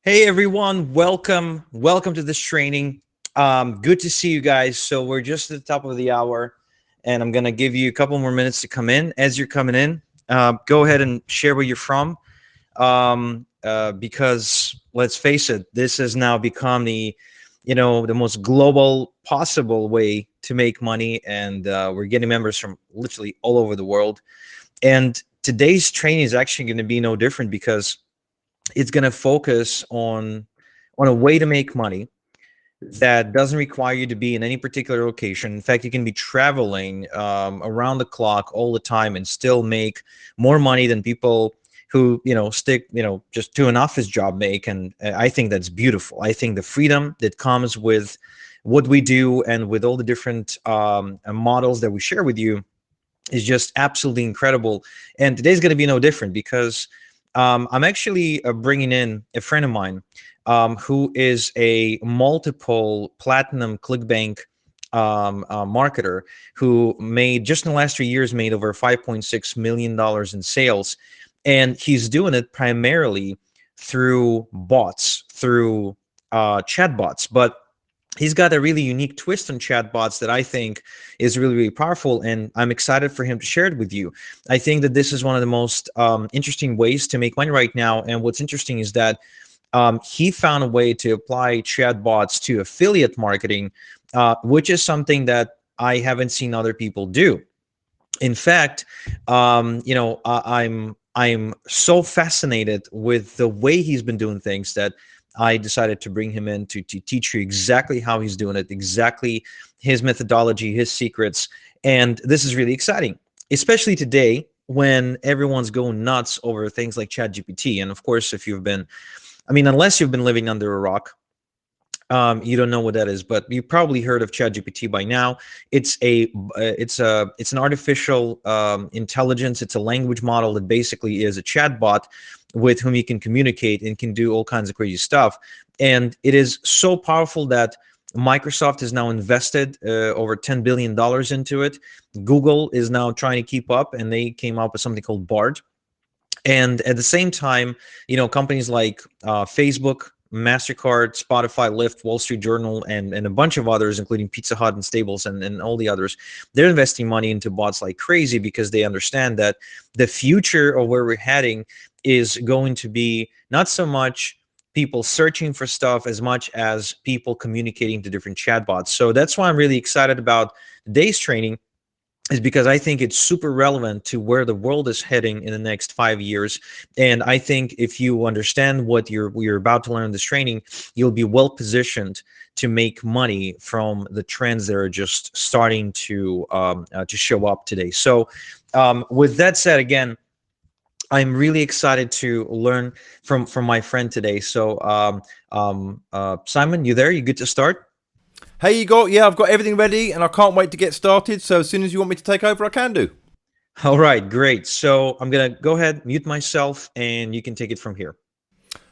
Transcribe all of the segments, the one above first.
Hey everyone, welcome to this training. Good to see you guys. So we're just at the top of the hour, and I'm gonna give you a couple more minutes to come in. As you're coming in, go ahead and share where you're from, because let's face it, this has now become the most global possible way to make money, and we're getting members from literally all over the world. And today's training is actually going to be no different because it's going to focus on a way to make money that doesn't require you to be in any particular location. In fact, you can be traveling around the clock all the time and still make more money than people who stick just to an office job make. And I think that's beautiful. I think the freedom that comes with what we do and with all the different models that we share with you is just absolutely incredible. And today's going to be no different because I'm actually bringing in a friend of mine who is a multiple platinum ClickBank marketer who made, just in the last 3 years, made over $5.6 million in sales. And he's doing it primarily through bots, through chatbots. But he's got a really unique twist on chatbots that I think is really, really powerful, and I'm excited for him to share it with you. I think that this is one of the most interesting ways to make money right now. And what's interesting is that he found a way to apply chatbots to affiliate marketing, which is something that I haven't seen other people do. In fact, I'm so fascinated with the way he's been doing things that I decided to bring him in to teach you exactly how he's doing it, exactly his methodology, his secrets. And this is really exciting, especially today when everyone's going nuts over things like ChatGPT. And of course, if you've been, unless you've been living under a rock, you don't know what that is, but you probably heard of ChatGPT by now. It's an artificial intelligence. It's a language model that basically is a chatbot with whom you can communicate and can do all kinds of crazy stuff. And it is so powerful that Microsoft has now invested over $10 billion into it. Google is now trying to keep up, and they came up with something called Bard. And at the same time, companies like Facebook, MasterCard, Spotify, Lyft, Wall Street Journal, and a bunch of others, including Pizza Hut and Stables and all the others, they're investing money into bots like crazy because they understand that the future of where we're heading is going to be not so much people searching for stuff as much as people communicating to different chatbots. So that's why I'm really excited about today's training, is because I think it's super relevant to where the world is heading in the next 5 years. And I think if you understand what you're about to learn in this training, you'll be well positioned to make money from the trends that are just starting to show up today. So with that said, again, I'm really excited to learn from my friend today. So Simon, you there? You good to start? Hey Igor, yeah, I've got everything ready and I can't wait to get started. So as soon as you want me to take over, I can do. All right, great. So I'm going to go ahead, mute myself, and you can take it from here.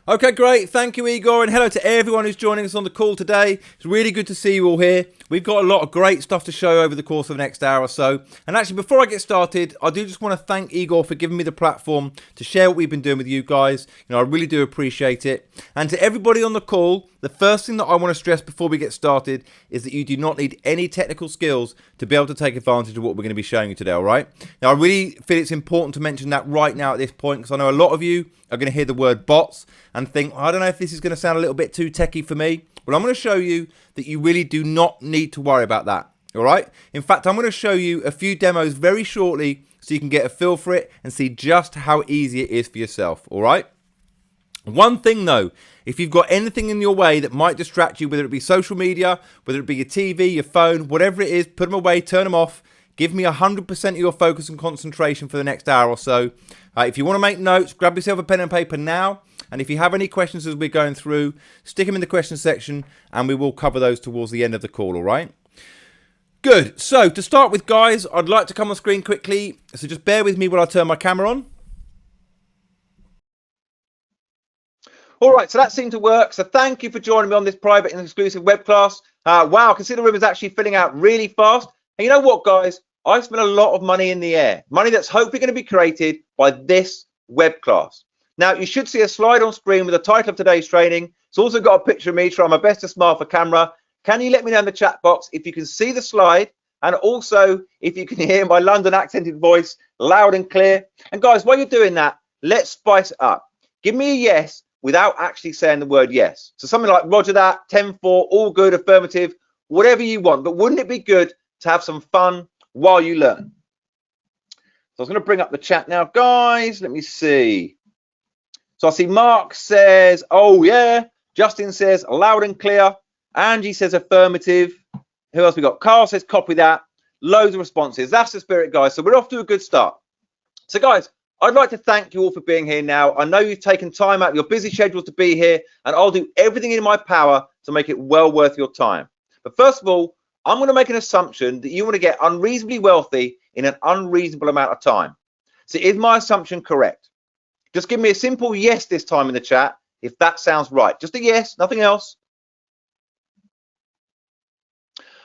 Okay, great. Thank you, Igor. And hello to everyone who's joining us on the call today. It's really good to see you all here. We've got a lot of great stuff to show over the course of the next hour or so. And actually, before I get started, I do just want to thank Igor for giving me the platform to share what we've been doing with you guys. I really do appreciate it. And to everybody on the call, the first thing that I want to stress before we get started is that you do not need any technical skills to be able to take advantage of what we're going to be showing you today, all right? Now, I really feel it's important to mention that right now at this point, because I know a lot of you are going to hear the word bots and think, I don't know if this is going to sound a little bit too techie for me. Well, I'm going to show you that you really do not need to worry about that, all right? In fact, I'm going to show you a few demos very shortly so you can get a feel for it and see just how easy it is for yourself, all right? One thing though, if you've got anything in your way that might distract you, whether it be social media, whether it be your TV, your phone, whatever it is, put them away, turn them off. Give me 100% of your focus and concentration for the next hour or so. If you want to make notes, grab yourself a pen and paper now. And if you have any questions as we're going through, stick them in the question section and we will cover those towards the end of the call, all right? Good. So to start with, guys, I'd like to come on screen quickly. So just bear with me while I turn my camera on. All right, so that seemed to work. So thank you for joining me on this private and exclusive web class. Wow, I can see the room is actually filling out really fast. And you know what, guys? I've spent a lot of money in the air, money that's hopefully going to be created by this web class. Now, you should see a slide on screen with the title of today's training. It's also got a picture of me trying my best to smile for camera. Can you let me know in the chat box if you can see the slide, and also if you can hear my London accented voice loud and clear? And guys, while you're doing that, let's spice it up. Give me a yes without actually saying the word yes. So something like roger that, 10-4, all good, affirmative, whatever you want. But wouldn't it be good to have some fun while you learn? So I was going to bring up the chat now, guys. Let me see. So I see Mark says, oh yeah. Justin says loud and clear. Angie says affirmative. Who else we got? Carl says copy that. Loads of responses. That's the spirit, guys. So we're off to a good start. So guys, I'd like to thank you all for being here now. I know you've taken time out of your busy schedule to be here, and I'll do everything in my power to make it well worth your time. But first of all, I'm going to make an assumption that you want to get unreasonably wealthy in an unreasonable amount of time. So is my assumption correct? Just give me a simple yes this time in the chat if that sounds right. Just a yes, nothing else.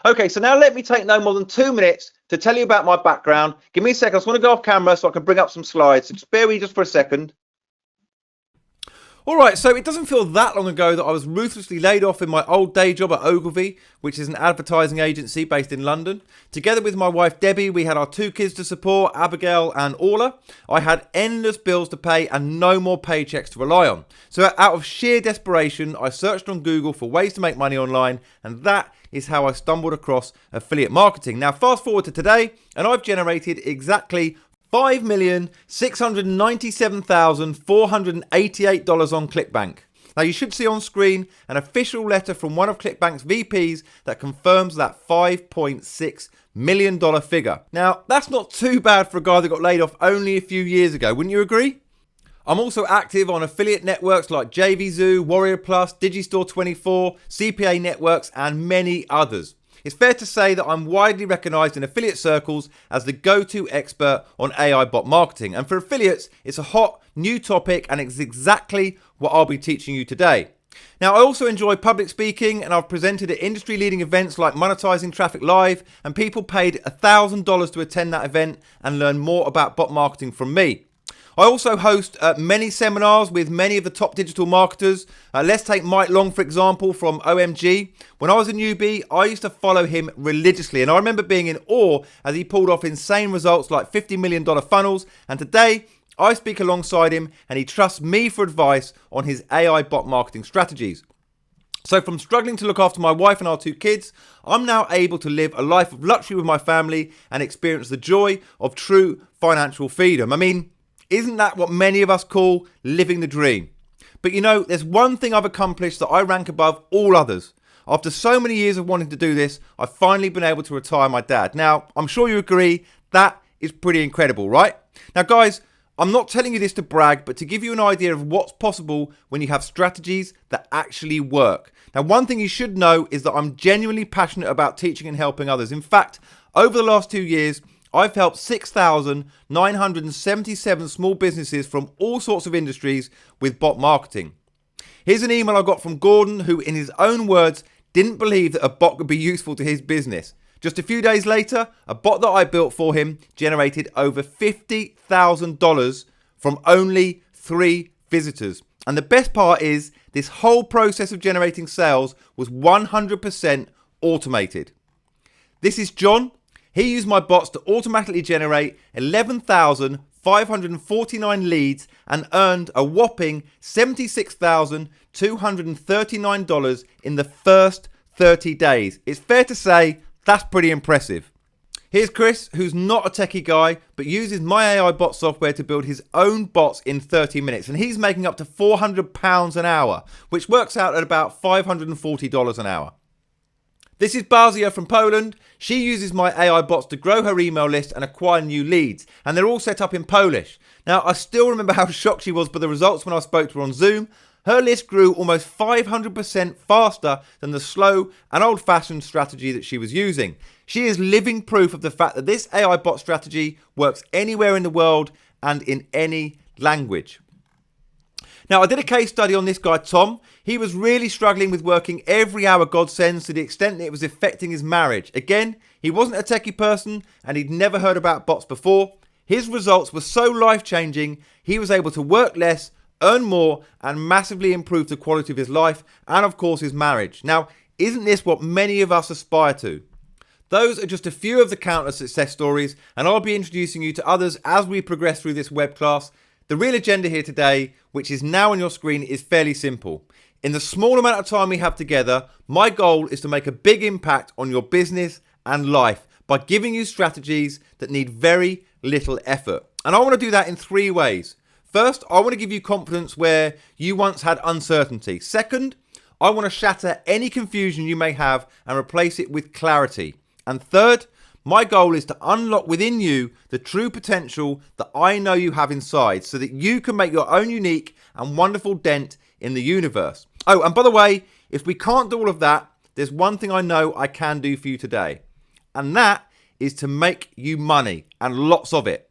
Okay, so now let me take no more than 2 minutes to tell you about my background. Give me a second. I just want to go off camera so I can bring up some slides. So just bear with me just for a second. All right, so it doesn't feel that long ago that I was ruthlessly laid off in my old day job at Ogilvy, which is an advertising agency based in London. Together with my wife Debbie, we had our 2 kids to support, Abigail and Orla. I had endless bills to pay and no more paychecks to rely on. So out of sheer desperation, I searched on Google for ways to make money online, and that is how I stumbled across affiliate marketing. Now fast forward to today, and I've generated exactly $5,697,488 on ClickBank. Now you should see on screen an official letter from one of ClickBank's VPs that confirms that $5.6 million figure. Now that's not too bad for a guy that got laid off only a few years ago, wouldn't you agree? I'm also active on affiliate networks like JVZoo, Warrior Plus, Digistore24, CPA Networks, and many others. It's fair to say that I'm widely recognized in affiliate circles as the go-to expert on AI bot marketing. And for affiliates, it's a hot new topic, and it's exactly what I'll be teaching you today. Now, I also enjoy public speaking, and I've presented at industry-leading events like Monetizing Traffic Live, and people paid $1,000 to attend that event and learn more about bot marketing from me. I also host many seminars with many of the top digital marketers. Let's take Mike Long, for example, from OMG. When I was a newbie, I used to follow him religiously, and I remember being in awe as he pulled off insane results like $50 million funnels. And today, I speak alongside him, and he trusts me for advice on his AI bot marketing strategies. So from struggling to look after my wife and our 2 kids, I'm now able to live a life of luxury with my family and experience the joy of true financial freedom. I mean, isn't that what many of us call living the dream? But you know, there's one thing I've accomplished that I rank above all others. After so many years of wanting to do this, I've finally been able to retire my dad. Now, I'm sure you agree, that is pretty incredible, right? Now guys, I'm not telling you this to brag, but to give you an idea of what's possible when you have strategies that actually work. Now, one thing you should know is that I'm genuinely passionate about teaching and helping others. In fact, over the last 2 years, I've helped 6,977 small businesses from all sorts of industries with bot marketing. Here's an email I got from Gordon, who in his own words didn't believe that a bot could be useful to his business. Just a few days later, a bot that I built for him generated over $50,000 from only 3 visitors. And the best part is, this whole process of generating sales was 100% automated. This is John. He used my bots to automatically generate 11,549 leads and earned a whopping $76,239 in the first 30 days. It's fair to say that's pretty impressive. Here's Chris, who's not a techie guy, but uses my AI bot software to build his own bots in 30 minutes. And he's making up to £400 an hour, which works out at about $540 an hour. This is Bazia from Poland. She uses my AI bots to grow her email list and acquire new leads. And they're all set up in Polish. Now, I still remember how shocked she was by the results when I spoke to her on Zoom. Her list grew almost 500% faster than the slow and old-fashioned strategy that she was using. She is living proof of the fact that this AI bot strategy works anywhere in the world and in any language. Now, I did a case study on this guy, Tom. He was really struggling with working every hour God sends to the extent that it was affecting his marriage. Again, he wasn't a techie person and he'd never heard about bots before. His results were so life-changing, he was able to work less, earn more, and massively improve the quality of his life and, of course, his marriage. Now, isn't this what many of us aspire to? Those are just a few of the countless success stories, and I'll be introducing you to others as we progress through this web class. The real agenda here today, which is now on your screen, is fairly simple. In the small amount of time we have together, my goal is to make a big impact on your business and life by giving you strategies that need very little effort. And I want to do that in 3 ways. First, I want to give you confidence where you once had uncertainty. Second, I want to shatter any confusion you may have and replace it with clarity. And third, my goal is to unlock within you the true potential that I know you have inside so that you can make your own unique and wonderful dent in the universe. Oh, and by the way, if we can't do all of that, there's one thing I know I can do for you today. And that is to make you money, and lots of it.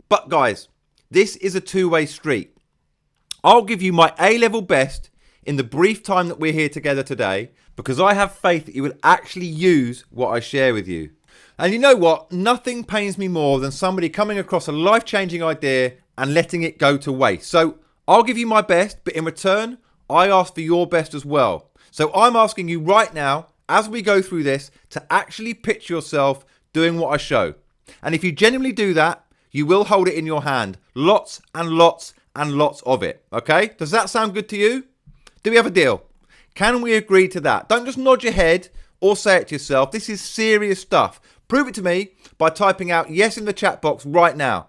But guys, this is a 2-way street. I'll give you my A-level best in the brief time that we're here together today, because I have faith that you will actually use what I share with you. And you know what? Nothing pains me more than somebody coming across a life-changing idea and letting it go to waste. So I'll give you my best, but in return, I ask for your best as well. So I'm asking you right now, as we go through this, to actually picture yourself doing what I show. And if you genuinely do that, you will hold it in your hand. Lots and lots and lots of it. Okay? Does that sound good to you? Do we have a deal? Can we agree to that? Don't just nod your head or say it to yourself. This is serious stuff. Prove it to me by typing out yes in the chat box right now.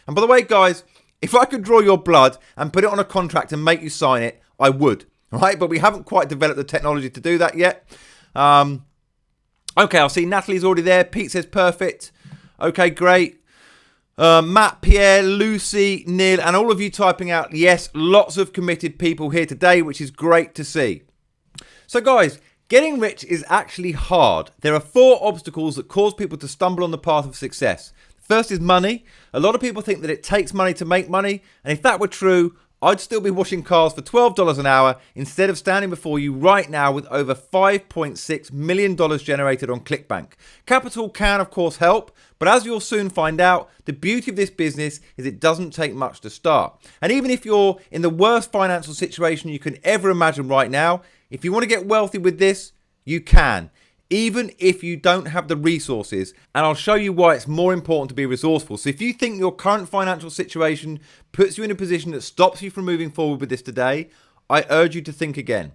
And by the way, guys, if I could draw your blood and put it on a contract and make you sign it, I would. Right? But we haven't quite developed the technology to do that yet. Okay, I'll see Natalie's already there. Pete says perfect. Okay, great. Matt, Pierre, Lucy, Neil, and all of you typing out yes. Lots of committed people here today, which is great to see. So guys, getting rich is actually hard. There are 4 obstacles that cause people to stumble on the path of success. First is money. A lot of people think that it takes money to make money, and if that were true, I'd still be washing cars for $12 an hour instead of standing before you right now with over $5.6 million generated on ClickBank. Capital can, of course, help, but as you'll soon find out, the beauty of this business is it doesn't take much to start. And even if you're in the worst financial situation you can ever imagine right now, if you want to get wealthy with this, you can. Even if you don't have the resources, and I'll show you why it's more important to be resourceful. So if you think your current financial situation puts you in a position that stops you from moving forward with this today, I urge you to think again.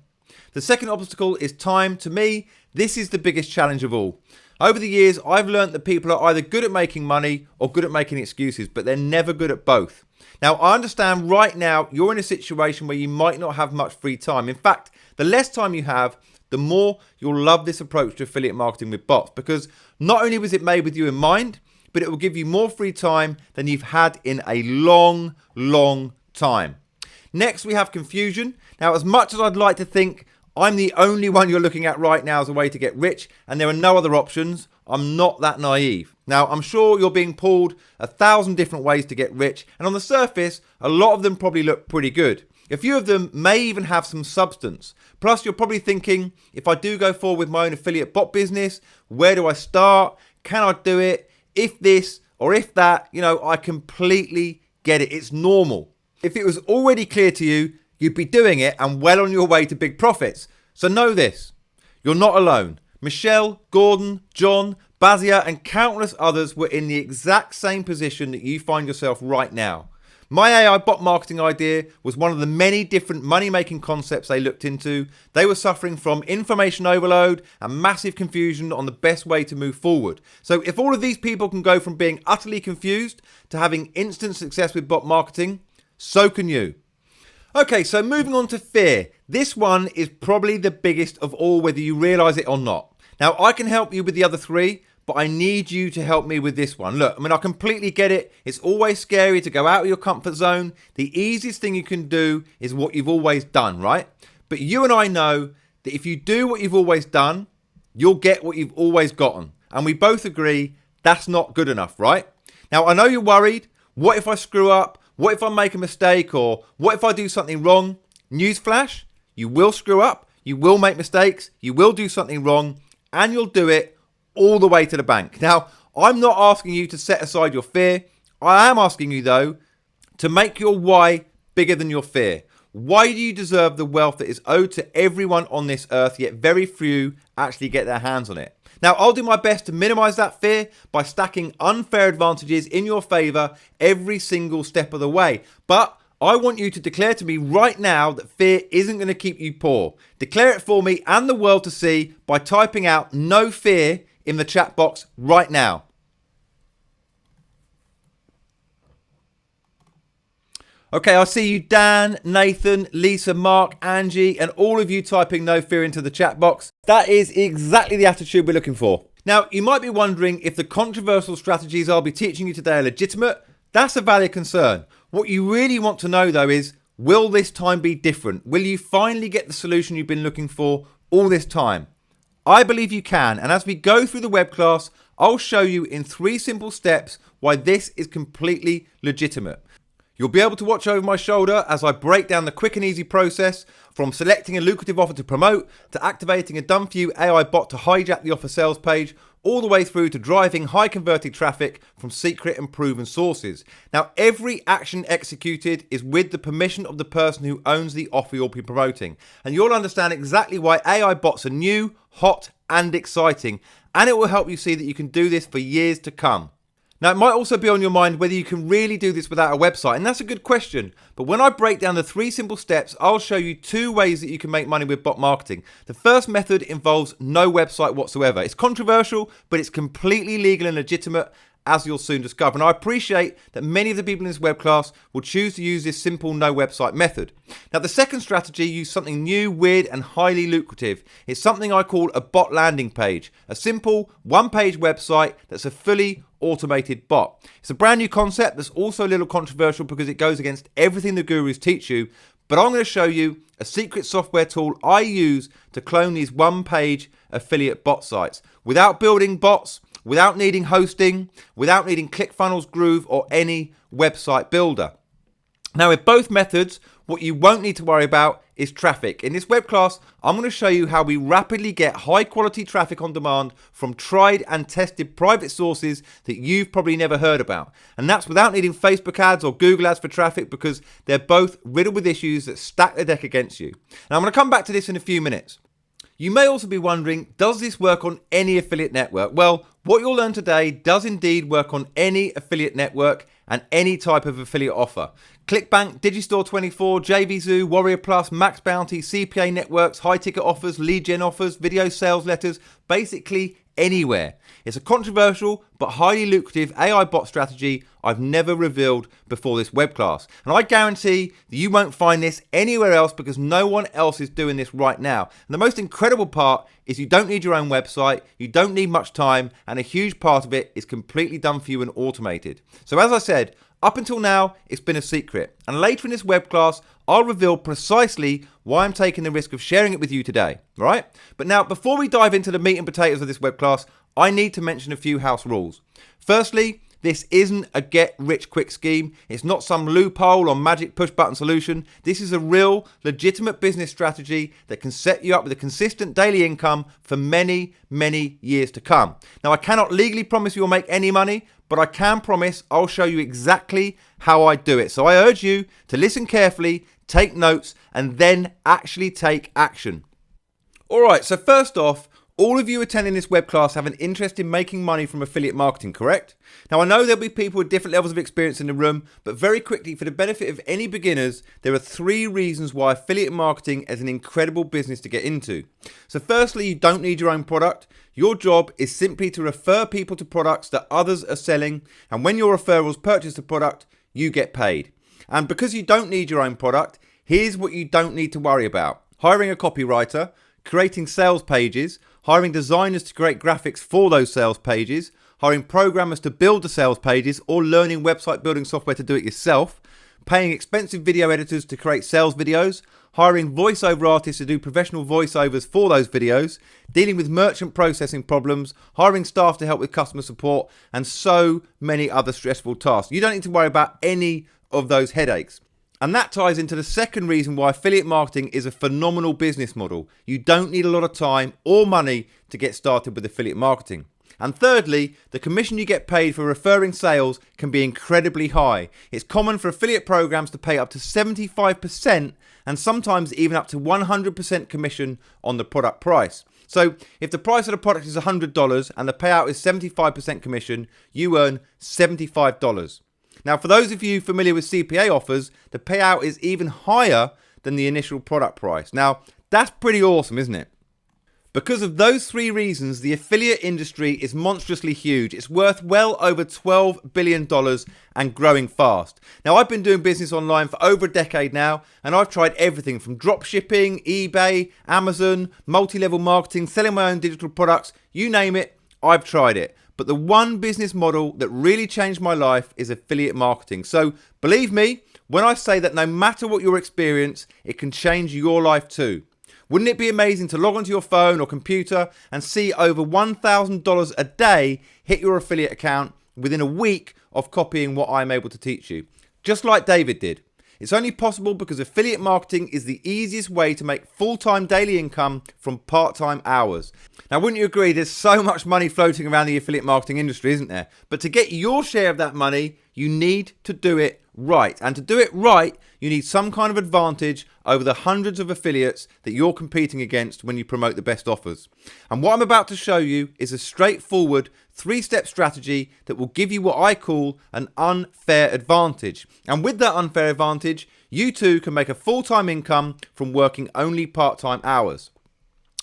The second obstacle is time. To me, this is the biggest challenge of all. Over the years, I've learned that people are either good at making money or good at making excuses, but they're never good at both. Now, I understand right now you're in a situation where you might not have much free time. In fact, the less time you have, the more you'll love this approach to affiliate marketing with bots, because not only was it made with you in mind, but it will give you more free time than you've had in a long, long time. Next, we have confusion. Now, as much as I'd like to think I'm the only one you're looking at right now as a way to get rich, and there are no other options, I'm not that naive. Now, I'm sure you're being pulled 1,000 different ways to get rich, and on the surface, a lot of them probably look pretty good. A few of them may even have some substance. Plus, you're probably thinking, if I do go forward with my own affiliate bot business, where do I start? Can I do it? If this or if that, I completely get it. It's normal. If it was already clear to you, you'd be doing it and well on your way to big profits. So know this, you're not alone. Michelle, Gordon, John, Bazia, and countless others were in the exact same position that you find yourself right now. My AI bot marketing idea was one of the many different money-making concepts they looked into. They were suffering from information overload and massive confusion on the best way to move forward. So if all of these people can go from being utterly confused to having instant success with bot marketing, so can you. Okay, so moving on to fear. This one is probably the biggest of all, whether you realize it or not. Now, I can help you with the other 3, but I need you to help me with this one. Look, I completely get it. It's always scary to go out of your comfort zone. The easiest thing you can do is what you've always done, right? But you and I know that if you do what you've always done, you'll get what you've always gotten. And we both agree that's not good enough, right? Now, I know you're worried. What if I screw up? What if I make a mistake? Or what if I do something wrong? Newsflash, you will screw up. You will make mistakes. You will do something wrong. And you'll do it all the way to the bank. Now, I'm not asking you to set aside your fear. I am asking you, though, to make your why bigger than your fear. Why do you deserve the wealth that is owed to everyone on this earth, yet very few actually get their hands on it? Now, I'll do my best to minimize that fear by stacking unfair advantages in your favor every single step of the way. But I want you to declare to me right now that fear isn't going to keep you poor. Declare it for me and the world to see by typing out "no fear" in the chat box right now. Okay, I see you, Dan, Nathan, Lisa, Mark, Angie, and all of you typing "no fear" into the chat box. That is exactly the attitude we're looking for. Now, you might be wondering if the controversial strategies I'll be teaching you today are legitimate. That's a valid concern. What you really want to know, though, is will this time be different? Will you finally get the solution you've been looking for all this time? I believe you can, and as we go through the web class, I'll show you in 3 simple steps why this is completely legitimate. You'll be able to watch over my shoulder as I break down the quick and easy process from selecting a lucrative offer to promote, to activating a done-for-you AI bot to hijack the offer sales page, all the way through to driving high converted traffic from secret and proven sources. Now, every action executed is with the permission of the person who owns the offer you'll be promoting. And you'll understand exactly why AI bots are new, hot, and exciting. And it will help you see that you can do this for years to come. Now, it might also be on your mind whether you can really do this without a website, and that's a good question. But when I break down the 3 simple steps, I'll show you 2 ways that you can make money with bot marketing. The first method involves no website whatsoever. It's controversial, but it's completely legal and legitimate, as you'll soon discover. And I appreciate that many of the people in this web class will choose to use this simple no website method. Now, the second strategy uses something new, weird, and highly lucrative. It's something I call a bot landing page, a simple 1-page website that's a fully automated bot. It's a brand new concept that's also a little controversial because it goes against everything the gurus teach you, but I'm going to show you a secret software tool I use to clone these 1-page affiliate bot sites without building bots, without needing hosting, without needing ClickFunnels, Groove, or any website builder. Now, with both methods, what you won't need to worry about is traffic. In this web class, I'm going to show you how we rapidly get high quality traffic on demand from tried and tested private sources that you've probably never heard about. And that's without needing Facebook ads or Google ads for traffic, because they're both riddled with issues that stack the deck against you. And I'm going to come back to this in a few minutes. You may also be wondering, does this work on any affiliate network? Well, what you'll learn today does indeed work on any affiliate network and any type of affiliate offer. ClickBank, Digistore24, JVZoo, Warrior Plus, Max Bounty, CPA networks, high ticket offers, lead gen offers, video sales letters, basically anywhere. It's a controversial but highly lucrative AI bot strategy I've never revealed before this web class. And I guarantee that you won't find this anywhere else because no one else is doing this right now. And the most incredible part is you don't need your own website, you don't need much time, and a huge part of it is completely done for you and automated. So as I said, up until now, it's been a secret. And later in this web class, I'll reveal precisely why I'm taking the risk of sharing it with you today, right? But now, before we dive into the meat and potatoes of this web class, I need to mention a few house rules. Firstly, this isn't a get-rich-quick scheme. It's not some loophole or magic push-button solution. This is a real, legitimate business strategy that can set you up with a consistent daily income for many, many years to come. Now, I cannot legally promise you'll make any money, but I can promise I'll show you exactly how I do it. So I urge you to listen carefully, take notes, and then actually take action. All right, so first off, all of you attending this web class have an interest in making money from affiliate marketing, correct? Now, I know there'll be people with different levels of experience in the room, but very quickly, for the benefit of any beginners, there are 3 reasons why affiliate marketing is an incredible business to get into. So firstly, you don't need your own product. Your job is simply to refer people to products that others are selling, and when your referrals purchase the product, you get paid. And because you don't need your own product, here's what you don't need to worry about: hiring a copywriter, creating sales pages, hiring designers to create graphics for those sales pages, hiring programmers to build the sales pages, or learning website building software to do it yourself, paying expensive video editors to create sales videos, hiring voiceover artists to do professional voiceovers for those videos, dealing with merchant processing problems, hiring staff to help with customer support, and so many other stressful tasks. You don't need to worry about any of those headaches. And that ties into the second reason why affiliate marketing is a phenomenal business model. You don't need a lot of time or money to get started with affiliate marketing. And thirdly, the commission you get paid for referring sales can be incredibly high. It's common for affiliate programs to pay up to 75% and sometimes even up to 100% commission on the product price. So if the price of the product is $100 and the payout is 75% commission, you earn $75. Now, for those of you familiar with CPA offers, the payout is even higher than the initial product price. Now, that's pretty awesome, isn't it? Because of those three reasons, the affiliate industry is monstrously huge. It's worth well over $12 billion and growing fast. Now, I've been doing business online for over a decade now, and I've tried everything from drop shipping, eBay, Amazon, multi-level marketing, selling my own digital products, you name it, I've tried it. But the one business model that really changed my life is affiliate marketing. So believe me, when I say that no matter what your experience, it can change your life too. Wouldn't it be amazing to log onto your phone or computer and see over $1,000 a day hit your affiliate account within a week of copying what I'm able to teach you? Just like David did. It's only possible because affiliate marketing is the easiest way to make full-time daily income from part-time hours. Now, wouldn't you agree there's so much money floating around the affiliate marketing industry, isn't there? But to get your share of that money, you need to do it right. And to do it right, you need some kind of advantage over the hundreds of affiliates that you're competing against when you promote the best offers. And what I'm about to show you is a straightforward 3-step strategy that will give you what I call an unfair advantage. And with that unfair advantage, you too can make a full-time income from working only part-time hours.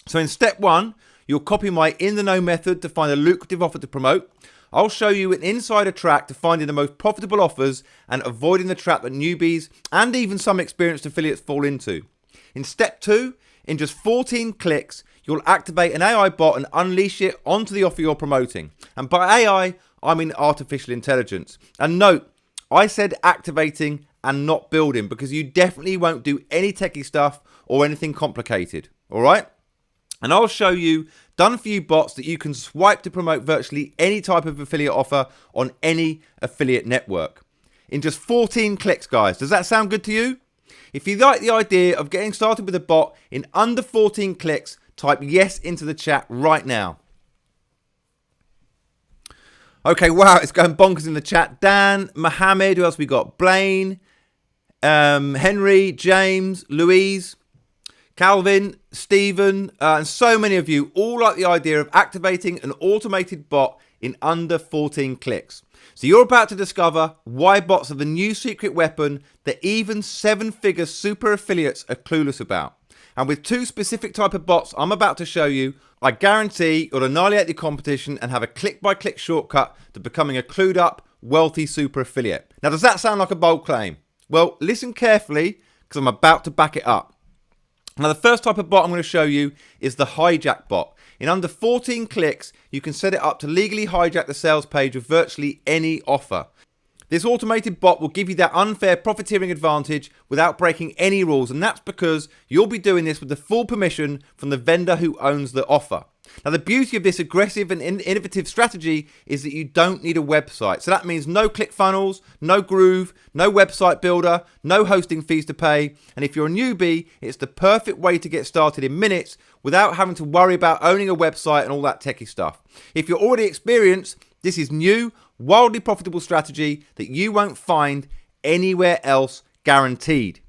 So in step 1, you'll copy my in the know method to find a lucrative offer to promote. I'll show you an insider track to finding the most profitable offers and avoiding the trap that newbies and even some experienced affiliates fall into. In step 2, in just 14 clicks, you'll activate an AI bot and unleash it onto the offer you're promoting. And by AI, I mean artificial intelligence. And note, I said activating and not building because you definitely won't do any techie stuff or anything complicated. All right? And I'll show you done for you bots that you can swipe to promote virtually any type of affiliate offer on any affiliate network. In just 14 clicks, guys. Does that sound good to you? If you like the idea of getting started with a bot in under 14 clicks, type yes into the chat right now. Okay, wow, it's going bonkers in the chat. Dan, Mohammed, who else we got? Blaine, Henry, James, Louise, Calvin, Stephen, and so many of you all like the idea of activating an automated bot in under 14 clicks. So you're about to discover why bots are the new secret weapon that even 7-figure super affiliates are clueless about. And with 2 specific type of bots I'm about to show you, I guarantee you'll annihilate the competition and have a click-by-click shortcut to becoming a clued up, wealthy super affiliate. Now, does that sound like a bold claim? Well, listen carefully because I'm about to back it up. Now, the first type of bot I'm going to show you is the hijack bot. In under 14 clicks, you can set it up to legally hijack the sales page of virtually any offer. This automated bot will give you that unfair profiteering advantage without breaking any rules, and that's because you'll be doing this with the full permission from the vendor who owns the offer. Now, the beauty of this aggressive and innovative strategy is that you don't need a website. So that means no ClickFunnels, no Groove, no website builder, no hosting fees to pay. And if you're a newbie, it's the perfect way to get started in minutes without having to worry about owning a website and all that techie stuff. If you're already experienced, this is new, wildly profitable strategy that you won't find anywhere else, guaranteed.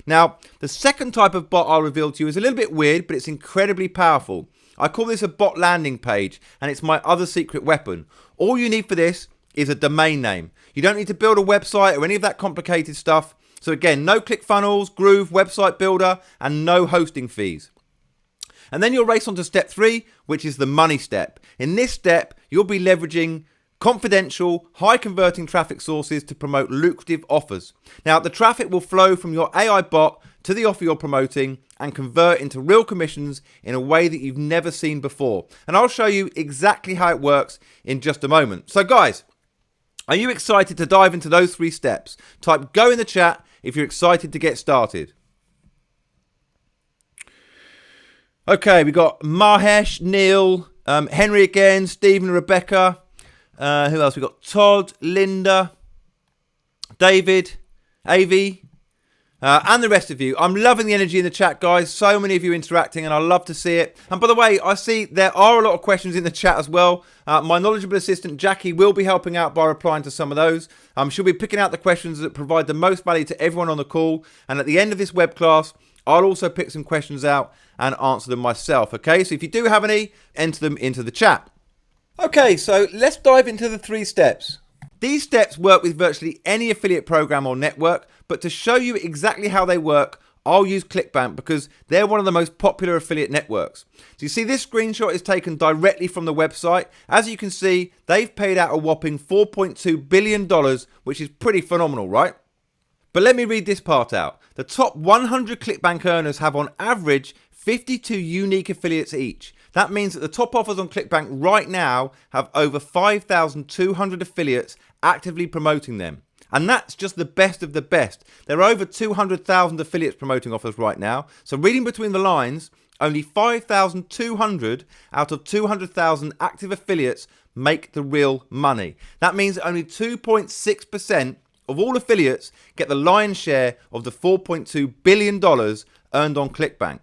Now, the second type of bot I'll reveal to you is a little bit weird, but it's incredibly powerful. I call this a bot landing page, and it's my other secret weapon. All you need for this is a domain name. You don't need to build a website or any of that complicated stuff. So again, no ClickFunnels, Groove, website builder, and no hosting fees. And then you'll race on to step 3, which is the money step. In this step, you'll be leveraging confidential, high converting traffic sources to promote lucrative offers. Now, the traffic will flow from your AI bot to the offer you're promoting and convert into real commissions in a way that you've never seen before. And I'll show you exactly how it works in just a moment. So guys, are you excited to dive into those 3 steps? Type go in the chat if you're excited to get started. Okay, we got Mahesh, Neil, Henry again, Stephen, Rebecca. Who else? We got Todd, Linda, David, Avi, and the rest of you. I'm loving the energy in the chat, guys. So many of you interacting, and I love to see it. And by the way, I see there are a lot of questions in the chat as well. My knowledgeable assistant, Jackie, will be helping out by replying to some of those. She'll be picking out the questions that provide the most value to everyone on the call. And at the end of this web class, I'll also pick some questions out and answer them myself, okay? So if you do have any, enter them into the chat. Okay, so let's dive into the 3 steps. These steps work with virtually any affiliate program or network, but to show you exactly how they work, I'll use ClickBank because they're one of the most popular affiliate networks. So you see this screenshot is taken directly from the website. As you can see, they've paid out a whopping $4.2 billion, which is pretty phenomenal, right? But let me read this part out. The top 100 ClickBank earners have on average 52 unique affiliates each. That means that the top offers on ClickBank right now have over 5,200 affiliates actively promoting them. And that's just the best of the best. There are over 200,000 affiliates promoting offers right now. So reading between the lines, only 5,200 out of 200,000 active affiliates make the real money. That means that only 2.6% of all affiliates get the lion's share of the $4.2 billion earned on ClickBank.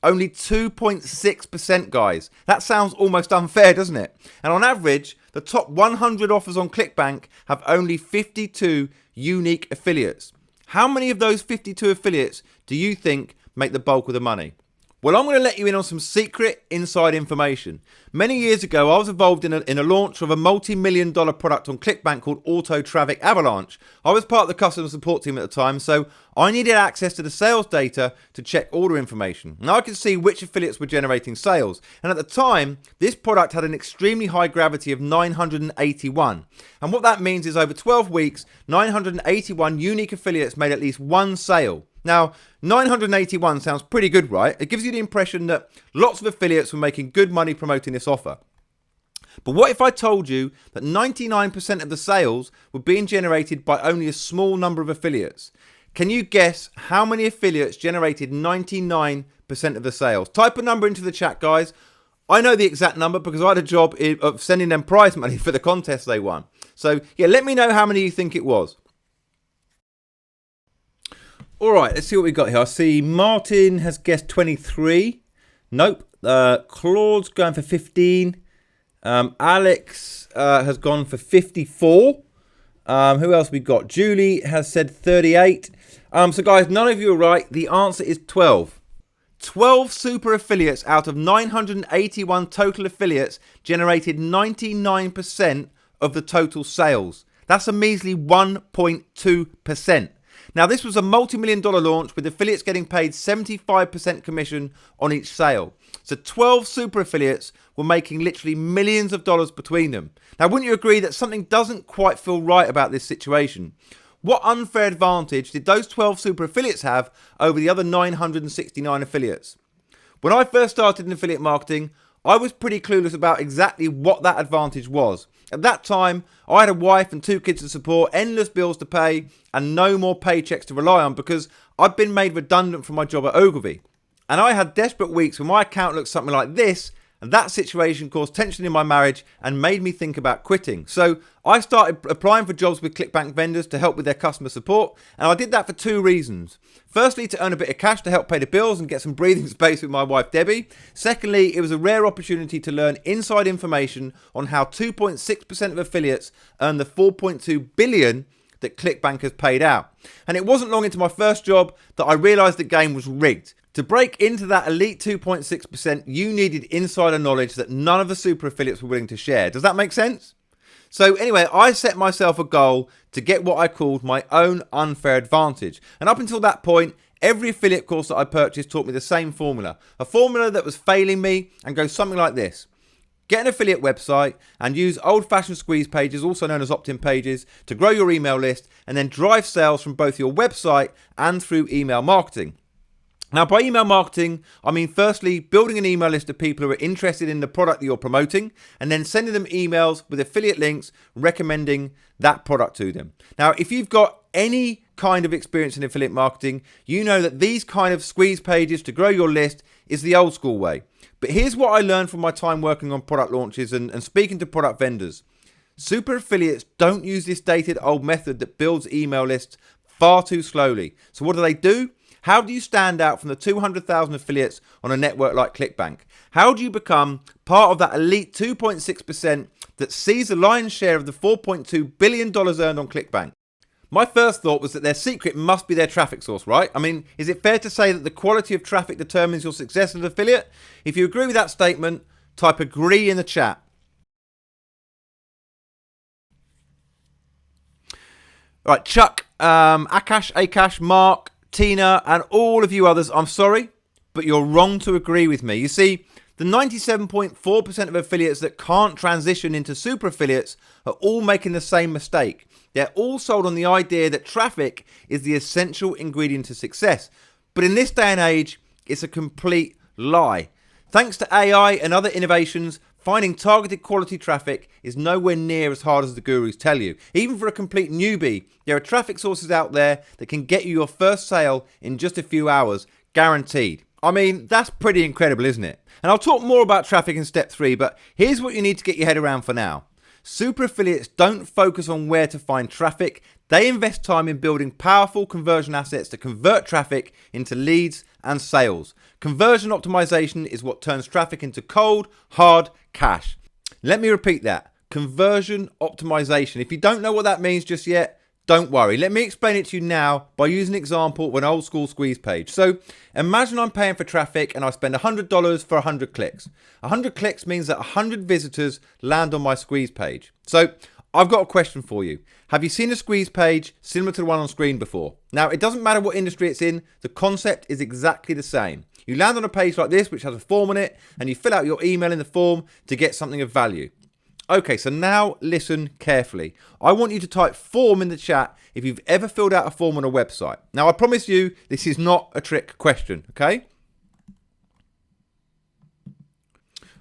Only 2.6%, guys. That sounds almost unfair, doesn't it? And on average, the top 100 offers on ClickBank have only 52 unique affiliates. How many of those 52 affiliates do you think make the bulk of the money? Well, I'm going to let you in on some secret inside information. Many years ago, I was involved in a launch of a multi-million-dollar product on ClickBank called Auto Traffic Avalanche. I was part of the customer support team at the time, so I needed access to the sales data to check order information. Now I could see which affiliates were generating sales. And at the time, this product had an extremely high gravity of 981. And what that means is over 12 weeks, 981 unique affiliates made at least one sale. Now, 981 sounds pretty good, right? It gives you the impression that lots of affiliates were making good money promoting this offer. But what if I told you that 99% of the sales were being generated by only a small number of affiliates? Can you guess how many affiliates generated 99% of the sales? Type a number into the chat, guys. I know the exact number because I had a job of sending them prize money for the contest they won. So, yeah, let me know how many you think it was. All right, let's see what we got here. I see Martin has guessed 23. Nope. Claude's going for 15. Alex has gone for 54. Who else we got? Julie has said 38. So guys, none of you are right. The answer is 12. 12 super affiliates out of 981 total affiliates generated 99% of the total sales. That's a measly 1.2%. Now, this was a multi-million-dollar launch with affiliates getting paid 75% commission on each sale. So 12 super affiliates were making literally millions of dollars between them. Now, wouldn't you agree that something doesn't quite feel right about this situation? What unfair advantage did those 12 super affiliates have over the other 969 affiliates? When I first started in affiliate marketing, I was pretty clueless about exactly what that advantage was. At that time, I had a wife and 2 kids to support, endless bills to pay, and no more paychecks to rely on because I'd been made redundant from my job at Ogilvy. And I had desperate weeks when my account looked something like this, and that situation caused tension in my marriage and made me think about quitting. So I started applying for jobs with ClickBank vendors to help with their customer support, and I did that for 2 reasons. Firstly, to earn a bit of cash to help pay the bills and get some breathing space with my wife Debbie. Secondly, it was a rare opportunity to learn inside information on how 2.6% of affiliates earn the $4.2 billion that ClickBank has paid out. And it wasn't long into my first job that I realized the game was rigged. To break into that elite 2.6%, you needed insider knowledge that none of the super affiliates were willing to share. Does that make sense? So anyway, I set myself a goal to get what I called my own unfair advantage. And up until that point, every affiliate course that I purchased taught me the same formula. A formula that was failing me and goes something like this. Get an affiliate website and use old-fashioned squeeze pages, also known as opt-in pages, to grow your email list and then drive sales from both your website and through email marketing. Now, by email marketing, I mean, firstly, building an email list of people who are interested in the product that you're promoting, and then sending them emails with affiliate links recommending that product to them. Now, if you've got any kind of experience in affiliate marketing, you know that these kind of squeeze pages to grow your list is the old school way. But here's what I learned from my time working on product launches and speaking to product vendors. Super affiliates don't use this dated old method that builds email lists far too slowly. So what do? How do you stand out from the 200,000 affiliates on a network like ClickBank? How do you become part of that elite 2.6% that sees the lion's share of the $4.2 billion earned on ClickBank? My first thought was that their secret must be their traffic source, right? I mean, is it fair to say that the quality of traffic determines your success as an affiliate? If you agree with that statement, type agree in the chat. All right, Chuck, Akash, Mark, Tina, and all of you others, I'm sorry, but you're wrong to agree with me. You see, the 97.4% of affiliates that can't transition into super affiliates are all making the same mistake. They're all sold on the idea that traffic is the essential ingredient to success. But in this day and age, it's a complete lie. Thanks to AI and other innovations, finding targeted quality traffic is nowhere near as hard as the gurus tell you. Even for a complete newbie, there are traffic sources out there that can get you your first sale in just a few hours, guaranteed. I mean, that's pretty incredible, isn't it? And I'll talk more about traffic in step 3, but here's what you need to get your head around for now. Super affiliates don't focus on where to find traffic. They invest time in building powerful conversion assets to convert traffic into leads and sales. Conversion optimization is what turns traffic into cold, hard cash. Let me repeat that. Conversion optimization. If you don't know what that means just yet, don't worry. Let me explain it to you now by using an example of an old school squeeze page. So imagine I'm paying for traffic and I spend $100 for 100 clicks. 100 clicks means that 100 visitors land on my squeeze page. So I've got a question for you. Have you seen a squeeze page similar to the one on screen before? Now, it doesn't matter what industry it's in, the concept is exactly the same. You land on a page like this, which has a form on it, and you fill out your email in the form to get something of value. Okay, so now listen carefully. I want you to type form in the chat if you've ever filled out a form on a website. Now, I promise you, this is not a trick question, okay?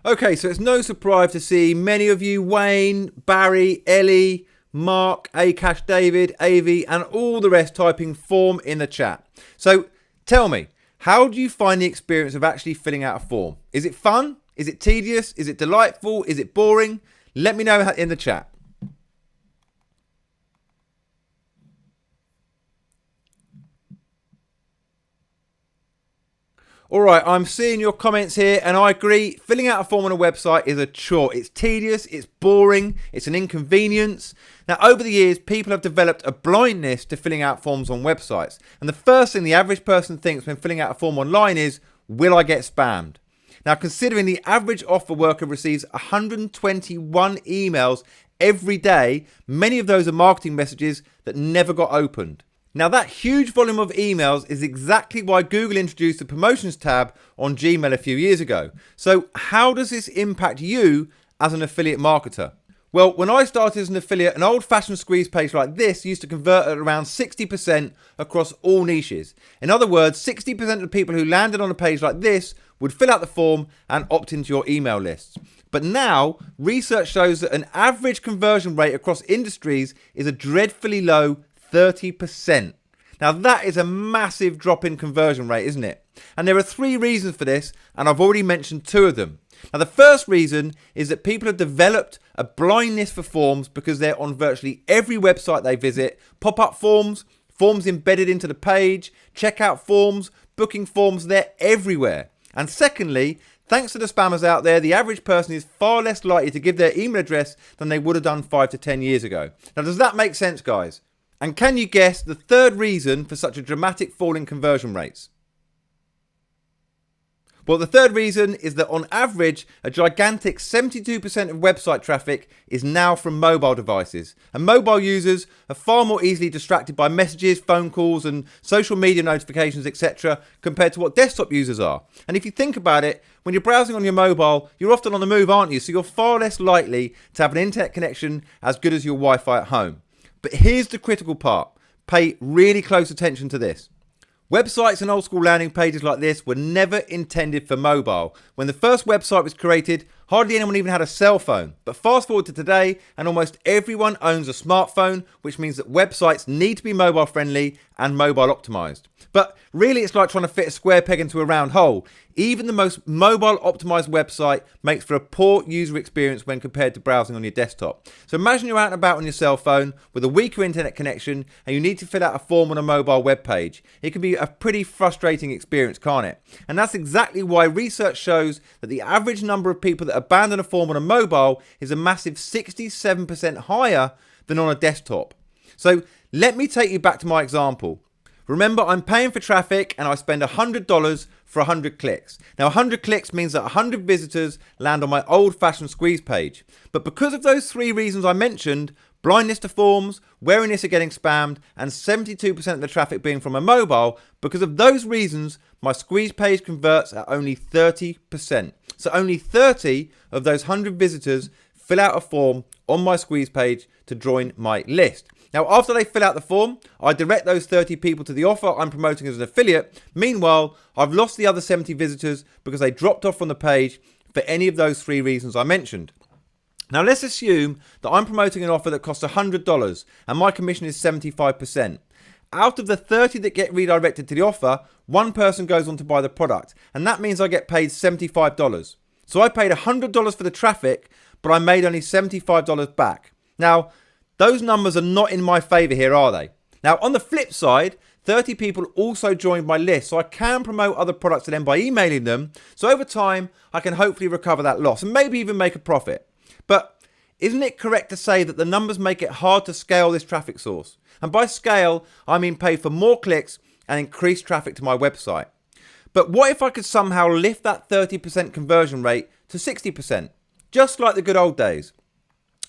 Okay, so it's no surprise to see many of you, Wayne, Barry, Ellie, Mark, Akash, David, Avi, and all the rest typing form in the chat. So tell me, how do you find the experience of actually filling out a form? Is it fun? Is it tedious? Is it delightful? Is it boring? Let me know in the chat. All right, I'm seeing your comments here, and I agree. Filling out a form on a website is a chore. It's tedious, it's boring, it's an inconvenience. Now, over the years, people have developed a blindness to filling out forms on websites. And the first thing the average person thinks when filling out a form online is, will I get spammed? Now, considering the average offer worker receives 121 emails every day, many of those are marketing messages that never got opened. Now, that huge volume of emails is exactly why Google introduced the promotions tab on Gmail a few years ago. So how does this impact you as an affiliate marketer? Well, when I started as an affiliate, an old-fashioned squeeze page like this used to convert at around 60% across all niches. In other words, 60% of the people who landed on a page like this would fill out the form and opt into your email lists. But now, research shows that an average conversion rate across industries is a dreadfully low 30%. Now, that is a massive drop in conversion rate, isn't it? And there are 3 reasons for this, and I've already mentioned 2 of them. Now, the first reason is that people have developed a blindness for forms because they're on virtually every website they visit. Pop-up forms, forms embedded into the page, checkout forms, booking forms, they're everywhere. And secondly, thanks to the spammers out there, the average person is far less likely to give their email address than they would have done 5 to 10 years ago. Now, does that make sense, guys? And can you guess the third reason for such a dramatic fall in conversion rates? Well, the third reason is that on average, a gigantic 72% of website traffic is now from mobile devices. And mobile users are far more easily distracted by messages, phone calls, and social media notifications, etc., compared to what desktop users are. And if you think about it, when you're browsing on your mobile, you're often on the move, aren't you? So you're far less likely to have an internet connection as good as your Wi-Fi at home. But here's the critical part. Pay really close attention to this. Websites and old school landing pages like this were never intended for mobile. When the first website was created, hardly anyone even had a cell phone. But fast forward to today, and almost everyone owns a smartphone, which means that websites need to be mobile friendly and mobile optimized. But really, it's like trying to fit a square peg into a round hole. Even the most mobile optimized website makes for a poor user experience when compared to browsing on your desktop. So imagine you're out and about on your cell phone with a weaker internet connection and you need to fill out a form on a mobile web page. It can be a pretty frustrating experience, can't it? And that's exactly why research shows that the average number of people that abandon a form on a mobile is a massive 67% higher than on a desktop. So let me take you back to my example. Remember, I'm paying for traffic and I spend $100 for 100 clicks. Now, 100 clicks means that 100 visitors land on my old-fashioned squeeze page. But because of those 3 reasons I mentioned, blindness to forms, wariness of getting spammed, and 72% of the traffic being from a mobile, because of those reasons, my squeeze page converts at only 30%. So only 30 of those 100 visitors fill out a form on my squeeze page to join my list. Now, after they fill out the form, I direct those 30 people to the offer I'm promoting as an affiliate. Meanwhile, I've lost the other 70 visitors because they dropped off from the page for any of those 3 reasons I mentioned. Now, let's assume that I'm promoting an offer that costs $100 and my commission is 75%. Out of the 30 that get redirected to the offer, 1 person goes on to buy the product, and that means I get paid $75. So I paid $100 for the traffic, but I made only $75 back. Now, those numbers are not in my favor here, are they? Now, on the flip side, 30 people also joined my list, so I can promote other products to them by emailing them. So over time, I can hopefully recover that loss and maybe even make a profit. But isn't it correct to say that the numbers make it hard to scale this traffic source? And by scale, I mean pay for more clicks and increase traffic to my website. But what if I could somehow lift that 30% conversion rate to 60%, just like the good old days?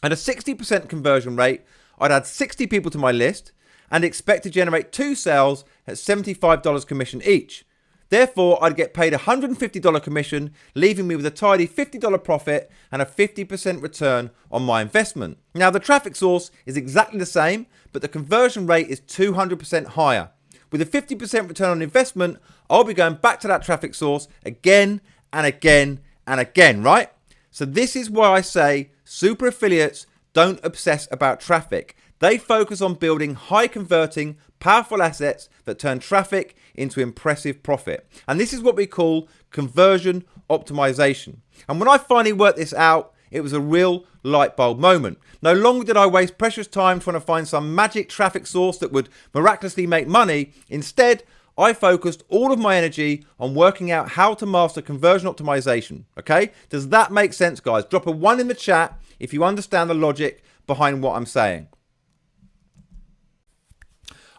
At a 60% conversion rate, I'd add 60 people to my list and expect to generate 2 sales at $75 commission each. Therefore, I'd get paid a $150 commission, leaving me with a tidy $50 profit and a 50% return on my investment. Now, the traffic source is exactly the same, but the conversion rate is 200% higher. With a 50% return on investment, I'll be going back to that traffic source again and again and again, right? So this is why I say super affiliates don't obsess about traffic. They focus on building high converting, powerful assets that turn traffic into impressive profit. And this is what we call conversion optimization. And when I finally worked this out, it was a real light bulb moment. No longer did I waste precious time trying to find some magic traffic source that would miraculously make money. Instead, I focused all of my energy on working out how to master conversion optimization. Okay? Does that make sense, guys? Drop a 1 in the chat if you understand the logic behind what I'm saying.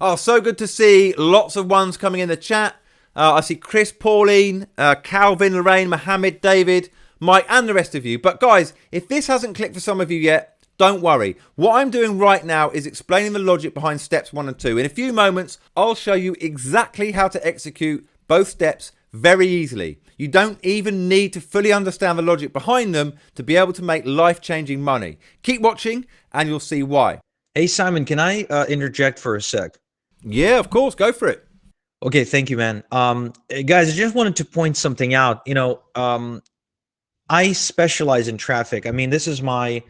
Oh, so good to see lots of ones coming in the chat. I see Chris, Pauline, Calvin, Lorraine, Mohammed, David, Mike, and the rest of you. But guys, if this hasn't clicked for some of you yet, don't worry. What I'm doing right now is explaining the logic behind steps 1 and 2. In a few moments, I'll show you exactly how to execute both steps very easily. You don't even need to fully understand the logic behind them to be able to make life-changing money. Keep watching and you'll see why. Hey, Simon, can I interject for a sec? Yeah, of course. Go for it. Okay, thank you, man. Guys, I just wanted to point something out. I specialize in traffic. I mean, this is my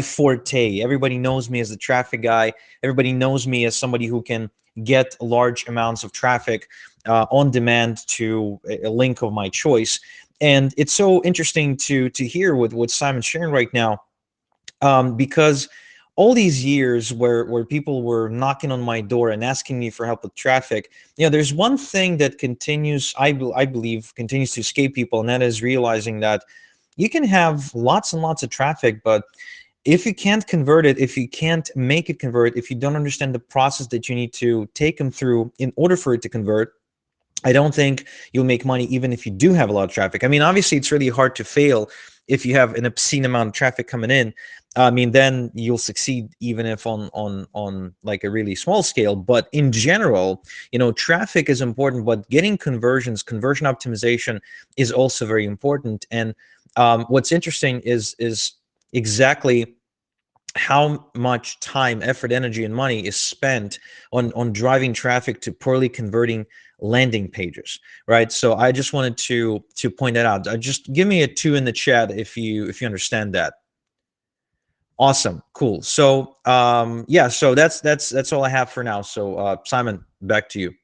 forte. Everybody knows me as the traffic guy. Everybody knows me as somebody who can get large amounts of traffic on demand to a link of my choice. And it's so interesting to hear what Simon's sharing right now, because all these years where people were knocking on my door and asking me for help with traffic, there's one thing that continues, I believe, continues to escape people, and that is realizing that you can have lots and lots of traffic, but if you can't convert it, if you can't make it convert, if you don't understand the process that you need to take them through in order for it to convert, I don't think you'll make money even if you do have a lot of traffic. I mean, obviously, it's really hard to fail if you have an obscene amount of traffic coming in. I mean, then you'll succeed even if on like a really small scale. But in general, traffic is important, but getting conversions, conversion optimization is also very important. And what's interesting is exactly how much time, effort, energy, and money is spent on driving traffic to poorly converting landing pages, right? So I just wanted to point that out. Just give me a 2 in the chat if you understand that. Awesome, cool. So yeah, so that's all I have for now. So Simon, back to you.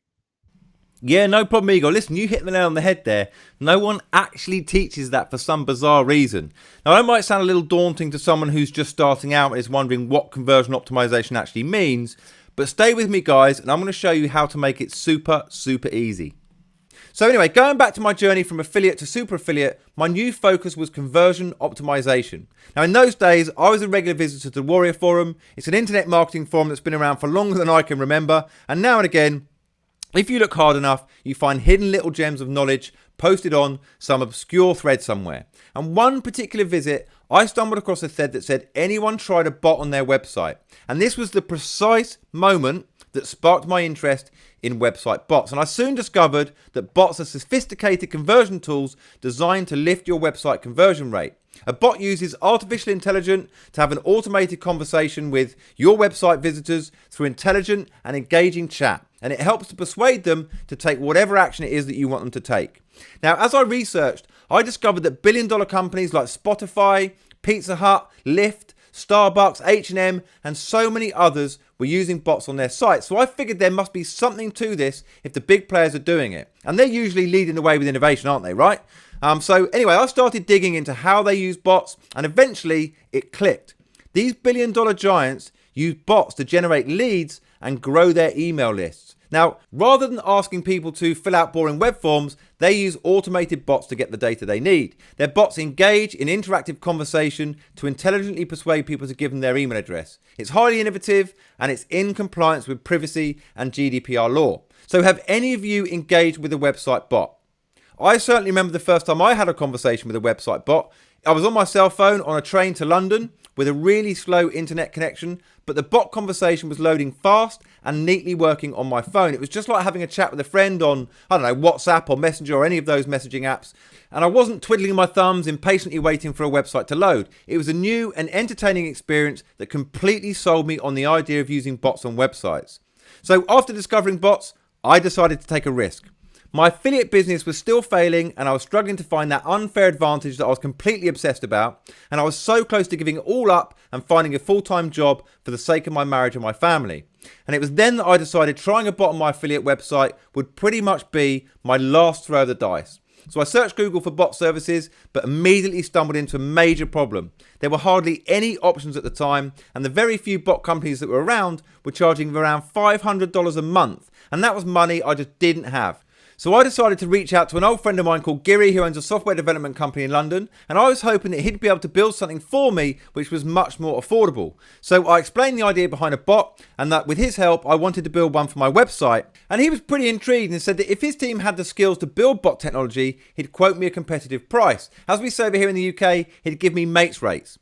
Yeah, no problem, Igor. Listen, you hit the nail on the head there. No one actually teaches that for some bizarre reason. Now, that might sound a little daunting to someone who's just starting out and is wondering what conversion optimization actually means, but stay with me, guys, and I'm going to show you how to make it super, super easy. So anyway, going back to my journey from affiliate to super affiliate, my new focus was conversion optimization. Now, in those days, I was a regular visitor to the Warrior Forum. It's an internet marketing forum that's been around for longer than I can remember, and now and again, if you look hard enough, you find hidden little gems of knowledge posted on some obscure thread somewhere. And one particular visit, I stumbled across a thread that said anyone tried a bot on their website. And this was the precise moment that sparked my interest in website bots. And I soon discovered that bots are sophisticated conversion tools designed to lift your website conversion rate. A bot uses artificial intelligence to have an automated conversation with your website visitors through intelligent and engaging chat. And it helps to persuade them to take whatever action it is that you want them to take. Now, as I researched, I discovered that billion-dollar companies like Spotify, Pizza Hut, Lyft, Starbucks, H&M, and so many others were using bots on their sites. So I figured there must be something to this if the big players are doing it. And they're usually leading the way with innovation, aren't they, right? So anyway, I started digging into how they use bots, and eventually it clicked. These billion-dollar giants use bots to generate leads and grow their email lists. Now, rather than asking people to fill out boring web forms, they use automated bots to get the data they need. Their bots engage in interactive conversation to intelligently persuade people to give them their email address. It's highly innovative and it's in compliance with privacy and GDPR law. So have any of you engaged with a website bot? I certainly remember the first time I had a conversation with a website bot. I was on my cell phone on a train to London with a really slow internet connection, but the bot conversation was loading fast and neatly working on my phone. It was just like having a chat with a friend on, I don't know, WhatsApp or Messenger or any of those messaging apps. And I wasn't twiddling my thumbs, impatiently waiting for a website to load. It was a new and entertaining experience that completely sold me on the idea of using bots on websites. So after discovering bots, I decided to take a risk. My affiliate business was still failing and I was struggling to find that unfair advantage that I was completely obsessed about, and I was so close to giving it all up and finding a full-time job for the sake of my marriage and my family. And it was then that I decided trying a bot on my affiliate website would pretty much be my last throw of the dice. So I searched Google for bot services, but immediately stumbled into a major problem. There were hardly any options at the time, and the very few bot companies that were around were charging around $500 a month, and that was money I just didn't have. So I decided to reach out to an old friend of mine called Giri, who owns a software development company in London, and I was hoping that he'd be able to build something for me which was much more affordable. So I explained the idea behind a bot, and that with his help I wanted to build one for my website, and he was pretty intrigued and said that if his team had the skills to build bot technology, he'd quote me a competitive price. As we say over here in the UK, he'd give me mates rates.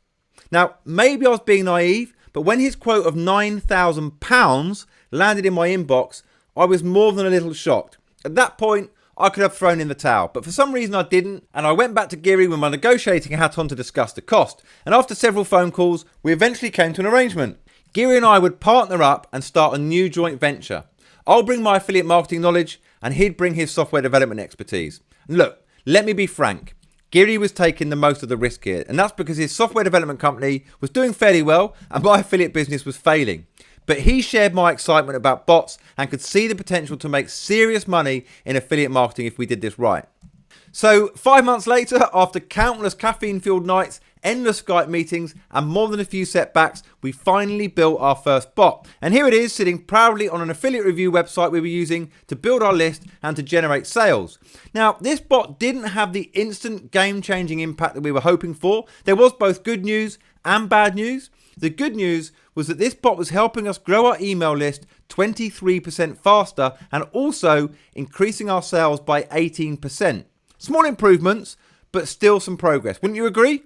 Now, maybe I was being naive, but when his quote of £9,000 landed in my inbox, I was more than a little shocked. At that point, I could have thrown in the towel, but for some reason I didn't, and I went back to Giri with my negotiating hat on to discuss the cost. And after several phone calls, we eventually came to an arrangement. Giri and I would partner up and start a new joint venture. I'll bring my affiliate marketing knowledge, and he'd bring his software development expertise. And look, let me be frank. Giri was taking the most of the risk here, and that's because his software development company was doing fairly well, and my affiliate business was failing. But he shared my excitement about bots and could see the potential to make serious money in affiliate marketing if we did this right. So 5 months later, after countless caffeine-fueled nights, endless Skype meetings, and more than a few setbacks, we finally built our first bot. And here it is, sitting proudly on an affiliate review website we were using to build our list and to generate sales. Now, this bot didn't have the instant game-changing impact that we were hoping for. There was both good news and bad news. The good news was that this bot was helping us grow our email list 23% faster and also increasing our sales by 18%. Small improvements, but still some progress. Wouldn't you agree?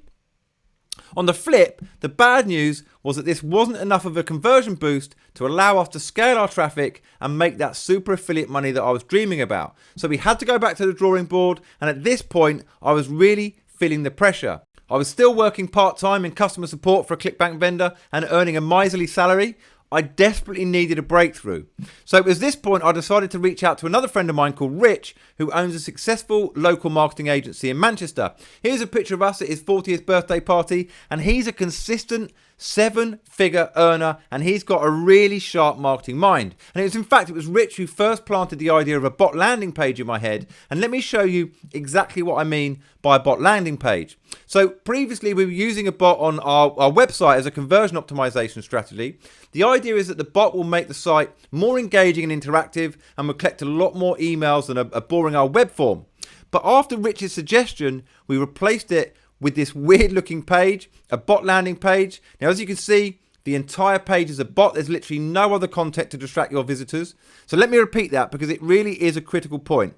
On the flip, the bad news was that this wasn't enough of a conversion boost to allow us to scale our traffic and make that super affiliate money that I was dreaming about. So we had to go back to the drawing board, and at this point, I was really feeling the pressure. I was still working part-time in customer support for a ClickBank vendor and earning a miserly salary. I desperately needed a breakthrough. So it was this point I decided to reach out to another friend of mine called Rich, who owns a successful local marketing agency in Manchester. Here's a picture of us at his 40th birthday party, and he's a consistent, 7-figure earner, and he's got a really sharp marketing mind. And it was Rich who first planted the idea of a bot landing page in my head. And let me show you exactly what I mean by a bot landing page. So previously we were using a bot on our website as a conversion optimization strategy. The idea is that the bot will make the site more engaging and interactive and will collect a lot more emails than a boring old web form. But after Rich's suggestion, we replaced it with this weird looking page, a bot landing page. Now, as you can see, the entire page is a bot. There's literally no other content to distract your visitors. So let me repeat that because it really is a critical point.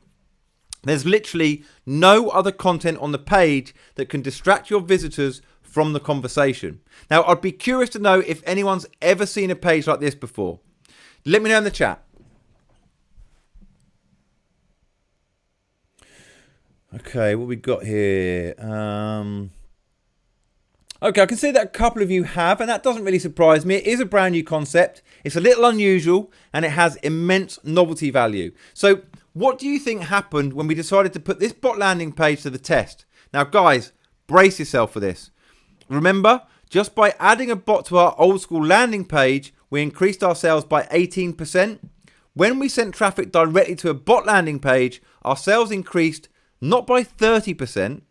There's literally no other content on the page that can distract your visitors from the conversation. Now, I'd be curious to know if anyone's ever seen a page like this before. Let me know in the chat. Okay, what we got here? Okay, I can see that a couple of you have, and that doesn't really surprise me. It is a brand new concept. It's a little unusual, and it has immense novelty value. So what do you think happened when we decided to put this bot landing page to the test? Now, guys, brace yourself for this. Remember, just by adding a bot to our old school landing page, we increased our sales by 18%. When we sent traffic directly to a bot landing page, our sales increased not by 30%,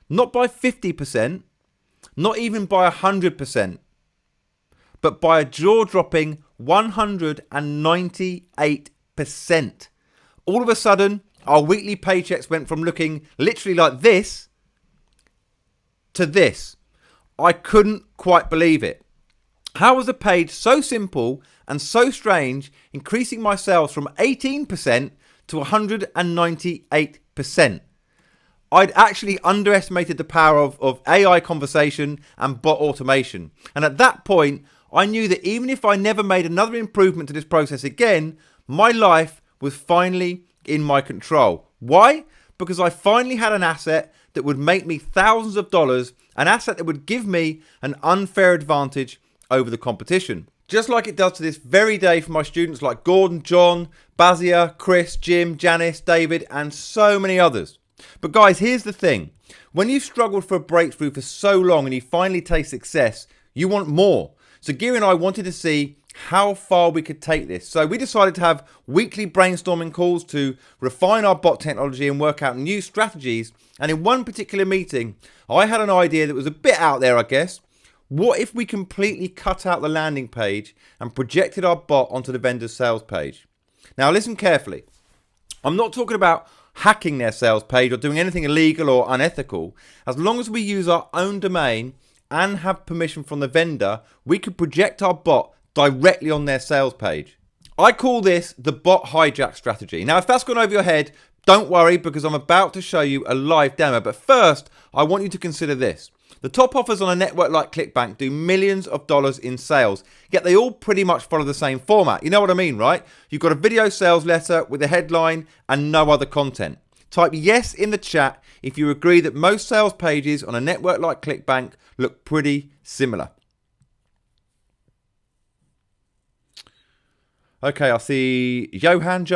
not by 50%, not even by 100%, but by a jaw-dropping 198%. All of a sudden, our weekly paychecks went from looking literally like this to this. I couldn't quite believe it. How was a page so simple and so strange, increasing my sales from 18% to 198%? I'd actually underestimated the power of AI conversation and bot automation. And at that point, I knew that even if I never made another improvement to this process again, my life was finally in my control. Why? Because I finally had an asset that would make me thousands of dollars, an asset that would give me an unfair advantage over the competition. Just like it does to this very day for my students like Gordon, John, Bazia, Chris, Jim, Janice, David, and so many others. But guys, here's the thing. When you've struggled for a breakthrough for so long and you finally taste success, you want more. So Geary and I wanted to see how far we could take this. So we decided to have weekly brainstorming calls to refine our bot technology and work out new strategies. And in one particular meeting, I had an idea that was a bit out there, I guess. What if we completely cut out the landing page and projected our bot onto the vendor's sales page? Now listen carefully. I'm not talking about hacking their sales page or doing anything illegal or unethical. As long as we use our own domain and have permission from the vendor, we could project our bot directly on their sales page. I call this the bot hijack strategy. Now, if that's gone over your head, don't worry, because I'm about to show you a live demo. But first, I want you to consider this. The top offers on a network like ClickBank do millions of dollars in sales, yet they all pretty much follow the same format. You know what I mean, right? You've got a video sales letter with a headline and no other content. Type yes in the chat if you agree that most sales pages on a network like ClickBank look pretty similar. Okay, I see Johan,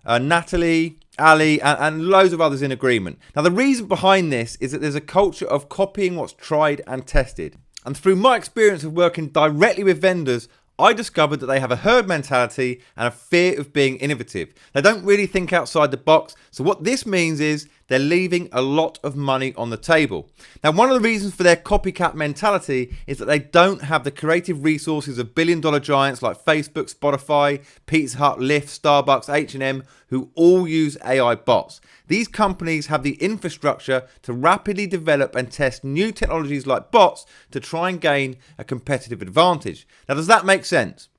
Natalie, Ali, and loads of others in agreement. Now, the reason behind this is that there's a culture of copying what's tried and tested. And through my experience of working directly with vendors, I discovered that they have a herd mentality and a fear of being innovative. They don't really think outside the box. So what this means is they're leaving a lot of money on the table. Now, one of the reasons for their copycat mentality is that they don't have the creative resources of billion-dollar giants like Facebook, Spotify, Pizza Hut, Lyft, Starbucks, H&M, who all use AI bots. These companies have the infrastructure to rapidly develop and test new technologies like bots to try and gain a competitive advantage. Now, does that make sense?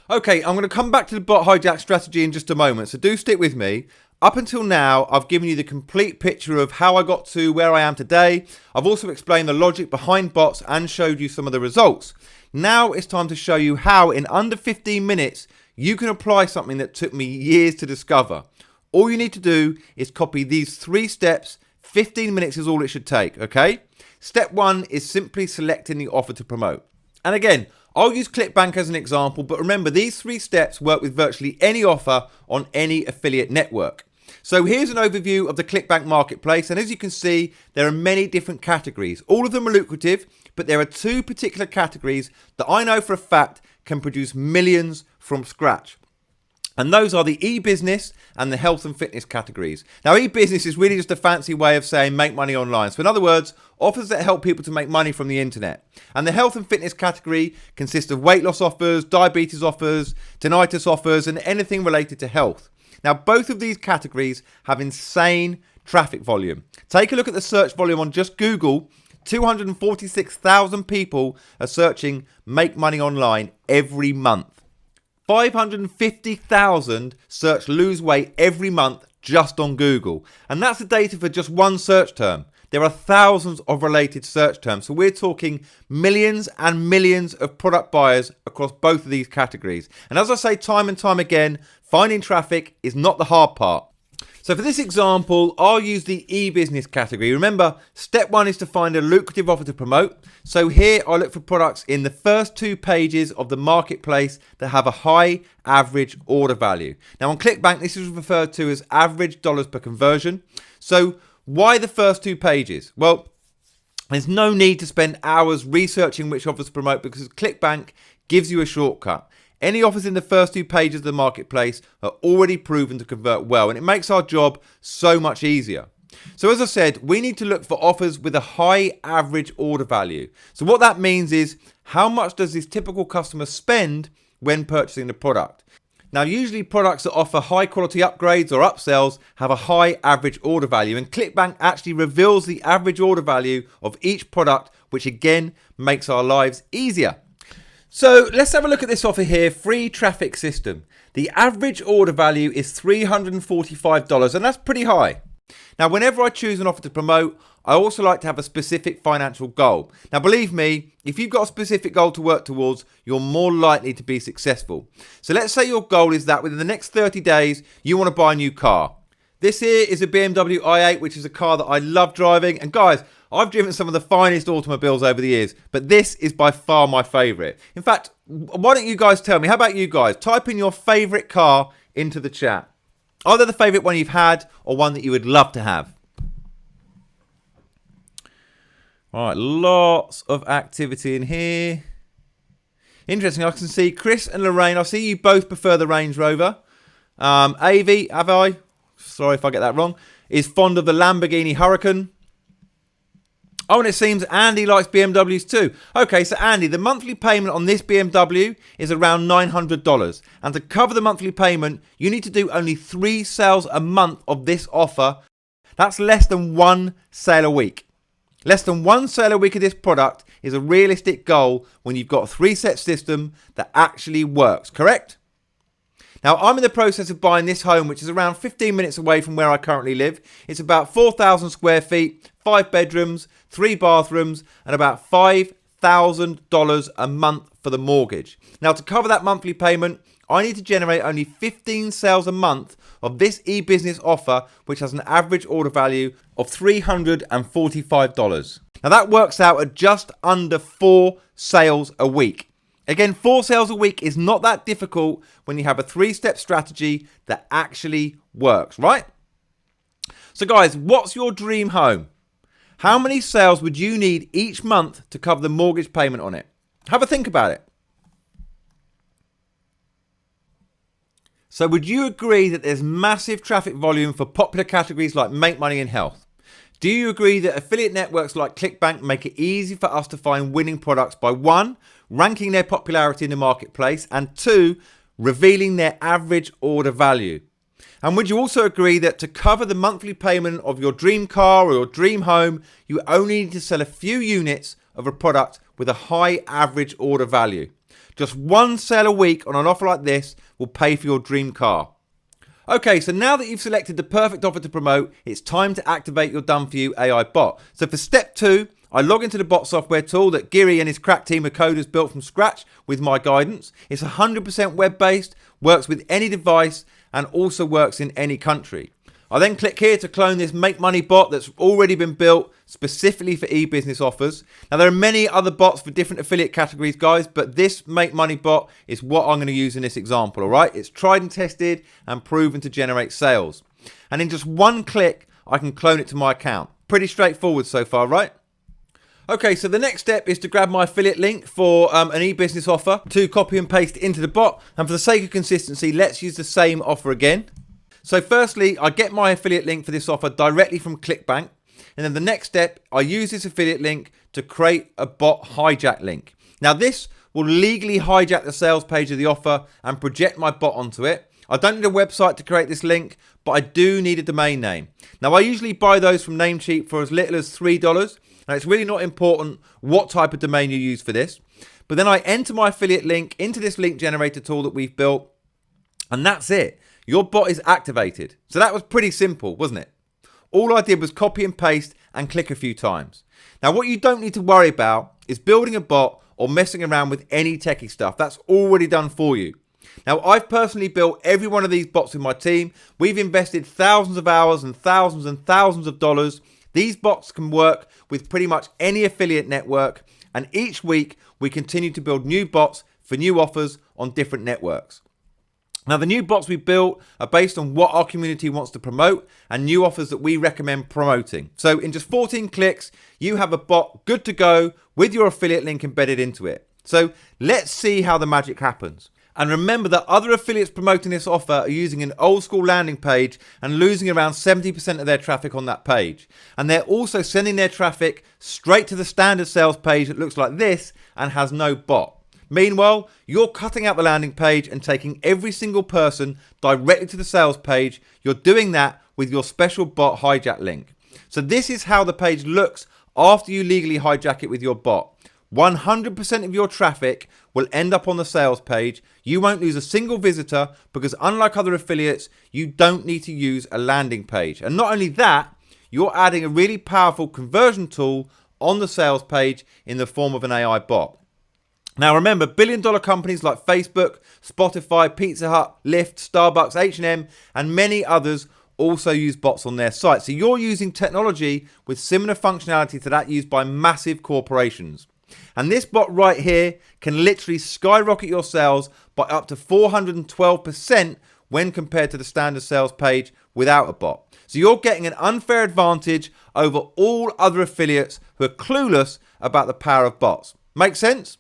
Okay, I'm going to come back to the bot hijack strategy in just a moment, so do stick with me. Up until now, I've given you the complete picture of how I got to where I am today. I've also explained the logic behind bots and showed you some of the results. Now it's time to show you how in under 15 minutes you can apply something that took me years to discover. All you need to do is copy these 3 steps. 15 minutes is all it should take, okay? Step 1 is simply selecting the offer to promote. And again, I'll use ClickBank as an example, but remember these 3 steps work with virtually any offer on any affiliate network. So here's an overview of the ClickBank marketplace, and as you can see, there are many different categories. All of them are lucrative, but there are two particular categories that I know for a fact can produce millions from scratch. And those are the e-business and the health and fitness categories. Now, e-business is really just a fancy way of saying make money online. So in other words, offers that help people to make money from the internet. And the health and fitness category consists of weight loss offers, diabetes offers, tinnitus offers, and anything related to health. Now, both of these categories have insane traffic volume. Take a look at the search volume on just Google. 246,000 people are searching make money online every month. 550,000 search lose weight every month just on Google. And that's the data for just one search term. There are thousands of related search terms. So we're talking millions and millions of product buyers across both of these categories. And as I say time and time again, finding traffic is not the hard part. So for this example, I'll use the e-business category. Remember, step one is to find a lucrative offer to promote. So here I look for products in the first 2 pages of the marketplace that have a high average order value. Now on ClickBank, this is referred to as average dollars per conversion. So why the first 2 pages? Well, there's no need to spend hours researching which offers to promote because ClickBank gives you a shortcut. Any offers in the first 2 pages of the marketplace are already proven to convert well, and it makes our job so much easier. So as I said, we need to look for offers with a high average order value. So what that means is, how much does this typical customer spend when purchasing the product? Now, usually products that offer high quality upgrades or upsells have a high average order value, and ClickBank actually reveals the average order value of each product, which again makes our lives easier. So let's have a look at this offer here, free traffic system. The average order value is $345, and that's pretty high. Now, whenever I choose an offer to promote, I also like to have a specific financial goal. Now, believe me, if you've got a specific goal to work towards, you're more likely to be successful. So let's say your goal is that within the next 30 days, you want to buy a new car. This here is a BMW i8, which is a car that I love driving. And guys, I've driven some of the finest automobiles over the years, but this is by far my favourite. In fact, why don't you guys tell me? How about you guys? Type in your favourite car into the chat. Either the favourite one you've had or one that you would love to have. All right, lots of activity in here. Interesting, I can see Chris and Lorraine. I see you both prefer the Range Rover. Avi, have I? Sorry if I get that wrong. Is fond of the Lamborghini Huracan. Oh, and it seems Andy likes BMWs too. Okay, so Andy, the monthly payment on this BMW is around $900. And to cover the monthly payment, you need to do only 3 sales a month of this offer. That's less than 1 sale a week. Less than 1 sale a week of this product is a realistic goal when you've got a 3-set system that actually works, correct? Now, I'm in the process of buying this home, which is around 15 minutes away from where I currently live. It's about 4,000 square feet, 5 bedrooms, 3 bathrooms, and about $5,000 a month for the mortgage. Now, to cover that monthly payment, I need to generate only 15 sales a month of this e-business offer, which has an average order value of $345. Now, that works out at just under 4 sales a week. Again, 4 sales a week is not that difficult when you have a 3-step strategy that actually works, right? So guys, what's your dream home? How many sales would you need each month to cover the mortgage payment on it? Have a think about it. So would you agree that there's massive traffic volume for popular categories like make money and health? Do you agree that affiliate networks like ClickBank make it easy for us to find winning products by 1, ranking their popularity in the marketplace, and 2, revealing their average order value? And would you also agree that to cover the monthly payment of your dream car or your dream home, you only need to sell a few units of a product with a high average order value? Just 1 sale a week on an offer like this will pay for your dream car. Okay, so now that you've selected the perfect offer to promote, it's time to activate your done-for-you AI bot. So for step 2, I log into the bot software tool that Giri and his crack team of coders built from scratch with my guidance. It's 100% web-based, works with any device, and also works in any country. I then click here to clone this Make Money bot that's already been built specifically for e-business offers. Now, there are many other bots for different affiliate categories, guys, but this Make Money bot is what I'm going to use in this example, all right? It's tried and tested and proven to generate sales. And in just one click, I can clone it to my account. Pretty straightforward so far, right? Okay, so the next step is to grab my affiliate link for an e-business offer to copy and paste into the bot. And for the sake of consistency, let's use the same offer again. So firstly, I get my affiliate link for this offer directly from ClickBank. And then the next step, I use this affiliate link to create a bot hijack link. Now this will legally hijack the sales page of the offer and project my bot onto it. I don't need a website to create this link, but I do need a domain name. Now I usually buy those from Namecheap for as little as $3. Now it's really not important what type of domain you use for this. But then I enter my affiliate link into this link generator tool that we've built. And that's it. Your bot is activated. So that was pretty simple, wasn't it? All I did was copy and paste and click a few times. Now what you don't need to worry about is building a bot or messing around with any techie stuff. That's already done for you. Now I've personally built every one of these bots with my team. We've invested thousands of hours and thousands of dollars. These bots can work with pretty much any affiliate network, and each week we continue to build new bots for new offers on different networks. Now the new bots we built are based on what our community wants to promote and new offers that we recommend promoting. So in just 14 clicks, you have a bot good to go with your affiliate link embedded into it. So let's see how the magic happens. And remember that other affiliates promoting this offer are using an old school landing page and losing around 70% of their traffic on that page. And they're also sending their traffic straight to the standard sales page that looks like this and has no bot. Meanwhile, you're cutting out the landing page and taking every single person directly to the sales page. You're doing that with your special bot hijack link. So this is how the page looks after you legally hijack it with your bot. 100% of your traffic will end up on the sales page. You won't lose a single visitor because unlike other affiliates, you don't need to use a landing page. And not only that, you're adding a really powerful conversion tool on the sales page in the form of an AI bot. Now remember, billion-dollar companies like Facebook, Spotify, Pizza Hut, Lyft, Starbucks, H&M, and many others also use bots on their site. So you're using technology with similar functionality to that used by massive corporations. And this bot right here can literally skyrocket your sales by up to 412% when compared to the standard sales page without a bot. So you're getting an unfair advantage over all other affiliates who are clueless about the power of bots. Make sense?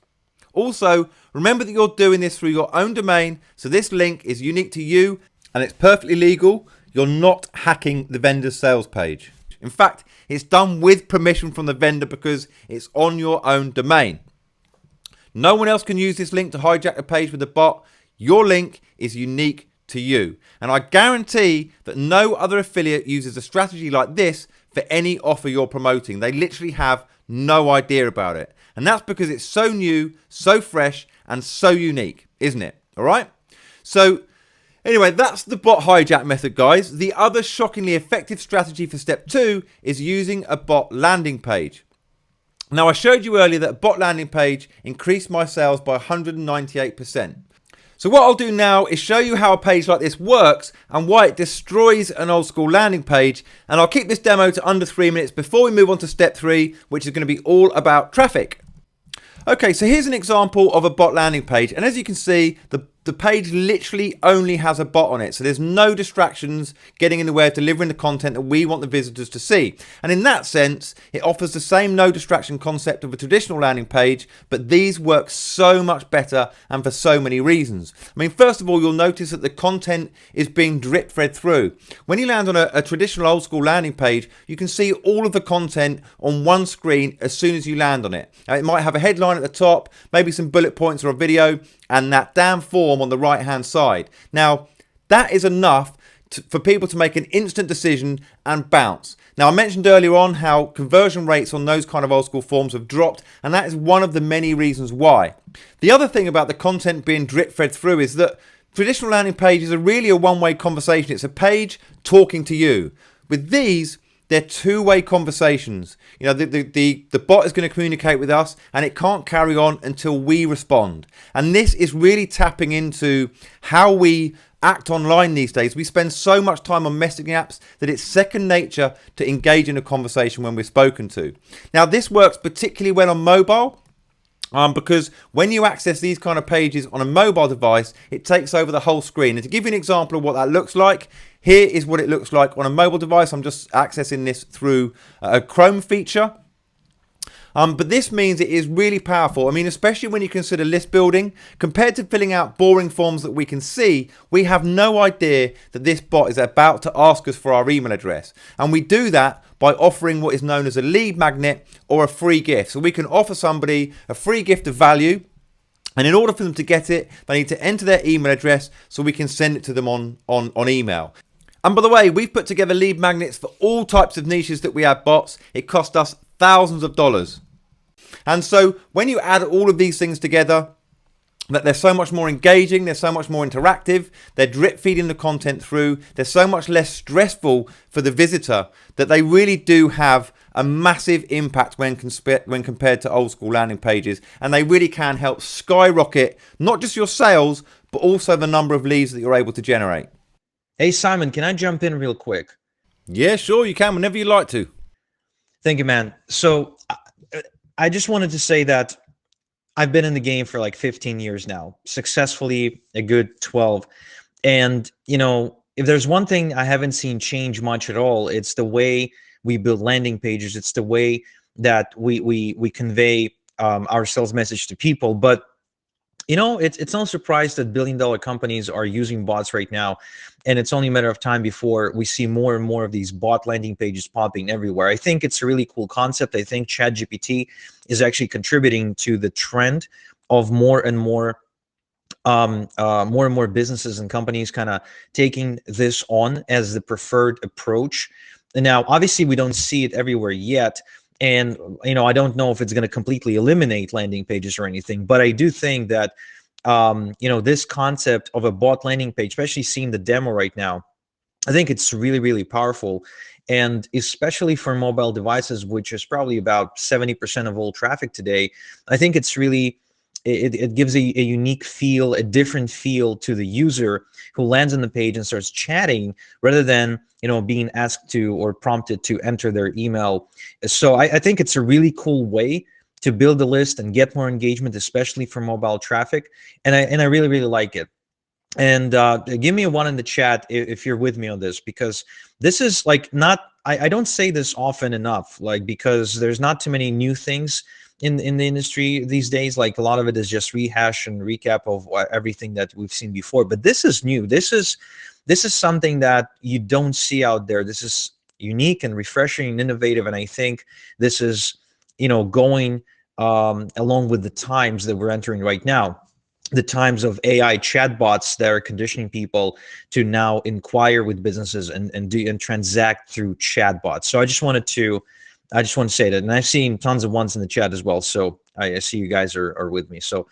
Also, remember that you're doing this through your own domain, so this link is unique to you and it's perfectly legal. You're not hacking the vendor's sales page. In fact, it's done with permission from the vendor because it's on your own domain. No one else can use this link to hijack a page with a bot. Your link is unique to you. And I guarantee that no other affiliate uses a strategy like this for any offer you're promoting. They literally have no idea about it. And that's because it's so new, so fresh, and so unique, isn't it? All right? So anyway, that's the bot hijack method, guys. The other shockingly effective strategy for step 2 is using a bot landing page. Now, I showed you earlier that a bot landing page increased my sales by 198%. So what I'll do now is show you how a page like this works and why it destroys an old school landing page. And I'll keep this demo to under 3 minutes before we move on to step 3, which is going to be all about traffic. Okay, so here's an example of a bot landing page. And as you can see, the page literally only has a bot on it. So there's no distractions getting in the way of delivering the content that we want the visitors to see. And in that sense, it offers the same no distraction concept of a traditional landing page, but these work so much better and for so many reasons. I mean, first of all, you'll notice that the content is being drip fed through. When you land on a traditional old school landing page, you can see all of the content on one screen as soon as you land on it. Now, it might have a headline at the top, maybe some bullet points or a video, and that damn form on the right hand side. Now that is enough for people to make an instant decision and bounce. Now I mentioned earlier on how conversion rates on those kind of old school forms have dropped, and that is one of the many reasons why. The other thing about the content being drip fed through is that traditional landing pages are really a one-way conversation. It's a page talking to you. With these, they're two-way conversations. You know, the bot is going to communicate with us and it can't carry on until we respond. And this is really tapping into how we act online these days. We spend so much time on messaging apps that it's second nature to engage in a conversation when we're spoken to. Now, this works particularly well on mobile. Because when you access these kind of pages on a mobile device, it takes over the whole screen. And to give you an example of what that looks like, here is what it looks like on a mobile device. I'm just accessing this through a Chrome feature. But this means it is really powerful. I mean, especially when you consider list building, compared to filling out boring forms that we can see, we have no idea that this bot is about to ask us for our email address. And we do that by offering what is known as a lead magnet or a free gift. So we can offer somebody a free gift of value, and in order for them to get it, they need to enter their email address so we can send it to them on email. And by the way, we've put together lead magnets for all types of niches that we have bots. It cost us thousands of dollars. And so when you add all of these things together, that they're so much more engaging, they're so much more interactive, they're drip feeding the content through, they're so much less stressful for the visitor, that they really do have a massive impact when compared to old school landing pages. And they really can help skyrocket not just your sales, but also the number of leads that you're able to generate. Hey, Simon, can I jump in real quick? Yeah, sure, you can, whenever you like to. Thank you, man. So I just wanted to say that I've been in the game for like 15 years now, successfully a good 12. And, you know, if there's one thing I haven't seen change much at all, it's the way we build landing pages. It's the way that we convey our sales message to people. But you know, it's no surprise that billion-dollar companies are using bots right now, and it's only a matter of time before we see more and more of these bot landing pages popping everywhere. I think it's a really cool concept. I think ChatGPT is actually contributing to the trend of more and more businesses and companies kind of taking this on as the preferred approach. And now, obviously, we don't see it everywhere yet. And, you know, I don't know if it's going to completely eliminate landing pages or anything, but I do think that, you know, this concept of a bot landing page, especially seeing the demo right now, I think it's really, really powerful. And especially for mobile devices, which is probably about 70% of all traffic today, I think it's really, it gives a unique feel, a different feel to the user who lands on the page and starts chatting rather than, you know, being asked to or prompted to enter their email. So I think it's a really cool way to build a list and get more engagement, especially for mobile traffic. And I really, really like it. And give me a 1 in the chat if you're with me on this, because this is like not, I don't say this often enough, like, because there's not too many new things in the industry these days. Like a lot of it is just rehash and recap of everything that we've seen before. But this is new. This is something that you don't see out there. This is unique and refreshing and innovative. And I think this is, you know, going along with the times that we're entering right now. The times of AI chatbots that are conditioning people to now inquire with businesses and transact through chatbots. So I just want to say that, and I've seen tons of ones in the chat as well. So I see you guys are with me. So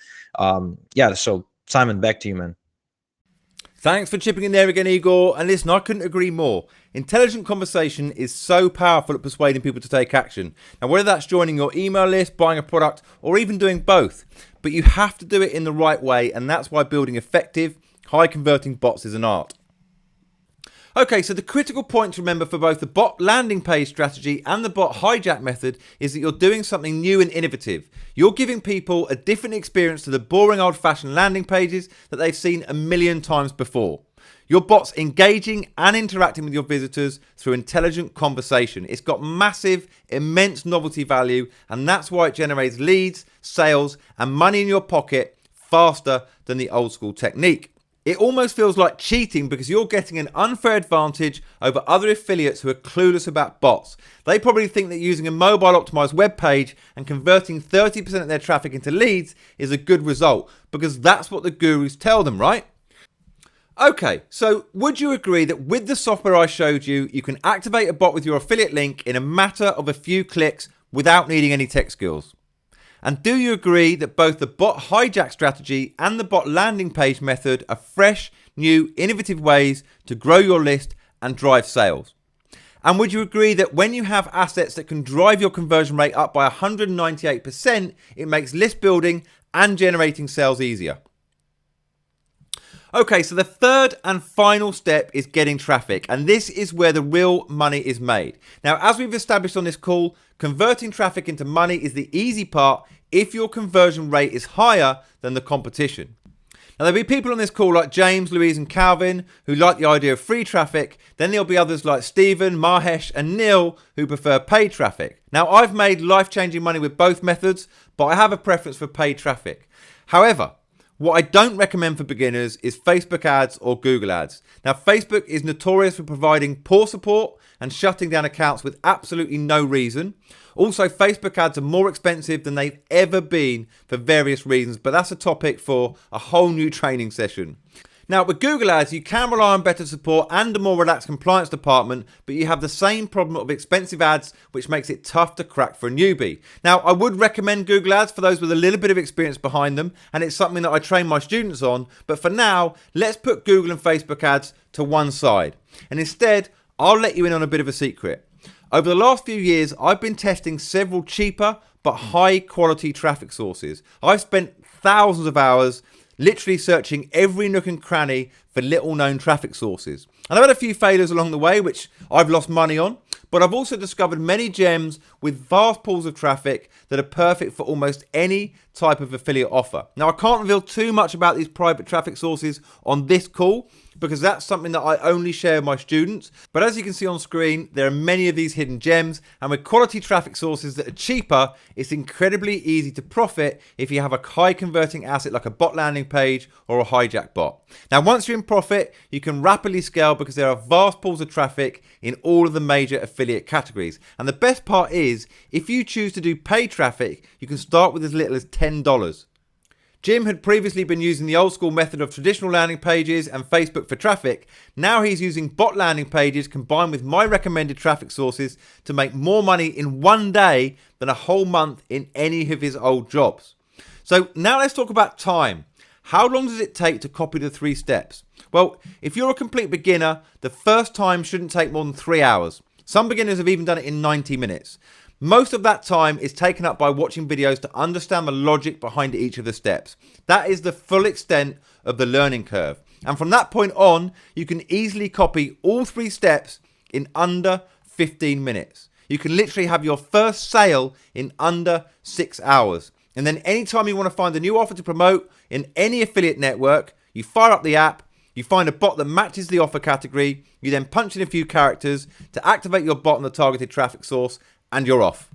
yeah. So Simon, back to you, man. Thanks for chipping in there again, Igor. And listen, I couldn't agree more. Intelligent conversation is so powerful at persuading people to take action. Now, whether that's joining your email list, buying a product, or even doing both, but you have to do it in the right way. And that's why building effective, high converting bots is an art. Okay, so the critical point to remember for both the bot landing page strategy and the bot hijack method is that you're doing something new and innovative. You're giving people a different experience to the boring old-fashioned landing pages that they've seen a million times before. Your bot's engaging and interacting with your visitors through intelligent conversation. It's got massive, immense novelty value, and that's why it generates leads, sales, and money in your pocket faster than the old school technique. It almost feels like cheating because you're getting an unfair advantage over other affiliates who are clueless about bots. They probably think that using a mobile optimized web page and converting 30% of their traffic into leads is a good result because that's what the gurus tell them, right? Okay, so would you agree that with the software I showed you, you can activate a bot with your affiliate link in a matter of a few clicks without needing any tech skills? And do you agree that both the bot hijack strategy and the bot landing page method are fresh, new, innovative ways to grow your list and drive sales? And would you agree that when you have assets that can drive your conversion rate up by 198%, it makes list building and generating sales easier? Okay, so the third and final step is getting traffic, and this is where the real money is made. Now, as we've established on this call, converting traffic into money is the easy part. if your conversion rate is higher than the competition. Now, there'll be people on this call like James, Louise and Calvin who like the idea of free traffic. Then there'll be others like Stephen, Mahesh and Neil who prefer paid traffic. Now, I've made life-changing money with both methods, but I have a preference for paid traffic. However, what I don't recommend for beginners is Facebook ads or Google ads. Now, Facebook is notorious for providing poor support and shutting down accounts with absolutely no reason. Also, Facebook ads are more expensive than they've ever been for various reasons, but that's a topic for a whole new training session. Now, with Google ads, you can rely on better support and a more relaxed compliance department, but you have the same problem of expensive ads, which makes it tough to crack for a newbie. Now, I would recommend Google ads for those with a little bit of experience behind them, and it's something that I train my students on. But for now, let's put Google and Facebook ads to one side. And instead, I'll let you in on a bit of a secret. Over the last few years, I've been testing several cheaper but high quality traffic sources. I've spent thousands of hours literally searching every nook and cranny for little known traffic sources. And I've had a few failures along the way, which I've lost money on, but I've also discovered many gems with vast pools of traffic that are perfect for almost any type of affiliate offer. Now, I can't reveal too much about these private traffic sources on this call, because that's something that I only share with my students. But as you can see on screen, there are many of these hidden gems, and with quality traffic sources that are cheaper, it's incredibly easy to profit if you have a high converting asset like a bot landing page or a hijack bot. Now, once you're in profit, you can rapidly scale because there are vast pools of traffic in all of the major affiliate categories. And the best part is, if you choose to do paid traffic, you can start with as little as $10. Jim had previously been using the old school method of traditional landing pages and Facebook for traffic. Now he's using bot landing pages combined with my recommended traffic sources to make more money in one day than a whole month in any of his old jobs. So now let's talk about time. How long does it take to copy the 3 steps? Well, if you're a complete beginner, the first time shouldn't take more than 3 hours. Some beginners have even done it in 90 minutes. Most of that time is taken up by watching videos to understand the logic behind each of the steps. That is the full extent of the learning curve. And from that point on, you can easily copy all 3 steps in under 15 minutes. You can literally have your first sale in under 6 hours. And then anytime you want to find a new offer to promote in any affiliate network, you fire up the app, you find a bot that matches the offer category, you then punch in a few characters to activate your bot on the targeted traffic source, and you're off.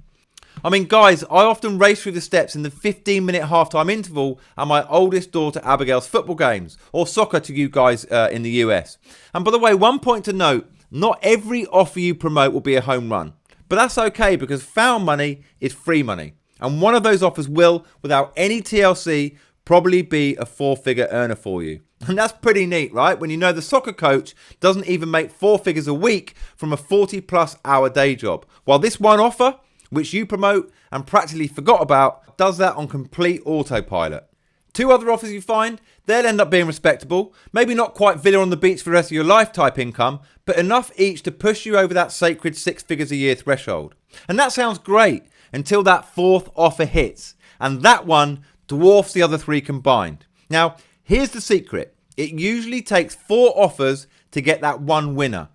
I mean, guys, I often race through the steps in the 15-minute halftime interval at my oldest daughter Abigail's football games, or soccer to you guys in the US. And by the way, one point to note, not every offer you promote will be a home run. But that's okay, because found money is free money. And one of those offers will, without any TLC, probably be a 4-figure earner for you. And that's pretty neat, right? When you know the soccer coach doesn't even make 4 figures a week from a 40+ hour day job. While this one offer, which you promote and practically forgot about, does that on complete autopilot. 2 other offers you find, they'll end up being respectable. Maybe not quite villa on the beach for the rest of your life type income, but enough each to push you over that sacred 6 figures a year threshold. And that sounds great until that 4th offer hits. And that one dwarfs the other 3 combined. Now, here's the secret. It usually takes 4 offers to get that one winner.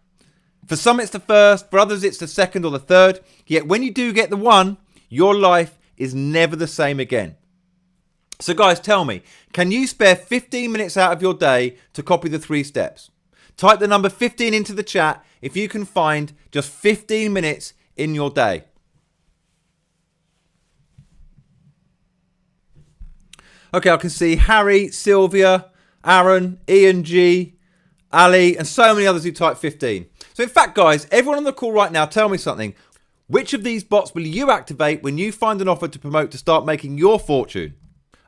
For some it's the first, for others it's the second or the third. Yet when you do get the one, your life is never the same again. So guys, tell me, can you spare 15 minutes out of your day to copy the 3 steps? Type the number 15 into the chat if you can find just 15 minutes in your day. Okay, I can see Harry, Sylvia, Aaron, Ian G, Ali, and so many others who type 15. So in fact, guys, everyone on the call right now, tell me something. Which of these bots will you activate when you find an offer to promote to start making your fortune?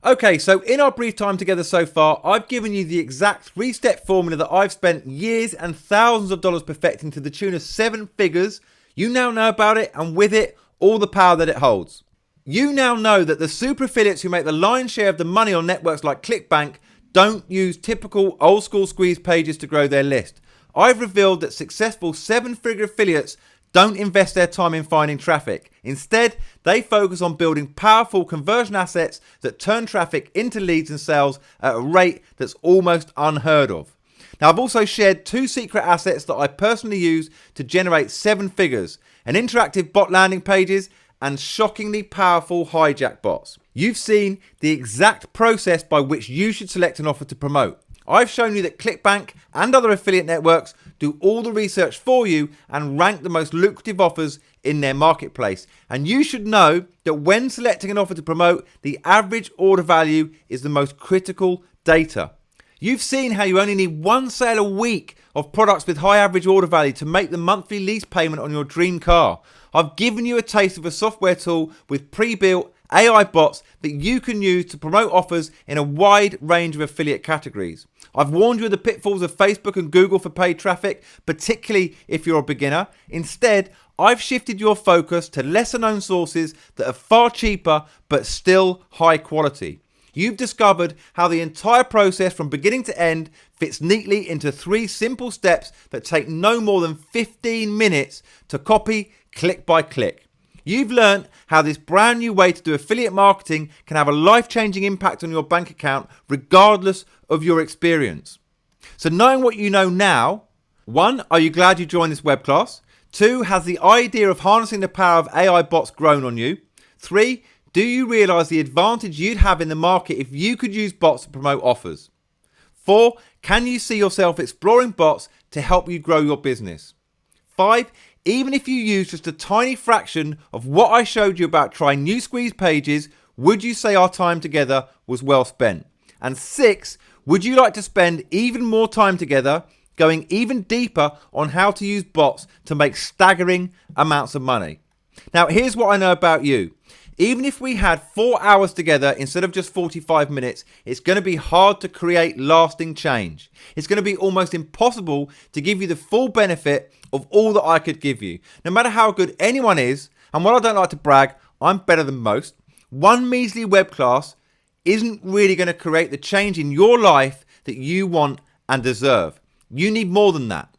Okay, so in our brief time together so far, I've given you the exact 3-step formula that I've spent years and thousands of dollars perfecting to the tune of 7 figures. You now know about it, and with it, all the power that it holds. You now know that the super affiliates who make the lion's share of the money on networks like ClickBank don't use typical old school squeeze pages to grow their list. I've revealed that successful 7-figure affiliates don't invest their time in finding traffic. Instead, they focus on building powerful conversion assets that turn traffic into leads and sales at a rate that's almost unheard of. Now, I've also shared 2 secret assets that I personally use to generate 7 figures, an interactive bot landing pages and shockingly powerful hijack bots. You've seen the exact process by which you should select an offer to promote. I've shown you that ClickBank and other affiliate networks do all the research for you and rank the most lucrative offers in their marketplace. And you should know that when selecting an offer to promote, the average order value is the most critical data. You've seen how you only need one sale a week of products with high average order value to make the monthly lease payment on your dream car. I've given you a taste of a software tool with pre-built AI bots that you can use to promote offers in a wide range of affiliate categories. I've warned you of the pitfalls of Facebook and Google for paid traffic, particularly if you're a beginner. Instead, I've shifted your focus to lesser known sources that are far cheaper but still high quality. You've discovered how the entire process from beginning to end fits neatly into 3 simple steps that take no more than 15 minutes to copy click by click. You've learned how this brand new way to do affiliate marketing can have a life-changing impact on your bank account regardless of your experience. So knowing what you know now, 1, are you glad you joined this web class? 2, has the idea of harnessing the power of AI bots grown on you? 3, do you realise the advantage you'd have in the market if you could use bots to promote offers? 4, can you see yourself exploring bots to help you grow your business? 5, even if you use just a tiny fraction of what I showed you about trying new squeeze pages, would you say our time together was well spent? And 6, would you like to spend even more time together going even deeper on how to use bots to make staggering amounts of money? Now, here's what I know about you. Even if we had 4 hours together instead of just 45 minutes, it's going to be hard to create lasting change. It's going to be almost impossible to give you the full benefit of all that I could give you. No matter how good anyone is, and while I don't like to brag, I'm better than most, one measly web class isn't really going to create the change in your life that you want and deserve. You need more than that.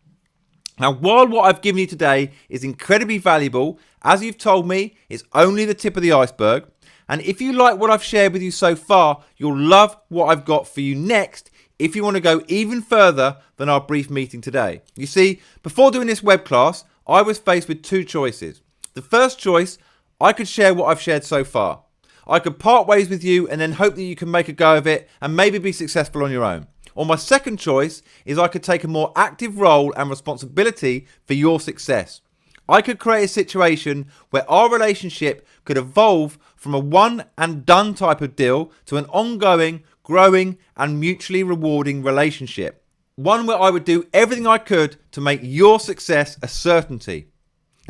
Now, while what I've given you today is incredibly valuable, as you've told me, it's only the tip of the iceberg. And if you like what I've shared with you so far, you'll love what I've got for you next if you want to go even further than our brief meeting today. You see, before doing this web class, I was faced with 2 choices. The first choice, I could share what I've shared so far. I could part ways with you and then hope that you can make a go of it and maybe be successful on your own. Or my second choice is I could take a more active role and responsibility for your success. I could create a situation where our relationship could evolve from a one and done type of deal to an ongoing, growing and mutually rewarding relationship. One where I would do everything I could to make your success a certainty.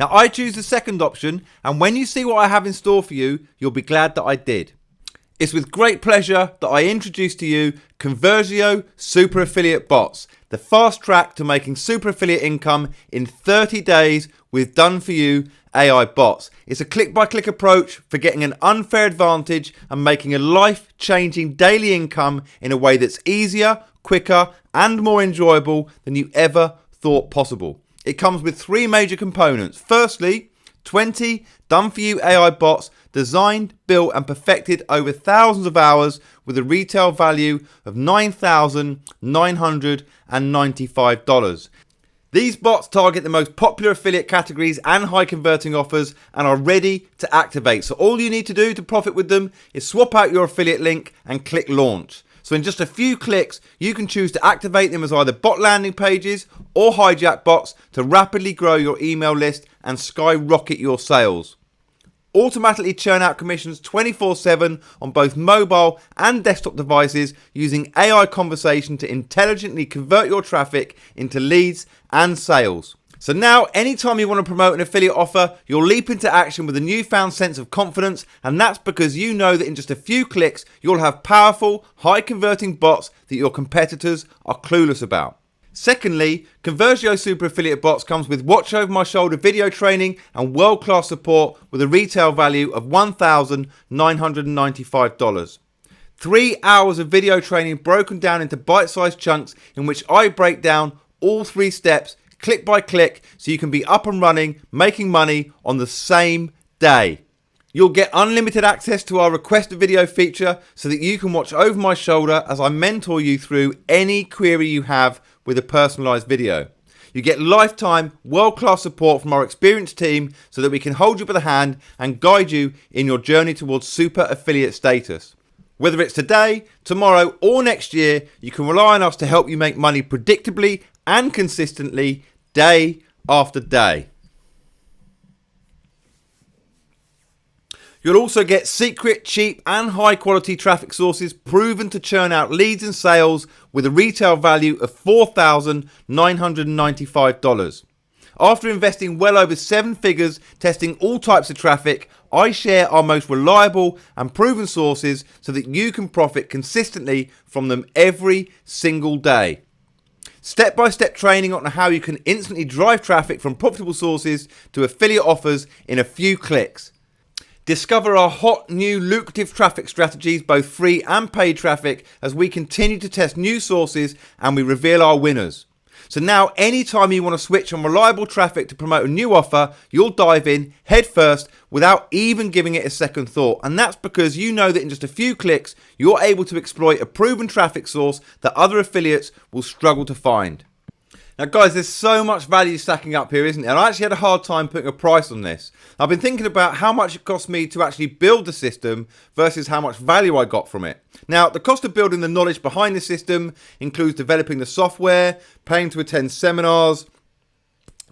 Now, I choose the second option, and when you see what I have in store for you, you'll be glad that I did. It's with great pleasure that I introduce to you Conversio Super Affiliate Bots, the fast track to making super affiliate income in 30 days with done-for-you AI bots. It's a click-by-click approach for getting an unfair advantage and making a life-changing daily income in a way that's easier, quicker, and more enjoyable than you ever thought possible. It comes with 3 major components. Firstly, 20 done-for-you AI bots designed, built and perfected over thousands of hours with a retail value of $9,995. These bots target the most popular affiliate categories and high converting offers and are ready to activate. So all you need to do to profit with them is swap out your affiliate link and click launch. So in just a few clicks, you can choose to activate them as either bot landing pages or hijack bots to rapidly grow your email list and skyrocket your sales. Automatically churn out commissions 24/7 on both mobile and desktop devices using AI conversation to intelligently convert your traffic into leads and sales. So now, anytime you want to promote an affiliate offer, you'll leap into action with a newfound sense of confidence, and that's because you know that in just a few clicks, you'll have powerful, high-converting bots that your competitors are clueless about. Secondly, Conversio Super Affiliate Bots comes with watch-over-my-shoulder video training and world-class support with a retail value of $1,995. 3 hours of video training broken down into bite-sized chunks in which I break down all 3 steps click by click so you can be up and running, making money on the same day. You'll get unlimited access to our request a video feature so that you can watch over my shoulder as I mentor you through any query you have with a personalized video. You get lifetime, world-class support from our experienced team so that we can hold you by the hand and guide you in your journey towards super affiliate status. Whether it's today, tomorrow, or next year, you can rely on us to help you make money predictably and consistently, day after day. You'll also get secret, cheap and high quality traffic sources proven to churn out leads and sales with a retail value of $4,995. After investing well over 7 figures testing all types of traffic, I share our most reliable and proven sources so that you can profit consistently from them every single day. Step-by-step training on how you can instantly drive traffic from profitable sources to affiliate offers in a few clicks. Discover our hot new lucrative traffic strategies, both free and paid traffic, as we continue to test new sources and we reveal our winners. So now anytime you want to switch on reliable traffic to promote a new offer, you'll dive in head first without even giving it a second thought. And that's because you know that in just a few clicks, you're able to exploit a proven traffic source that other affiliates will struggle to find. Now guys, there's so much value stacking up here, isn't there? And I actually had a hard time putting a price on this. I've been thinking about how much it cost me to actually build the system versus how much value I got from it. Now, the cost of building the knowledge behind the system includes developing the software, paying to attend seminars,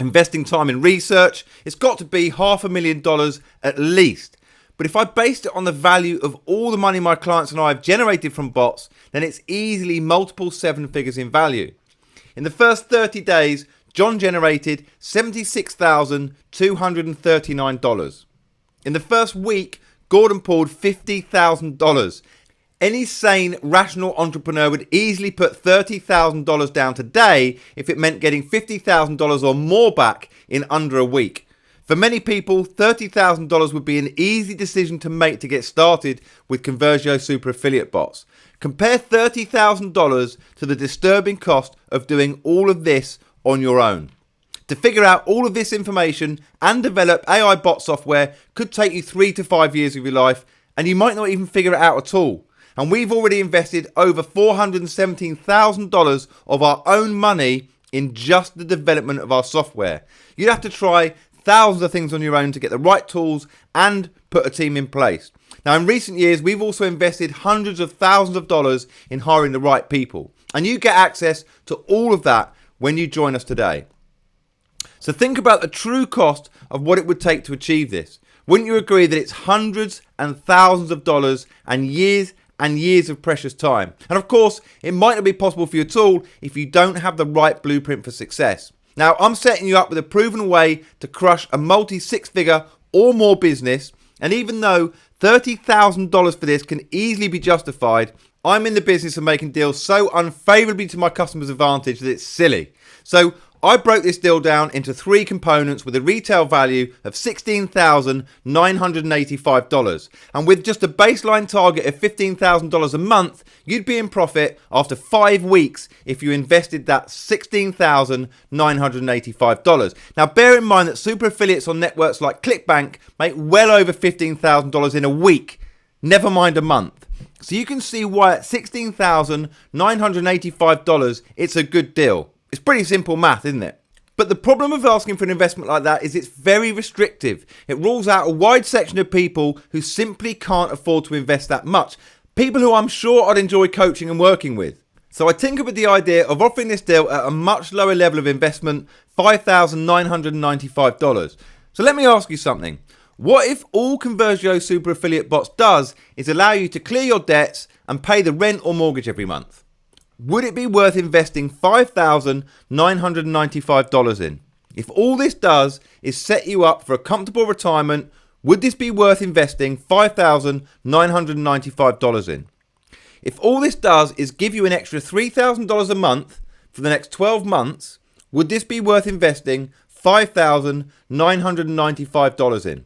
investing time in research. It's got to be $500,000 at least. But if I based it on the value of all the money my clients and I have generated from bots, then it's easily multiple 7 figures in value. In the first 30 days, John generated $76,239. In the first week, Gordon pulled $50,000. Any sane, rational entrepreneur would easily put $30,000 down today if it meant getting $50,000 or more back in under a week. For many people, $30,000 would be an easy decision to make to get started with Conversio Super Affiliate Bots. Compare $30,000 to the disturbing cost of doing all of this on your own. To figure out all of this information and develop AI bot software could take you 3 to 5 years of your life, and you might not even figure it out at all. And we've already invested over $417,000 of our own money in just the development of our software. You'd have to try thousands of things on your own to get the right tools and put a team in place. Now, in recent years, we've also invested hundreds of thousands of dollars in hiring the right people. And you get access to all of that when you join us today. So think about the true cost of what it would take to achieve this. Wouldn't you agree that it's hundreds and thousands of dollars and years of precious time? And of course, it might not be possible for you at all if you don't have the right blueprint for success. Now, I'm setting you up with a proven way to crush a multi-6-figure or more business. And even though $30,000 for this can easily be justified, I'm in the business of making deals so unfavorably to my customers' advantage that it's silly. So I broke this deal down into 3 components with a retail value of $16,985. And with just a baseline target of $15,000 a month, you'd be in profit after 5 weeks if you invested that $16,985. Now, bear in mind that super affiliates on networks like ClickBank make well over $15,000 in a week, never mind a month. So you can see why at $16,985, it's a good deal. It's pretty simple math, isn't it? But the problem of asking for an investment like that is it's very restrictive. It rules out a wide section of people who simply can't afford to invest that much. People who I'm sure I'd enjoy coaching and working with. So I tinkered with the idea of offering this deal at a much lower level of investment, $5,995. So let me ask you something. What if all Conversio Super Affiliate Bots does is allow you to clear your debts and pay the rent or mortgage every month? Would it be worth investing $5,995 in? If all this does is set you up for a comfortable retirement, would this be worth investing $5,995 in? If all this does is give you an extra $3,000 a month for the next 12 months, would this be worth investing $5,995 in?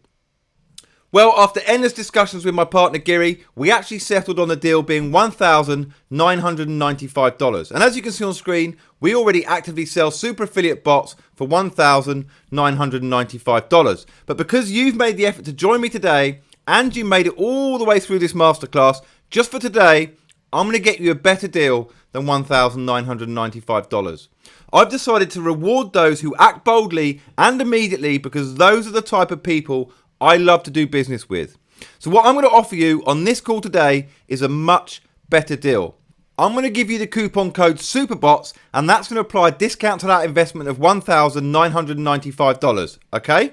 Well, after endless discussions with my partner Giri, we actually settled on the deal being $1,995. And as you can see on screen, we already actively sell super affiliate bots for $1,995. But because you've made the effort to join me today and you made it all the way through this masterclass, just for today, I'm going to get you a better deal than $1,995. I've decided to reward those who act boldly and immediately because those are the type of people I love to do business with. So what I'm going to offer you on this call today is a much better deal. I'm going to give you the coupon code SUPERBOTS, and that's going to apply a discount to that investment of $1,995, okay?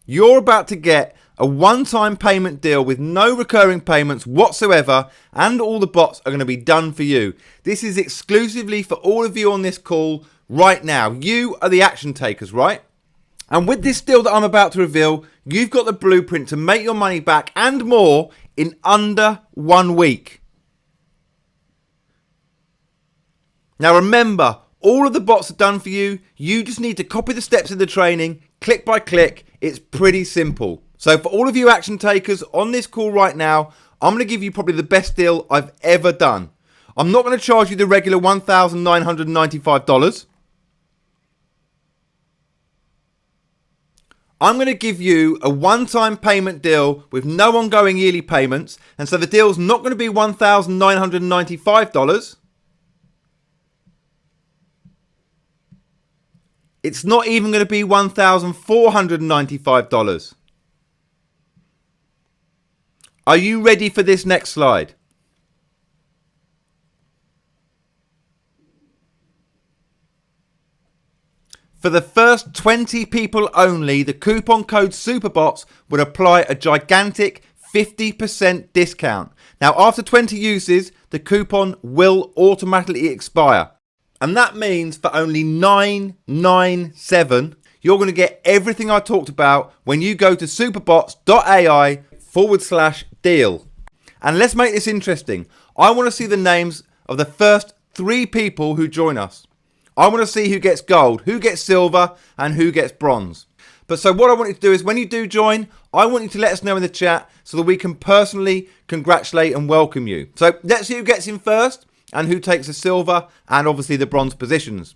You're about to get a one-time payment deal with no recurring payments whatsoever, and all the bots are going to be done for you. This is exclusively for all of you on this call right now. You are the action takers, right? And with this deal that I'm about to reveal, you've got the blueprint to make your money back and more in under 1 week. Now remember, all of the bots are done for you. You just need to copy the steps in the training, click by click. It's pretty simple. So for all of you action takers on this call right now, I'm going to give you probably the best deal I've ever done. I'm not going to charge you the regular $1,995. I'm going to give you a one-time payment deal with no ongoing yearly payments. And so the deal's not going to be $1,995. It's not even going to be $1,495. Are you ready for this next slide? For the first 20 people only, the coupon code SUPERBOTS would apply a gigantic 50% discount. Now, after 20 uses, the coupon will automatically expire. And that means for only $997, you're going to get everything I talked about when you go to superbots.ai/deal. And let's make this interesting. I want to see the names of the first 3 people who join us. I want to see who gets gold, who gets silver, and who gets bronze. But so what I want you to do is when you do join, I want you to let us know in the chat so that we can personally congratulate and welcome you. So let's see who gets in first and who takes the silver and obviously the bronze positions.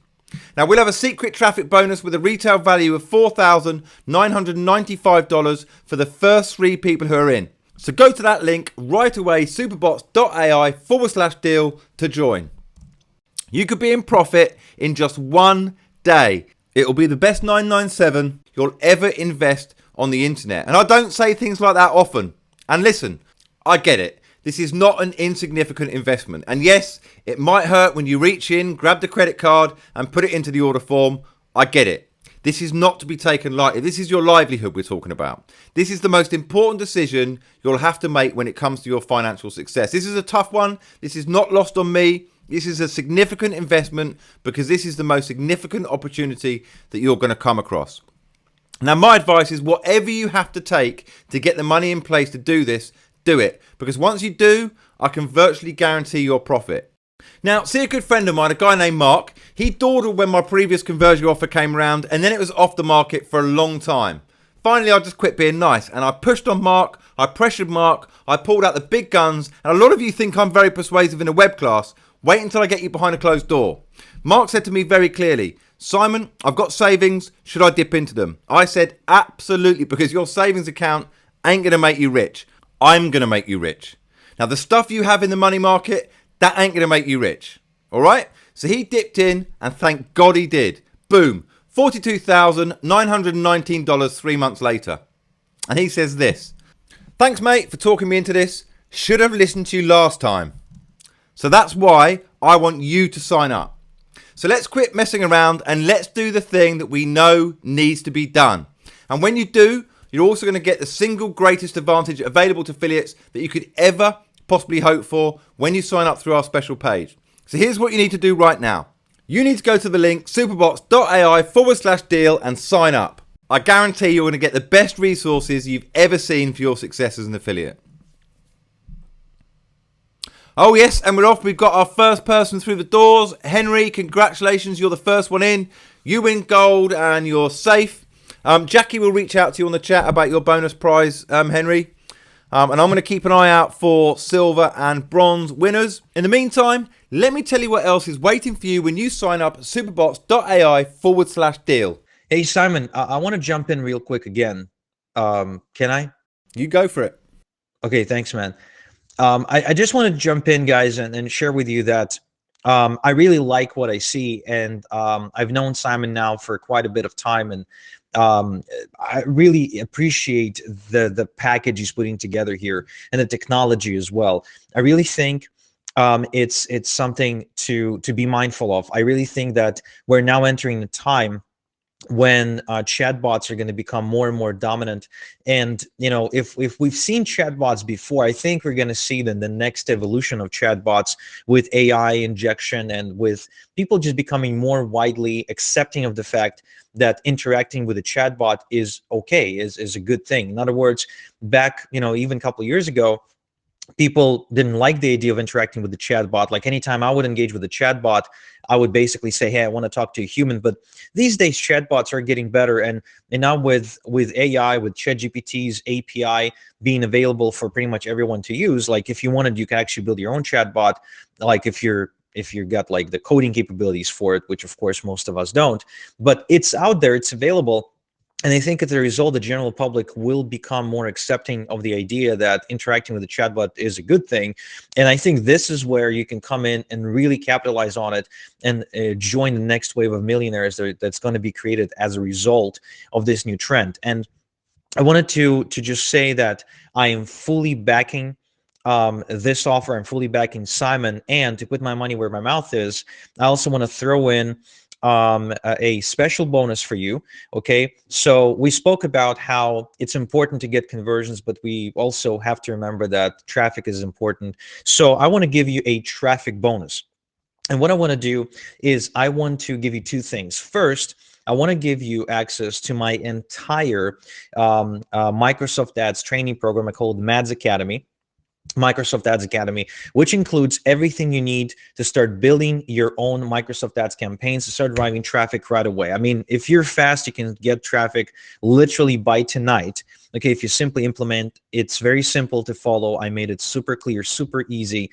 Now we'll have a secret traffic bonus with a retail value of $4,995 for the first 3 people who are in. So go to that link right away, superbots.ai/deal to join. You could be in profit in just 1 day. It will be the best 997 you'll ever invest on the internet. And I don't say things like that often. And listen, I get it. This is not an insignificant investment. And yes, it might hurt when you reach in, grab the credit card and put it into the order form. I get it. This is not to be taken lightly. This is your livelihood we're talking about. This is the most important decision you'll have to make when it comes to your financial success. This is a tough one. This is not lost on me. This is a significant investment because this is the most significant opportunity that you're going to come across. Now, my advice is whatever you have to take to get the money in place to do this, do it. Because once you do, I can virtually guarantee your profit. Now, see a good friend of mine, a guy named Mark. He dawdled when my previous conversio offer came around and then it was off the market for a long time. Finally, I just quit being nice and I pushed on Mark, I pressured Mark, I pulled out the big guns, and a lot of you think I'm very persuasive in a web class. Wait until I get you behind a closed door. Mark said to me very clearly, Simon, I've got savings, should I dip into them? I said, absolutely, because your savings account ain't going to make you rich. I'm going to make you rich. Now, the stuff you have in the money market, that ain't going to make you rich. All right? So he dipped in, and thank God he did. Boom. $42,919 3 months later. And he says this, thanks, mate, for talking me into this. Should have listened to you last time. So that's why I want you to sign up. So let's quit messing around and let's do the thing that we know needs to be done. And when you do, you're also going to get the single greatest advantage available to affiliates that you could ever possibly hope for when you sign up through our special page. So here's what you need to do right now. You need to go to the link superbots.ai/deal and sign up. I guarantee you're going to get the best resources you've ever seen for your success as an affiliate. Oh yes, and we're off. We've got our first person through the doors. Henry, congratulations, you're the first one in. You win gold and you're safe. Jackie will reach out to you on the chat about your bonus prize, Henry. And I'm going to keep an eye out for silver and bronze winners. In the meantime, let me tell you what else is waiting for you when you sign up at superbots.ai/deal. Hey, Simon, I want to jump in real quick again. Can I? You go for it. Okay, thanks, man. I just want to jump in, guys, and share with you that I really like what I see, and I've known Simon now for quite a bit of time, and um, I really appreciate the package he's putting together here and the technology as well. I really think it's something to be mindful of. I really think that we're now entering a time when chatbots are going to become more and more dominant. And if we've seen chatbots before, I think we're going to see then the next evolution of chatbots with AI injection and with people just becoming more widely accepting of the fact that interacting with a chatbot is okay, is a good thing. In other words, back even a couple of years ago, people didn't like the idea of interacting with the chatbot. Like anytime I would engage with a chatbot, I would basically say, "Hey, I want to talk to a human." But these days, chatbots are getting better, and now with AI, with ChatGPT's API being available for pretty much everyone to use, like if you wanted, you can actually build your own chatbot. Like if you got like the coding capabilities for it, which of course most of us don't, but it's out there, it's available. And I think as a result, the general public will become more accepting of the idea that interacting with a chatbot is a good thing. And I think this is where you can come in and really capitalize on it and join the next wave of millionaires that's going to be created as a result of this new trend. And I wanted to just say that I am fully backing this offer. I'm fully backing Simon. And to put my money where my mouth is, I also want to throw in a special bonus for you. Okay, so we spoke about how it's important to get conversions, but we also have to remember that traffic is important. So I want to give you a traffic bonus. And what I want to do is I want to give you two things. First, I want to give you access to my entire Microsoft Ads training program. I call it Mads Academy. Microsoft Ads Academy, which includes everything you need to start building your own Microsoft Ads campaigns to start driving traffic right away. I mean, if you're fast, you can get traffic literally by tonight. Okay, if you simply implement, it's very simple to follow. I made it super clear, super easy.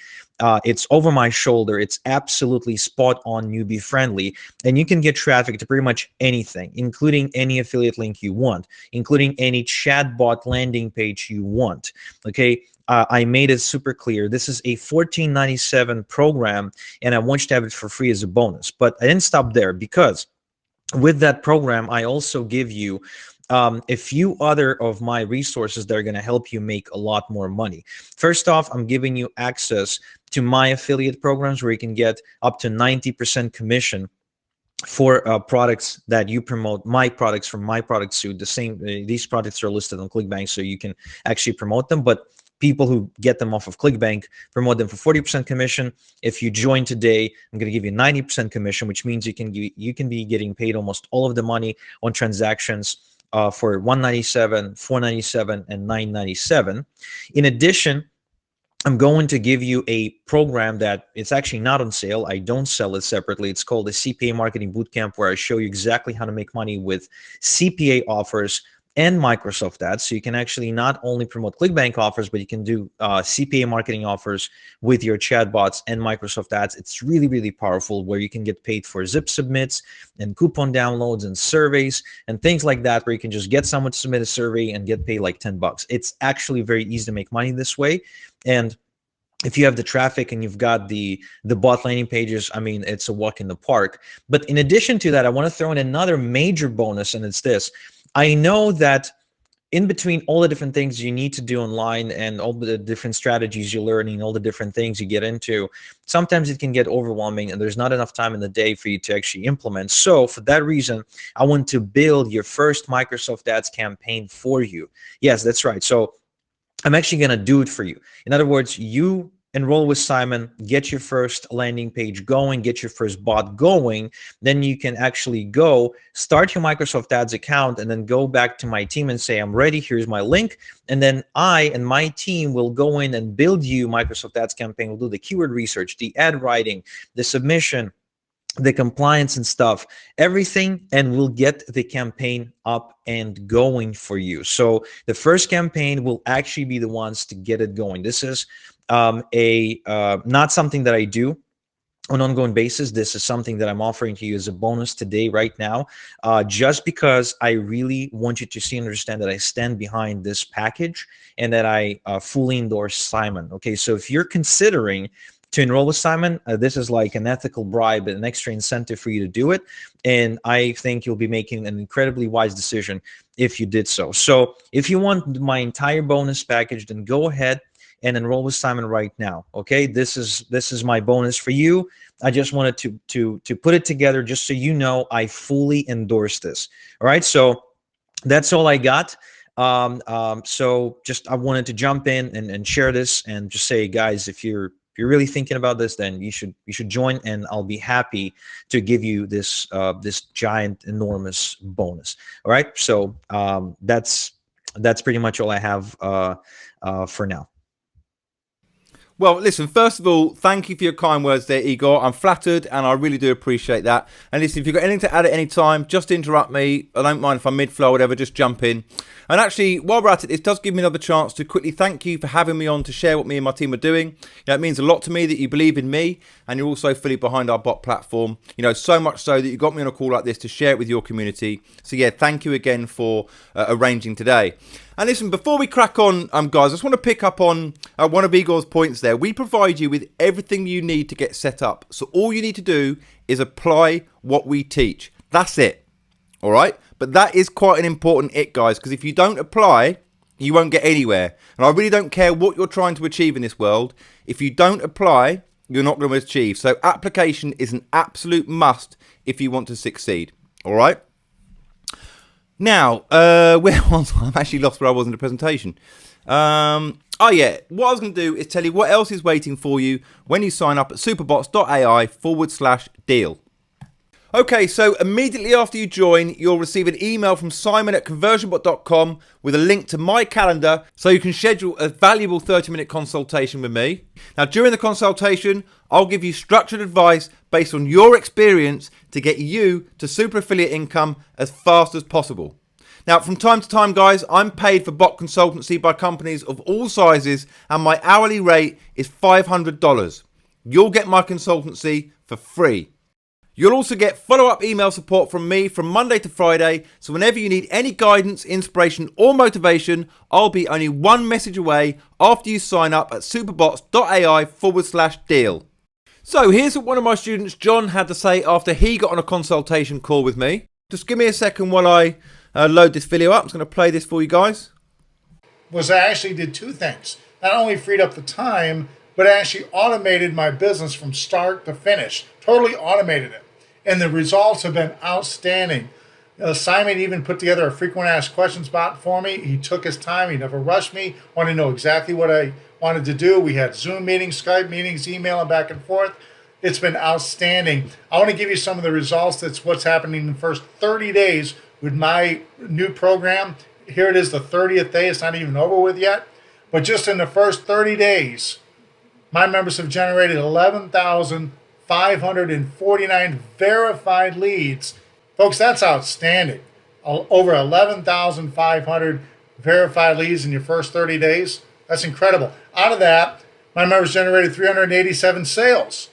It's over my shoulder. It's absolutely spot on, newbie friendly, and you can get traffic to pretty much anything, including any affiliate link you want, including any chatbot landing page you want. Okay, I made it super clear. This is a $14.97 program, and I want you to have it for free as a bonus. But I didn't stop there, because with that program, I also give you a few other of my resources that are going to help you make a lot more money. First off, I'm giving you access to my affiliate programs where you can get up to 90% commission for products that you promote. My products from my product suite, the same, these products are listed on ClickBank, so you can actually promote them. But people who get them off of ClickBank promote them for 40% commission. If you join today, I'm going to give you 90% commission, which means you can be getting paid almost all of the money on transactions for $197, $497, and $997. In addition, I'm going to give you a program that it's actually not on sale. I don't sell it separately. It's called the CPA Marketing Bootcamp, where I show you exactly how to make money with CPA offers and Microsoft Ads. So you can actually not only promote ClickBank offers, but you can do CPA marketing offers with your chatbots and Microsoft Ads. It's really, really powerful, where you can get paid for zip submits and coupon downloads and surveys and things like that, where you can just get someone to submit a survey and get paid like 10 bucks. It's actually very easy to make money this way. And if you have the traffic and you've got the bot landing pages, I mean, it's a walk in the park. But in addition to that, I want to throw in another major bonus, and it's this. I know that in between all the different things you need to do online and all the different strategies you're learning, all the different things you get into, sometimes it can get overwhelming and there's not enough time in the day for you to actually implement. So for that reason, I want to build your first Microsoft Ads campaign for you. Yes, that's right. So I'm actually going to do it for you. In other words, you enroll with Simon, get your first landing page going, get your first bot going, then you can actually go start your Microsoft Ads account and then go back to my team and say, I'm ready, here's my link. And then I and my team will go in and build you Microsoft Ads campaign. We'll do the keyword research, the ad writing, the submission, the compliance and stuff, everything, and we'll get the campaign up and going for you. So the first campaign will actually be the ones to get it going. This is not something that I do on an ongoing basis. This is something that I'm offering to you as a bonus today, right now, just because I really want you to see and understand that I stand behind this package and that I fully endorse Simon. Okay, so if you're considering to enroll with Simon, this is like an ethical bribe, an extra incentive for you to do it. And I think you'll be making an incredibly wise decision if you did so. So if you want my entire bonus package, then go ahead and enroll with Simon right now. Okay, this is my bonus for you. I just wanted to put it together just so you know I fully endorse this. All right, so that's all I got. So just I wanted to jump in and share this and just say, guys, if you're really thinking about this, then you should join, and I'll be happy to give you this this giant, enormous bonus. All right, so that's pretty much all I have for now. Well, listen, first of all, thank you for your kind words there, Igor. I'm flattered and I really do appreciate that. And listen, if you've got anything to add at any time, just interrupt me. I don't mind if I'm mid-flow or whatever, just jump in. And actually, while we're at it, this does give me another chance to quickly thank you for having me on to share what me and my team are doing. You know, it means a lot to me that you believe in me and you're also fully behind our bot platform. You know, so much so that you got me on a call like this to share it with your community. So yeah, thank you again for arranging today. And listen, before we crack on, guys, I just want to pick up on one of Igor's points there. We provide you with everything you need to get set up. So all you need to do is apply what we teach. That's it. All right? But that is quite an important it, guys, because if you don't apply, you won't get anywhere. And I really don't care what you're trying to achieve in this world. If you don't apply, you're not going to achieve. So application is an absolute must if you want to succeed. All right? Now, where was I? I'm actually lost where I was in the presentation. Oh yeah, what I was going to do is tell you what else is waiting for you when you sign up at superbots.ai/deal. Okay, so immediately after you join, you'll receive an email from Simon at conversionbot.com with a link to my calendar so you can schedule a valuable 30-minute consultation with me. Now, during the consultation, I'll give you structured advice based on your experience to get you to super affiliate income as fast as possible. Now, from time to time, guys, I'm paid for bot consultancy by companies of all sizes, and my hourly rate is $500. You'll get my consultancy for free. You'll also get follow-up email support from me from Monday to Friday, so whenever you need any guidance, inspiration, or motivation, I'll be only one message away after you sign up at superbots.ai/deal. So here's what one of my students, John, had to say after he got on a consultation call with me. Just give me a second while I load this video up. I'm just going to play this for you guys. I actually did two things. Not only freed up the time, but I actually automated my business from start to finish. Totally automated it. And the results have been outstanding. Simon even put together a frequent asked questions bot for me. He took his time. He never rushed me. Wanted to know exactly what I wanted to do. We had Zoom meetings, Skype meetings, emailing back and forth. It's been outstanding. I want to give you some of the results. That's what's happening in the first 30 days with my new program. Here it is, the 30th day. It's not even over with yet. But just in the first 30 days, my members have generated 11,549 verified leads. Folks, that's outstanding. Over 11,500 verified leads in your first 30 days. That's incredible. Out of that, my members generated 387 sales,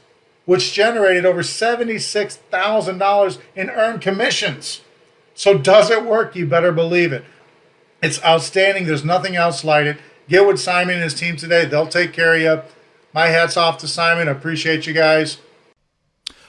which generated over $76,000 in earned commissions. So does it work? You better believe it. It's outstanding. There's nothing else like it. Get with Simon and his team today. They'll take care of you. My hat's off to Simon. I appreciate you guys.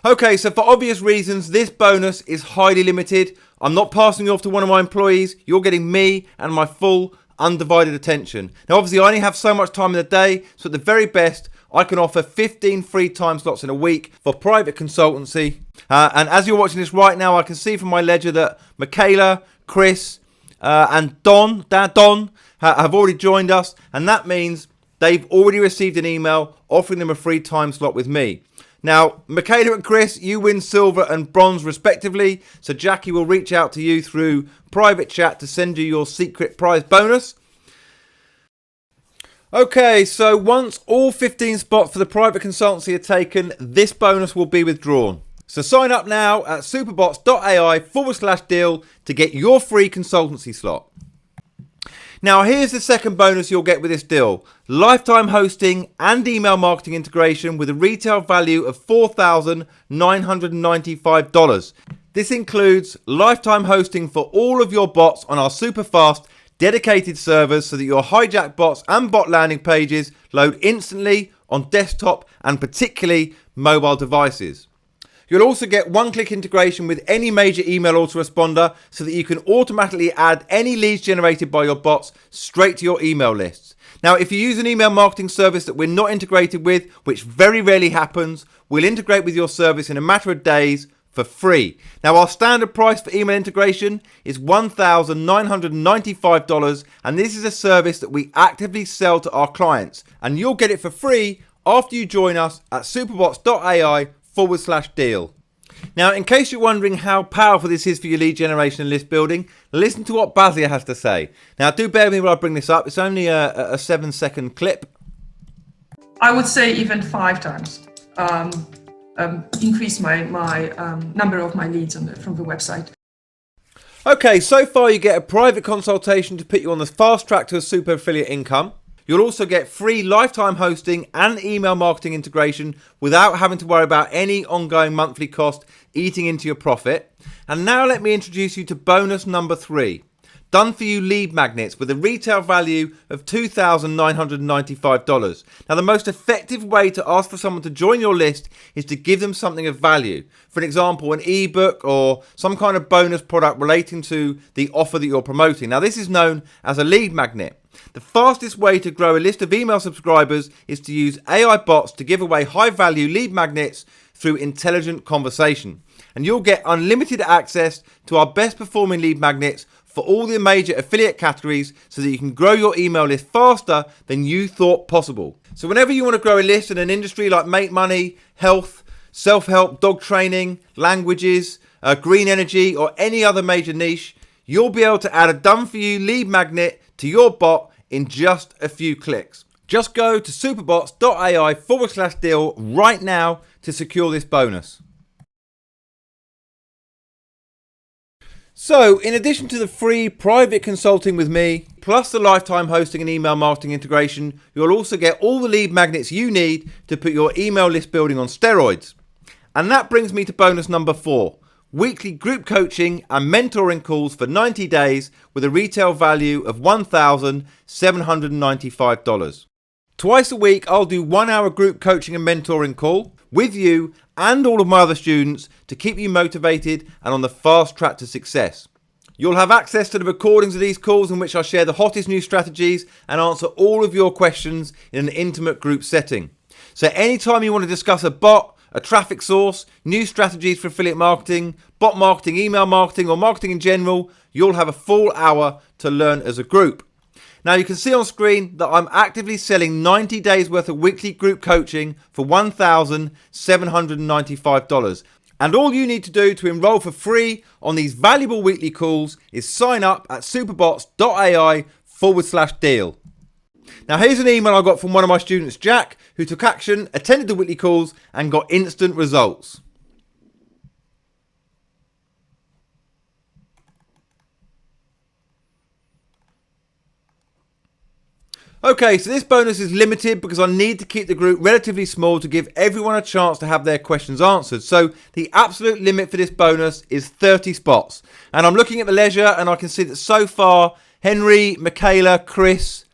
Okay, so for obvious reasons, this bonus is highly limited. I'm not passing you off to one of my employees. You're getting me and my full undivided attention. Now, obviously, I only have so much time in the day, so at the very best, I can offer 15 free time slots in a week for private consultancy. And as you're watching this right now, I can see from my ledger that Michaela, Chris, and Don have already joined us, and that means they've already received an email offering them a free time slot with me. Now, Michaela and Chris, you win silver and bronze respectively, so Jackie will reach out to you through private chat to send you your secret prize bonus. Okay, so once all 15 spots for the private consultancy are taken, this bonus will be withdrawn. So sign up now at superbots.ai/deal to get your free consultancy slot. Now here's the second bonus you'll get with this deal. Lifetime hosting and email marketing integration with a retail value of $4,995. This includes lifetime hosting for all of your bots on our super fast dedicated servers so that your hijack bots and bot landing pages load instantly on desktop and particularly mobile devices. You'll also get one-click integration with any major email autoresponder so that you can automatically add any leads generated by your bots straight to your email lists. Now, if you use an email marketing service that we're not integrated with, which very rarely happens, we'll integrate with your service in a matter of days for free. Now, our standard price for email integration is $1,995, and this is a service that we actively sell to our clients, and you'll get it for free after you join us at superbots.ai/deal. Now, in case you're wondering how powerful this is for your lead generation and list building, listen to what Basia has to say. Now, do bear with me while I bring this up. It's only a 7-second clip. I would say even 5 times. Increase my number of my leads from the website. Okay, so far you get a private consultation to put you on the fast track to a super affiliate income. You'll also get free lifetime hosting and email marketing integration without having to worry about any ongoing monthly cost eating into your profit. And now let me introduce you to bonus number 3. Done for you lead magnets with a retail value of $2,995. Now, the most effective way to ask for someone to join your list is to give them something of value. For an example, an ebook or some kind of bonus product relating to the offer that you're promoting. Now, this is known as a lead magnet. The fastest way to grow a list of email subscribers is to use AI bots to give away high value lead magnets through intelligent conversation. And you'll get unlimited access to our best performing lead magnets for all the major affiliate categories so that you can grow your email list faster than you thought possible. So whenever you want to grow a list in an industry like make money, health, self-help, dog training, languages, green energy, or any other major niche, you'll be able to add a done for you lead magnet to your bot in just a few clicks. Just go to superbots.ai/deal right now to secure this bonus. So, in addition to the free private consulting with me, plus the lifetime hosting and email marketing integration, you'll also get all the lead magnets you need to put your email list building on steroids. And that brings me to bonus number 4. Weekly group coaching and mentoring calls for 90 days with a retail value of $1,795. Twice a week, I'll do 1-hour group coaching and mentoring call with you and all of my other students to keep you motivated and on the fast track to success. You'll have access to the recordings of these calls in which I share the hottest new strategies and answer all of your questions in an intimate group setting. So anytime you want to discuss a bot, a traffic source, new strategies for affiliate marketing, bot marketing, email marketing, or marketing in general, you'll have a full hour to learn as a group. Now you can see on screen that I'm actively selling 90 days worth of weekly group coaching for $1,795. And all you need to do to enroll for free on these valuable weekly calls is sign up at superbots.ai/deal. Now here's an email I got from one of my students, Jack, who took action, attended the weekly calls and got instant results. Okay, so this bonus is limited because I need to keep the group relatively small to give everyone a chance to have their questions answered. So the absolute limit for this bonus is 30 spots. And I'm looking at the leisure and I can see that so far, Henry, Michaela, Chris,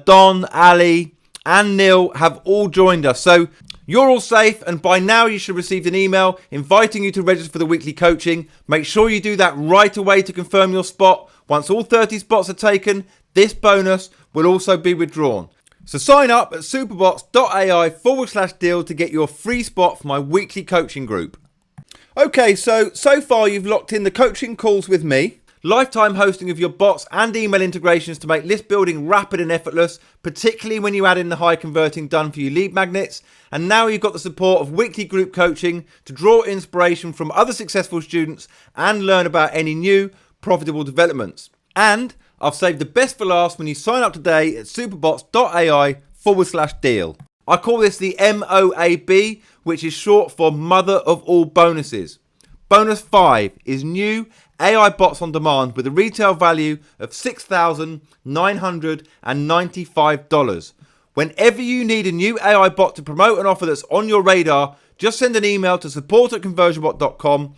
Don, Ali, and Neil have all joined us. So you're all safe, and by now you should have received an email inviting you to register for the weekly coaching. Make sure you do that right away to confirm your spot. Once all 30 spots are taken, this bonus will also be withdrawn. So sign up at superbots.ai/deal to get your free spot for my weekly coaching group. Okay, so far you've locked in the coaching calls with me, lifetime hosting of your bots and email integrations to make list building rapid and effortless, particularly when you add in the high converting done for you lead magnets. And now you've got the support of weekly group coaching to draw inspiration from other successful students and learn about any new profitable developments. And I've saved the best for last when you sign up today at superbots.ai/deal. I call this the MOAB, which is short for Mother of All Bonuses. Bonus 5 is new AI bots on demand with a retail value of $6,995. Whenever you need a new AI bot to promote an offer that's on your radar, just send an email to support@conversiobot.com.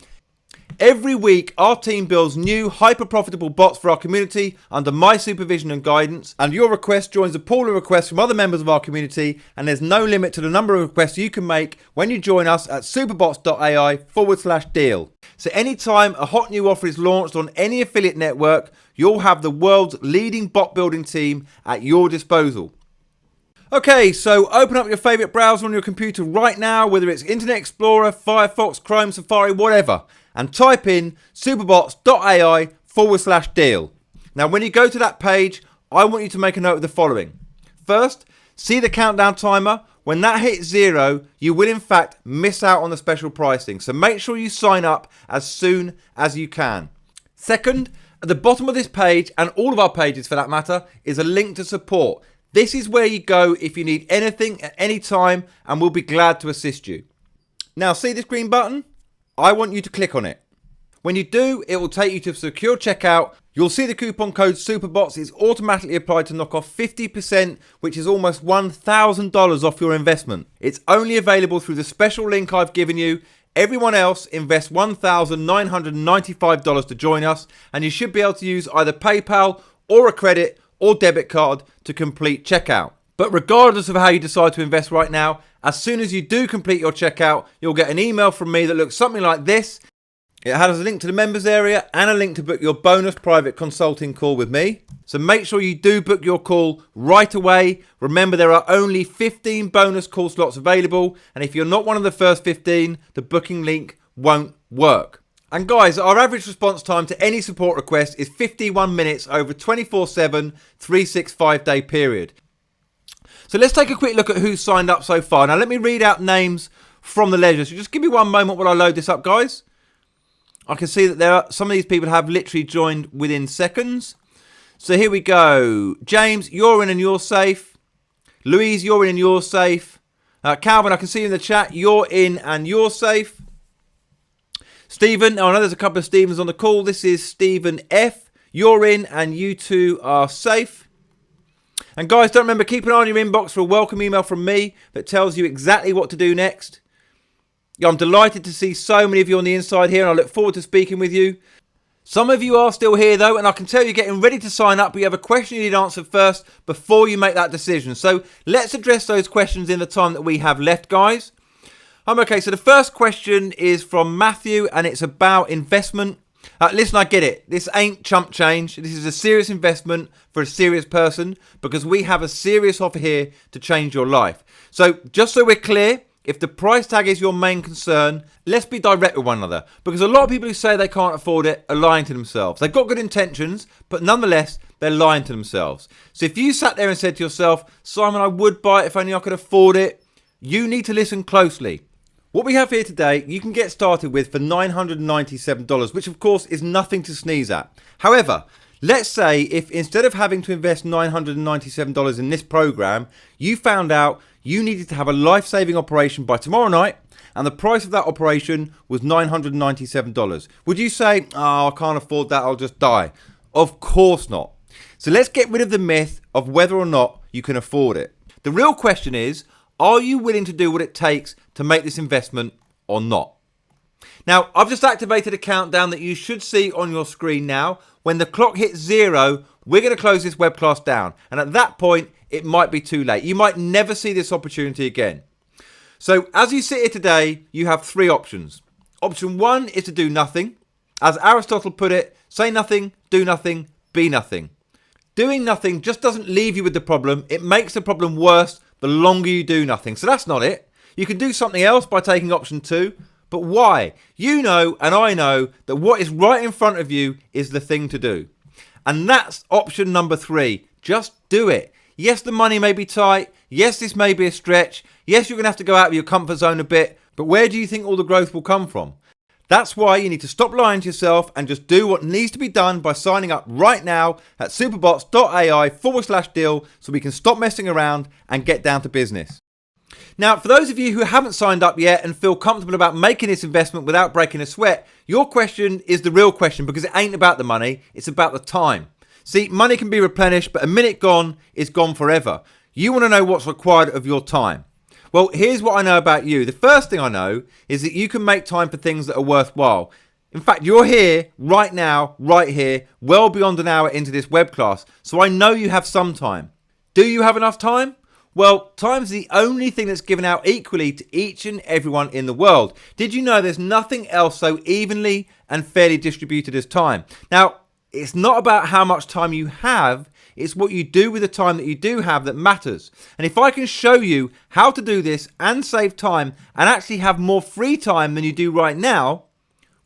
Every week, our team builds new, hyper-profitable bots for our community under my supervision and guidance, and your request joins a pool of requests from other members of our community, and there's no limit to the number of requests you can make when you join us at superbots.ai/deal. So anytime a hot new offer is launched on any affiliate network, you'll have the world's leading bot building team at your disposal. Okay, so open up your favorite browser on your computer right now, whether it's Internet Explorer, Firefox, Chrome, Safari, whatever, and type in superbots.ai/deal. Now, when you go to that page, I want you to make a note of the following. First, see the countdown timer. When that hits 0, you will in fact miss out on the special pricing. So make sure you sign up as soon as you can. Second, at the bottom of this page, and all of our pages for that matter, is a link to support. This is where you go if you need anything at any time, and we'll be glad to assist you. Now, see this green button? I want you to click on it. When you do, it will take you to secure checkout. You'll see the coupon code SUPERBOTS is automatically applied to knock off 50%, which is almost $1,000 off your investment. It's only available through the special link I've given you. Everyone else invests $1,995 to join us, and you should be able to use either PayPal or a credit or debit card to complete checkout. But regardless of how you decide to invest right now, as soon as you do complete your checkout, you'll get an email from me that looks something like this. It has a link to the members area and a link to book your bonus private consulting call with me. So make sure you do book your call right away. Remember, there are only 15 bonus call slots available, and if you're not one of the first 15, the booking link won't work. And guys, our average response time to any support request is 51 minutes over a 24/7, 365-day period. So let's take a quick look at who's signed up so far. Now let me read out names from the ledger. So just give me one moment while I load this up, guys. I can see that some of these people have literally joined within seconds. So here we go. James, you're in and you're safe. Louise, you're in and you're safe. Calvin, I can see you in the chat. You're in and you're safe. Stephen, I know there's a couple of Stevens on the call. This is Stephen F. You're in and you two are safe. And guys, don't remember, keep an eye on your inbox for a welcome email from me that tells you exactly what to do next. I'm delighted to see so many of you on the inside here, and I look forward to speaking with you. Some of you are still here though, and I can tell you're getting ready to sign up, but you have a question you need answered first before you make that decision. So let's address those questions in the time that we have left, guys. Okay, so the first question is from Matthew, and it's about investment. Listen, I get it. This ain't chump change. This is a serious investment for a serious person, because we have a serious offer here to change your life. So just so we're clear, if the price tag is your main concern, let's be direct with one another, because a lot of people who say they can't afford it are lying to themselves. They've got good intentions, but nonetheless, they're lying to themselves. So if you sat there and said to yourself, Simon, I would buy it if only I could afford it, you need to listen closely. What we have here today, you can get started with for $997, which of course is nothing to sneeze at. However, let's say if instead of having to invest $997 in this program, you found out you needed to have a life-saving operation by tomorrow night, and the price of that operation was $997. Would you say, oh, I can't afford that, I'll just die? Of course not. So let's get rid of the myth of whether or not you can afford it. The real question is, are you willing to do what it takes to make this investment or not? Now, I've just activated a countdown that you should see on your screen now. When the clock hits 0, we're going to close this web class down. And at that point, it might be too late. You might never see this opportunity again. So as you sit here today, you have 3 options. Option 1 is to do nothing. As Aristotle put it, say nothing, do nothing, be nothing. Doing nothing just doesn't leave you with the problem. It makes the problem worse the longer you do nothing. So that's not it. You can do something else by taking option 2. But why? You know and I know that what is right in front of you is the thing to do. And that's option number 3. Just do it. Yes, the money may be tight. Yes, this may be a stretch. Yes, you're going to have to go out of your comfort zone a bit. But where do you think all the growth will come from? That's why you need to stop lying to yourself and just do what needs to be done by signing up right now at superbots.ai/deal so we can stop messing around and get down to business. Now, for those of you who haven't signed up yet and feel comfortable about making this investment without breaking a sweat, your question is the real question, because it ain't about the money, it's about the time. See, money can be replenished, but a minute gone is gone forever. You want to know what's required of your time. Well, here's what I know about you. The first thing I know is that you can make time for things that are worthwhile. In fact, you're here right now, right here, well beyond an hour into this web class. So I know you have some time. Do you have enough time? Well, time's the only thing that's given out equally to each and everyone in the world. Did you know there's nothing else so evenly and fairly distributed as time? Now, it's not about how much time you have, it's what you do with the time that you do have that matters. And if I can show you how to do this and save time and actually have more free time than you do right now,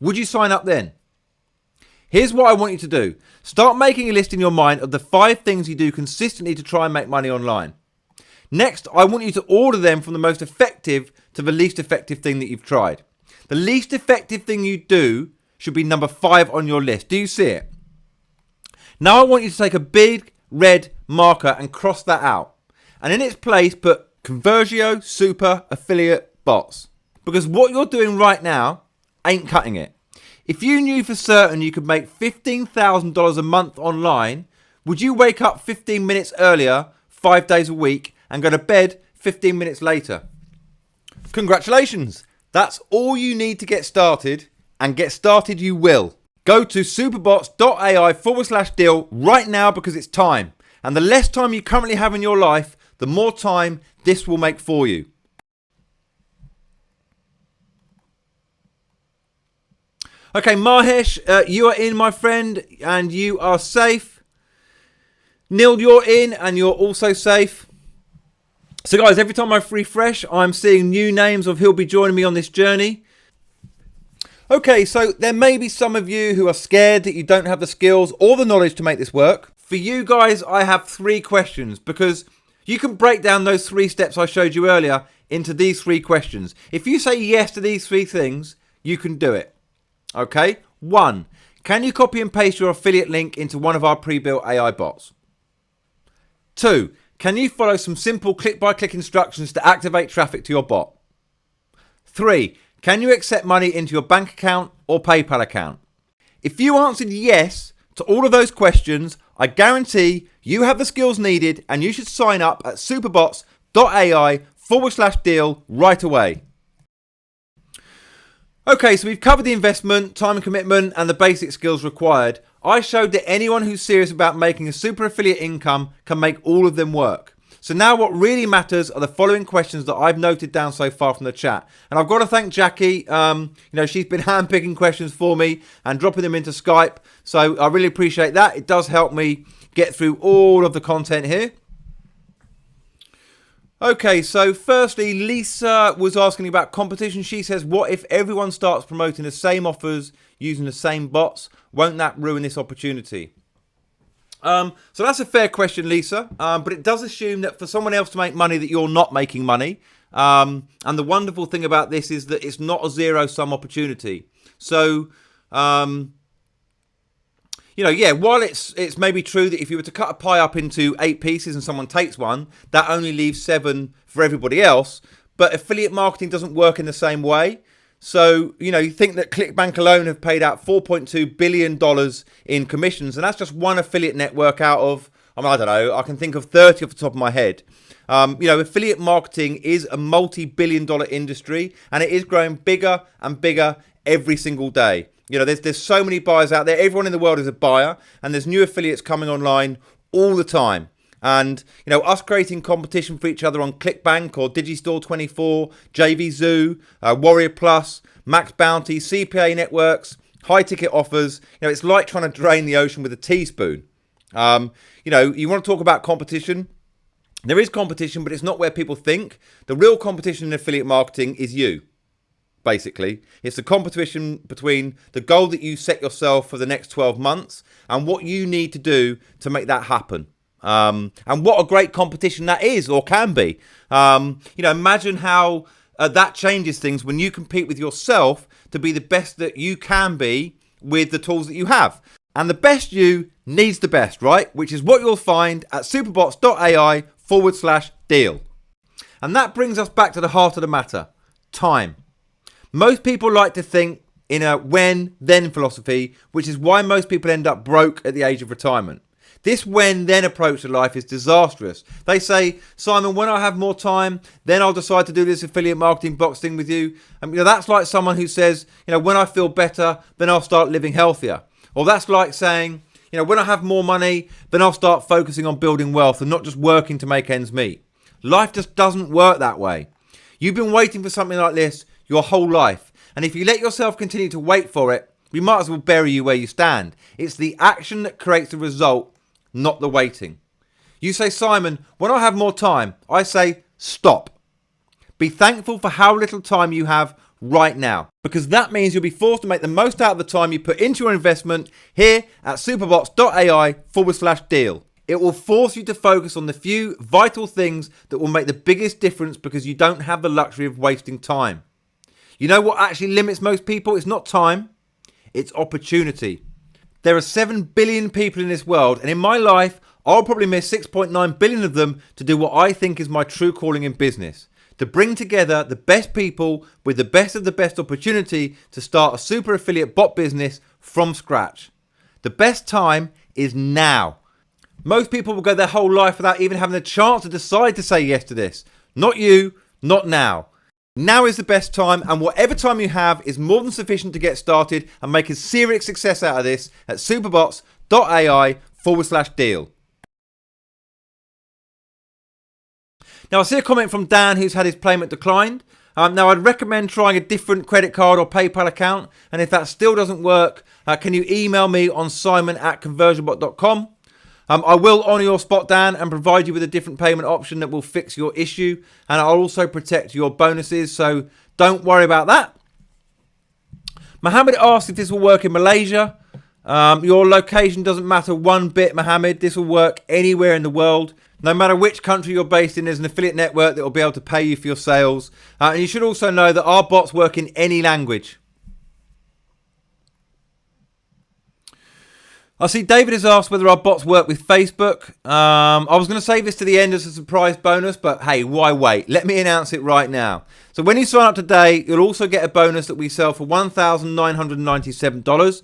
would you sign up then? Here's what I want you to do. Start making a list in your mind of the 5 things you do consistently to try and make money online. Next, I want you to order them from the most effective to the least effective thing that you've tried. The least effective thing you do should be number 5 on your list. Do you see it? Now I want you to take a big red marker and cross that out. And in its place, put Conversio Super Affiliate Bots. Because what you're doing right now ain't cutting it. If you knew for certain you could make $15,000 a month online, would you wake up 15 minutes earlier, 5 days a week, and go to bed 15 minutes later? Congratulations! That's all you need to get started, and get started you will. Go to superbots.ai/deal right now, because it's time. And the less time you currently have in your life, the more time this will make for you. Okay, Mahesh, you are in, my friend, and you are safe. Neil, you're in, and you're also safe. So guys, every time I refresh, I'm seeing new names of who'll be joining me on this journey. Okay, so there may be some of you who are scared that you don't have the skills or the knowledge to make this work. For you guys, I have 3 questions, because you can break down those 3 steps I showed you earlier into these 3 questions. If you say yes to these 3 things, you can do it. Okay, 1, can you copy and paste your affiliate link into one of our pre-built AI bots? 2, can you follow some simple click-by-click instructions to activate traffic to your bot? 3, can you accept money into your bank account or PayPal account? If you answered yes to all of those questions, I guarantee you have the skills needed, and you should sign up at superbots.ai/deal right away. Okay, so we've covered the investment, time and commitment, and the basic skills required. I showed that anyone who's serious about making a super affiliate income can make all of them work. So now what really matters are the following questions that I've noted down so far from the chat. And I've got to thank Jackie. She's been handpicking questions for me and dropping them into Skype. So I really appreciate that. It does help me get through all of the content here. Okay, so firstly, Lisa was asking about competition. She says, what if everyone starts promoting the same offers using the same bots? Won't that ruin this opportunity? So that's a fair question, Lisa, but it does assume that for someone else to make money that you're not making money. And the wonderful thing about this is that it's not a zero-sum opportunity. So, while it's maybe true that if you were to cut a pie up into 8 pieces and someone takes one, that only leaves 7 for everybody else. But affiliate marketing doesn't work in the same way. So, you think that ClickBank alone have paid out $4.2 billion in commissions. And that's just one affiliate network out of, I don't know, I can think of 30 off the top of my head. Affiliate marketing is a multi-billion-dollar industry, and it is growing bigger and bigger every single day. There's so many buyers out there. Everyone in the world is a buyer, and there's new affiliates coming online all the time. And, us creating competition for each other on ClickBank or Digistore24, JVZoo, Warrior Plus, Max Bounty, CPA networks, high ticket offers. It's like trying to drain the ocean with a teaspoon. You want to talk about competition? There is competition, but it's not where people think. The real competition in affiliate marketing is you. Basically, it's the competition between the goal that you set yourself for the next 12 months and what you need to do to make that happen. And what a great competition that is, or can be. Imagine how that changes things when you compete with yourself to be the best that you can be with the tools that you have. And the best you needs the best, right? Which is what you'll find at superbots.ai/deal. And that brings us back to the heart of the matter, time. Most people like to think in a when-then philosophy, which is why most people end up broke at the age of retirement. This when-then approach to life is disastrous. They say, Simon, when I have more time, then I'll decide to do this affiliate marketing box thing with you. And that's like someone who says, when I feel better, then I'll start living healthier. Or that's like saying, when I have more money, then I'll start focusing on building wealth and not just working to make ends meet. Life just doesn't work that way. You've been waiting for something like this your whole life. And if you let yourself continue to wait for it, we might as well bury you where you stand. It's the action that creates the result, not the waiting. You say, Simon, when I have more time, I say, stop. Be thankful for how little time you have right now, because that means you'll be forced to make the most out of the time you put into your investment here at superbots.ai/deal. It will force you to focus on the few vital things that will make the biggest difference because you don't have the luxury of wasting time. You know what actually limits most people? It's not time, it's opportunity. There are 7 billion people in this world, and in my life, I'll probably miss 6.9 billion of them to do what I think is my true calling in business. To bring together the best people with the best of the best opportunity to start a super affiliate bot business from scratch. The best time is now. Most people will go their whole life without even having the chance to decide to say yes to this. Not you, not now. Now is the best time, and whatever time you have is more than sufficient to get started and make a serious success out of this at superbots.ai/deal. Now, I see a comment from Dan who's had his payment declined. Now, I'd recommend trying a different credit card or PayPal account, and if that still doesn't work, can you email me on simon@conversionbot.com? I will honour your spot, Dan, and provide you with a different payment option that will fix your issue, and I'll also protect your bonuses, so don't worry about that. Mohammed asked if this will work in Malaysia. Your location doesn't matter one bit, Mohammed. This will work anywhere in the world. No matter which country you're based in, there's an affiliate network that will be able to pay you for your sales. And you should also know that our bots work in any language. I see David has asked whether our bots work with Facebook. I was going to save this to the end as a surprise bonus, but hey, why wait? Let me announce it right now. So when you sign up today, you'll also get a bonus that we sell for $1,997.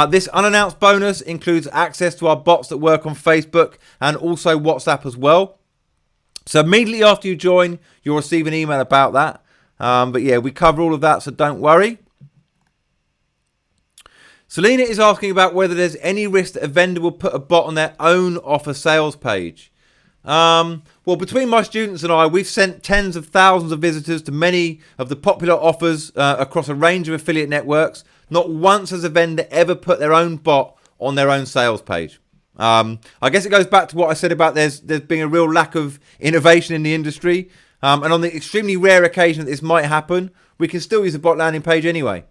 This unannounced bonus includes access to our bots that work on Facebook and also WhatsApp as well. So immediately after you join, you'll receive an email about that. But yeah, we cover all of that, so don't worry. Selena is asking about whether there's any risk that a vendor will put a bot on their own offer sales page. Well, between my students and I, we've sent tens of thousands of visitors to many of the popular offers across a range of affiliate networks. Not once has a vendor ever put their own bot on their own sales page. I guess it goes back to what I said about there's been a real lack of innovation in the industry. And on the extremely rare occasion that this might happen, we can still use a bot landing page anyway.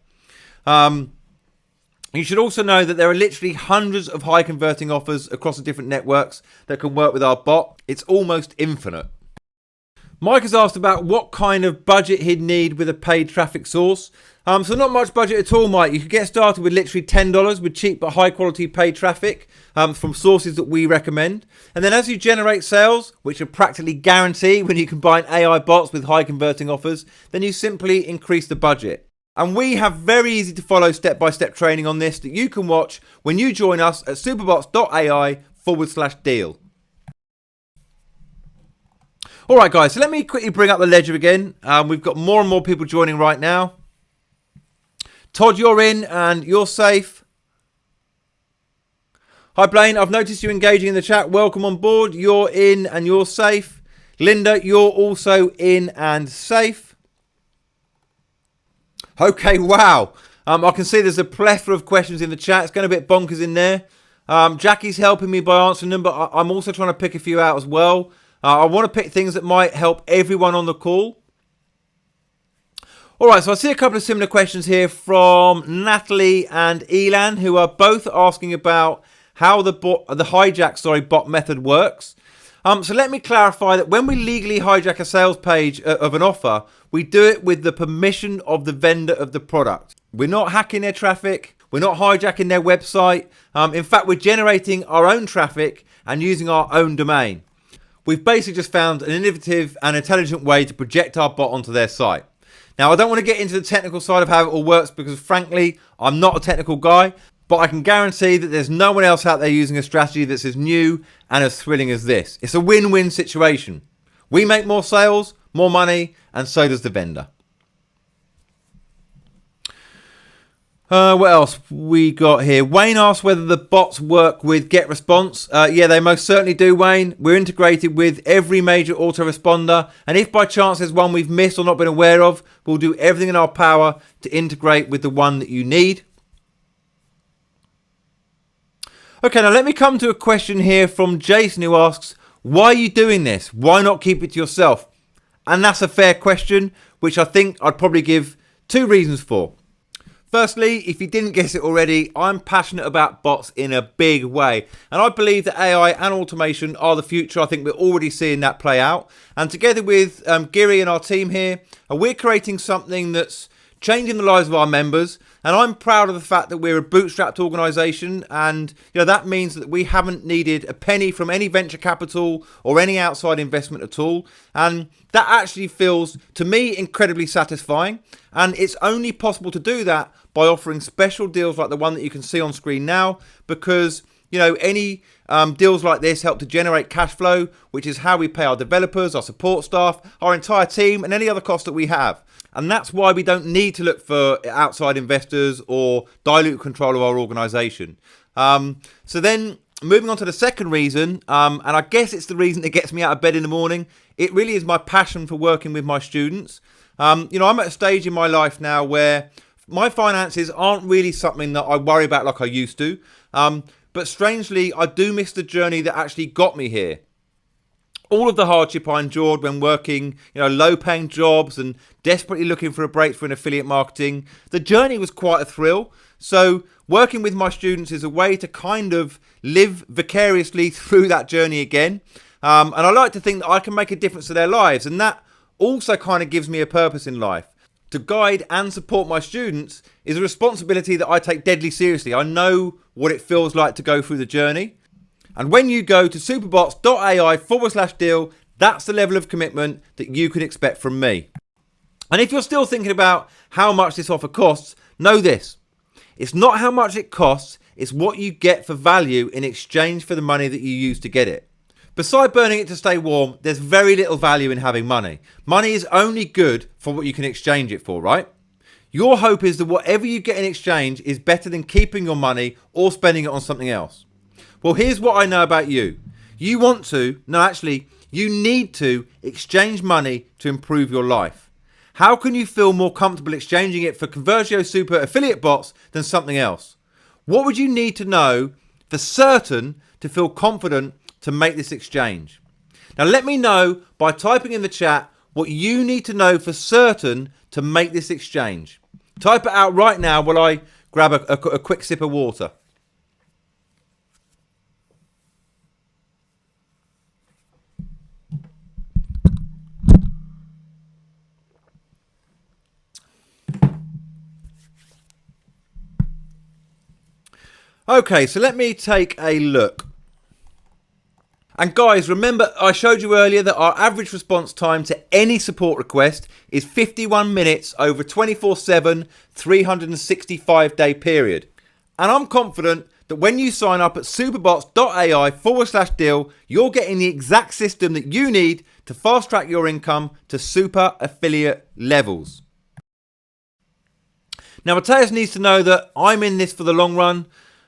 You should also know that there are literally hundreds of high converting offers across the different networks that can work with our bot. It's almost infinite. Mike has asked about what kind of budget he'd need with a paid traffic source. So not much budget at all, Mike. You could get started with literally $10 with cheap but high quality paid traffic from sources that we recommend. And then as you generate sales, which are practically guaranteed when you combine AI bots with high converting offers, then you simply increase the budget. And we have very easy to follow step-by-step training on this that you can watch when you join us at superbots.ai/deal. All right, guys, so let me quickly bring up the ledger again. We've got more and more people joining right now. Todd, you're in and you're safe. Hi, Blaine. I've noticed you engaging in the chat. Welcome on board. You're in and you're safe. Linda, you're also in and safe. Okay, wow. I can see there's a plethora of questions in the chat. It's going a bit bonkers in there. Jackie's helping me by answering them, but I'm also trying to pick a few out as well. I want to pick things that might help everyone on the call. All right, so I see a couple of similar questions here from Natalie and Elan, who are both asking about how the hijack bot method works. So let me clarify that when we legally hijack a sales page of an offer, we do it with the permission of the vendor of the product. We're not hacking their traffic. We're not hijacking their website. In fact, we're generating our own traffic and using our own domain. we've basically just found an innovative and intelligent way to project our bot onto their site. Now, I don't want to get into the technical side of how it all works because, frankly, I'm not a technical guy, but I can guarantee that there's no one else out there using a strategy that's as new and as thrilling as this. It's a win-win situation. We make more sales, more money, and so does the vendor. What else we got here? Wayne asked whether the bots work with GetResponse. Yeah, they most certainly do, Wayne. We're integrated with every major autoresponder, and if by chance there's one we've missed or not been aware of, we'll do everything in our power to integrate with the one that you need. Okay, now let me come to a question here from Jason, who asks, why are you doing this? Why not keep it to yourself? And that's a fair question, which I think I'd probably give 2 reasons for. Firstly, if you didn't guess it already, I'm passionate about bots in a big way. And I believe that AI and automation are the future. I think we're already seeing that play out. And together with Giri and our team here, we're creating something that's changing the lives of our members. And I'm proud of the fact that we're a bootstrapped organisation, and that means that we haven't needed a penny from any venture capital or any outside investment at all. And that actually feels, to me, incredibly satisfying. And it's only possible to do that by offering special deals like the one that you can see on screen now, because any deals like this help to generate cash flow, which is how we pay our developers, our support staff, our entire team, and any other costs that we have. And that's why we don't need to look for outside investors or dilute control of our organisation. So then moving on to the second reason, and I guess it's the reason that gets me out of bed in the morning, it really is my passion for working with my students. I'm at a stage in my life now where my finances aren't really something that I worry about like I used to. But strangely, I do miss the journey that actually got me here. All of the hardship I endured when working, low-paying jobs and desperately looking for a breakthrough in affiliate marketing, the journey was quite a thrill. So working with my students is a way to kind of live vicariously through that journey again. And I like to think that I can make a difference to their lives. And that also kind of gives me a purpose in life. To guide and support my students is a responsibility that I take deadly seriously. I know what it feels like to go through the journey. And when you go to superbots.ai/deal, that's the level of commitment that you can expect from me. And if you're still thinking about how much this offer costs, know this. It's not how much it costs, it's what you get for value in exchange for the money that you use to get it. Beside burning it to stay warm, there's very little value in having money. Money is only good for what you can exchange it for, right? Your hope is that whatever you get in exchange is better than keeping your money or spending it on something else. Well, here's what I know about you. You need to exchange money to improve your life. How can you feel more comfortable exchanging it for Conversio Super affiliate bots than something else? What would you need to know for certain to feel confident to make this exchange? Now, let me know by typing in the chat what you need to know for certain to make this exchange. Type it out right now while I grab a quick sip of water. Okay, so let me take a look. And guys, remember I showed you earlier that our average response time to any support request is 51 minutes over 24/7, 365-day period. And I'm confident that when you sign up at superbots.ai/deal, you're getting the exact system that you need to fast track your income to super affiliate levels. Now, Matthias needs to know that I'm in this for the long run.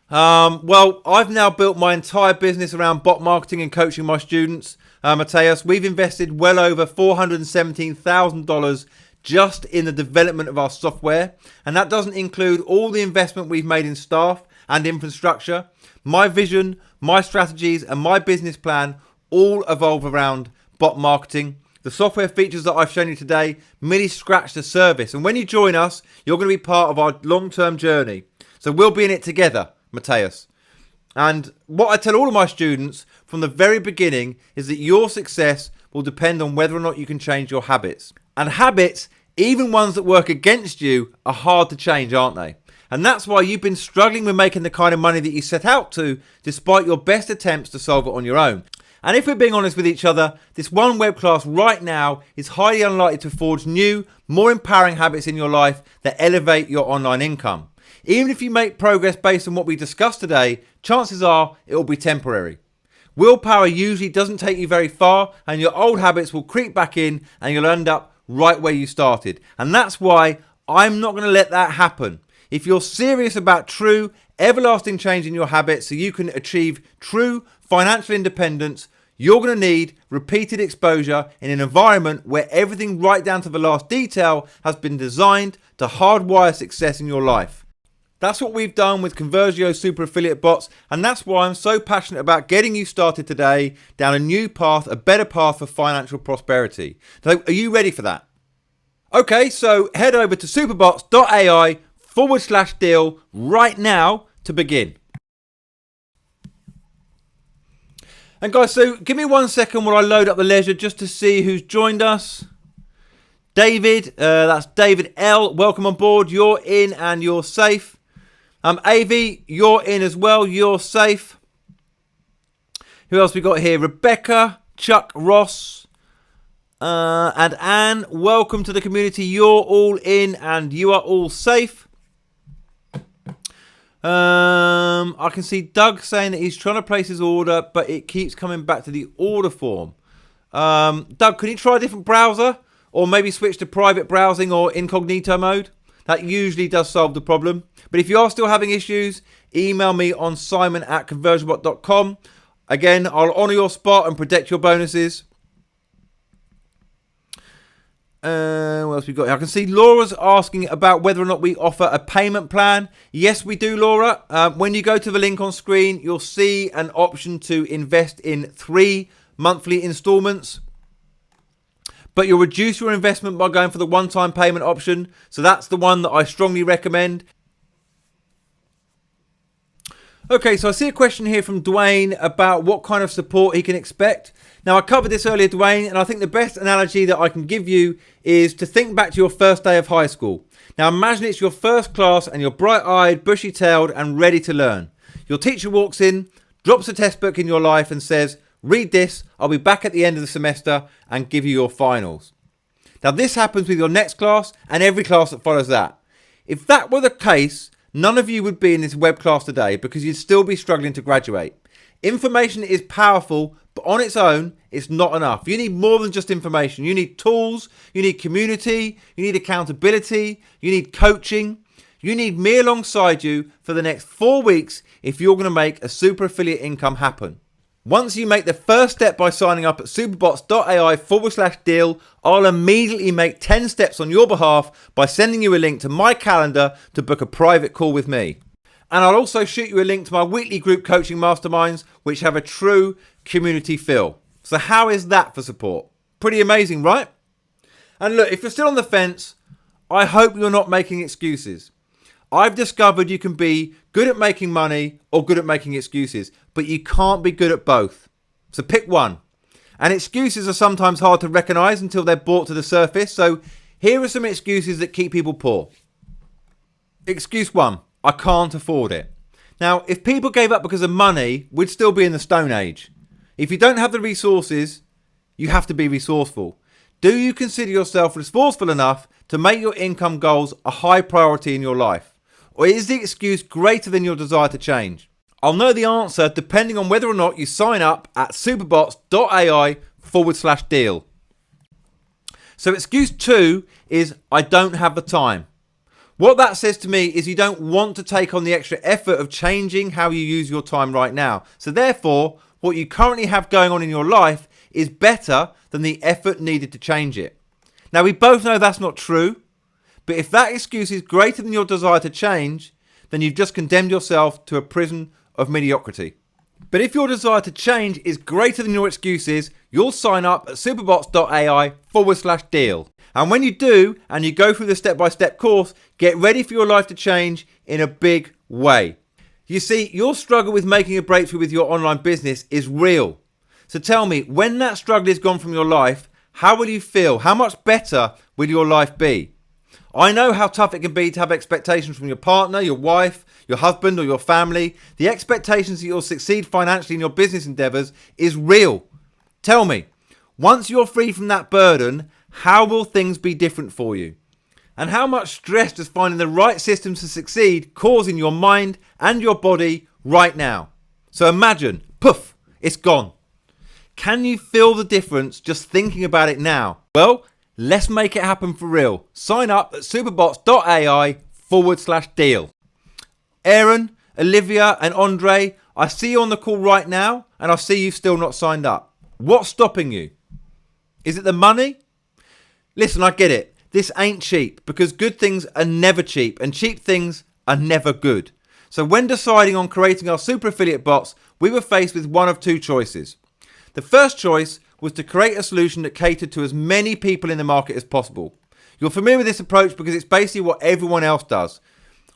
Well, I've now built my entire business around bot marketing and coaching my students. Matthias, we've invested well over $417,000 just in the development of our software. And that doesn't include all the investment we've made in staff and infrastructure. My vision, my strategies, and my business plan all evolve around bot marketing. The software features that I've shown you today merely scratch the surface. And when you join us, you're going to be part of our long-term journey. So we'll be in it together, Matthias. And what I tell all of my students from the very beginning is that your success will depend on whether or not you can change your habits. And habits, even ones that work against you, are hard to change, aren't they? And that's why you've been struggling with making the kind of money that you set out to, despite your best attempts to solve it on your own. And if we're being honest with each other, this one web class right now is highly unlikely to forge new, more empowering habits in your life that elevate your online income. Even if you make progress based on what we discussed today, chances are it will be temporary. Willpower usually doesn't take you very far, and your old habits will creep back in and you'll end up right where you started. And that's why I'm not going to let that happen. If you're serious about true, everlasting change in your habits so you can achieve true financial independence, you're going to need repeated exposure in an environment where everything right down to the last detail has been designed to hardwire success in your life. That's what we've done with Conversio Super Affiliate Bots, and that's why I'm so passionate about getting you started today down a new path, a better path for financial prosperity. So are you ready for that? Okay, so head over to superbots.ai/deal right now to begin. And guys, so give me 1 second while I load up the leisure just to see who's joined us. David, that's David L. Welcome on board. You're in and you're safe. AV, you're in as well. You're safe. Who else we got here? Rebecca, Chuck, Ross, and Anne. Welcome to the community. You're all in and you are all safe. I can see Doug saying that he's trying to place his order, but it keeps coming back to the order form. Doug, can you try a different browser? Or maybe switch to private browsing or incognito mode? That usually does solve the problem. But if you are still having issues, email me on simon@conversionbot.com. Again, I'll honour your spot and protect your bonuses. What else we got here? I can see Laura's asking about whether or not we offer a payment plan. Yes, we do, Laura. When you go to the link on screen, you'll see an option to invest in 3 monthly installments. But you'll reduce your investment by going for the one-time payment option. So that's the one that I strongly recommend. Okay, so I see a question here from Dwayne about what kind of support he can expect. Now, I covered this earlier, Dwayne, and I think the best analogy that I can give you is to think back to your first day of high school. Now, imagine it's your first class and you're bright-eyed, bushy-tailed and ready to learn. Your teacher walks in, drops a test book in your life and says, "Read this, I'll be back at the end of the semester and give you your finals." Now, this happens with your next class and every class that follows that. If that were the case, none of you would be in this web class today because you'd still be struggling to graduate. Information is powerful, but on its own, it's not enough. You need more than just information. You need tools, you need community, you need accountability, you need coaching. You need me alongside you for the next 4 weeks if you're going to make a super affiliate income happen. Once you make the first step by signing up at superbots.ai/deal, I'll immediately make 10 steps on your behalf by sending you a link to my calendar to book a private call with me. And I'll also shoot you a link to my weekly group coaching masterminds, which have a true community feel. So how is that for support? Pretty amazing, right? And look, if you're still on the fence, I hope you're not making excuses. I've discovered you can be good at making money or good at making excuses, but you can't be good at both. So pick one. And excuses are sometimes hard to recognize until they're brought to the surface. So here are some excuses that keep people poor. Excuse 1, I can't afford it. Now, if people gave up because of money, we'd still be in the Stone Age. If you don't have the resources, you have to be resourceful. Do you consider yourself resourceful enough to make your income goals a high priority in your life? Or is the excuse greater than your desire to change? I'll know the answer depending on whether or not you sign up at superbots.ai/deal. So excuse 2 is I don't have the time. What that says to me is you don't want to take on the extra effort of changing how you use your time right now. So therefore, what you currently have going on in your life is better than the effort needed to change it. Now, we both know that's not true. But if that excuse is greater than your desire to change, then you've just condemned yourself to a prison of mediocrity. But if your desire to change is greater than your excuses, you'll sign up at superbots.ai/deal. And when you do, and you go through the step-by-step course, get ready for your life to change in a big way. You see, your struggle with making a breakthrough with your online business is real. So tell me, when that struggle is gone from your life, how will you feel? How much better will your life be? I know how tough it can be to have expectations from your partner, your wife, your husband, or your family. The expectations that you'll succeed financially in your business endeavors is real. Tell me, once you're free from that burden, how will things be different for you? And how much stress does finding the right systems to succeed cause in your mind and your body right now? So imagine, poof, it's gone. Can you feel the difference just thinking about it now? Well, let's make it happen for real. Sign up at superbots.ai/deal. Aaron, Olivia and Andre, I see you on the call right now and I see you've still not signed up. What's stopping you? Is it the money? Listen, I get it. This ain't cheap because good things are never cheap and cheap things are never good. So when deciding on creating our super affiliate bots, we were faced with one of two choices. The first choice was to create a solution that catered to as many people in the market as possible. You're familiar with this approach because it's basically what everyone else does.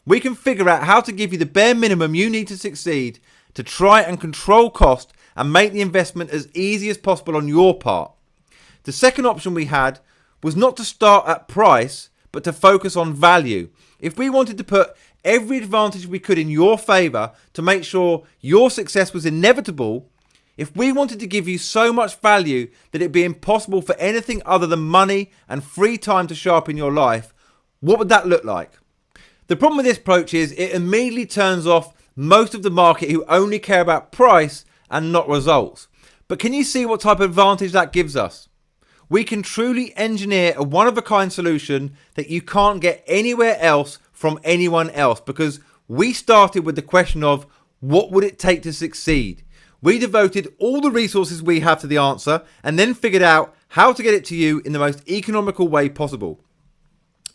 We can figure out how to give you the bare minimum you need to succeed to try and control cost and make the investment as easy as possible on your part. The second option we had was not to start at price, but to focus on value. If we wanted to put every advantage we could in your favor to make sure your success was inevitable, if we wanted to give you so much value that it'd be impossible for anything other than money and free time to show up in your life, what would that look like? The problem with this approach is it immediately turns off most of the market who only care about price and not results. But can you see what type of advantage that gives us? We can truly engineer a one-of-a-kind solution that you can't get anywhere else from anyone else because we started with the question of what would it take to succeed? We devoted all the resources we have to the answer and then figured out how to get it to you in the most economical way possible.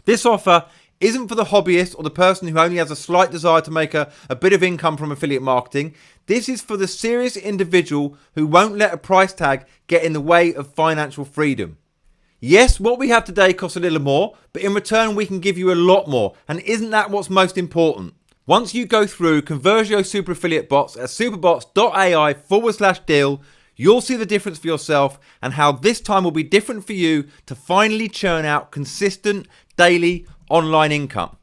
This offer isn't for the hobbyist or the person who only has a slight desire to make a bit of income from affiliate marketing. This is for the serious individual who won't let a price tag get in the way of financial freedom. Yes, what we have today costs a little more, but in return we can give you a lot more. And isn't that what's most important? Once you go through Conversio Super Affiliate Bots at superbots.ai/deal, you'll see the difference for yourself and how this time will be different for you to finally churn out consistent daily online income.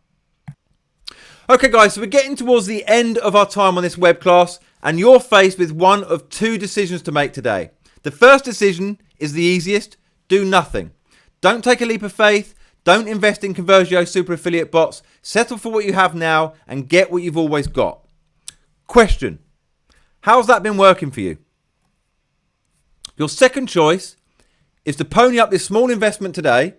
Okay guys, so we're getting towards the end of our time on this web class and you're faced with one of two decisions to make today. The first decision is the easiest: do nothing. Don't take a leap of faith. Don't invest in Conversio Super Affiliate Bots. Settle for what you have now and get what you've always got. Question: how's that been working for you? Your second choice is to pony up this small investment today.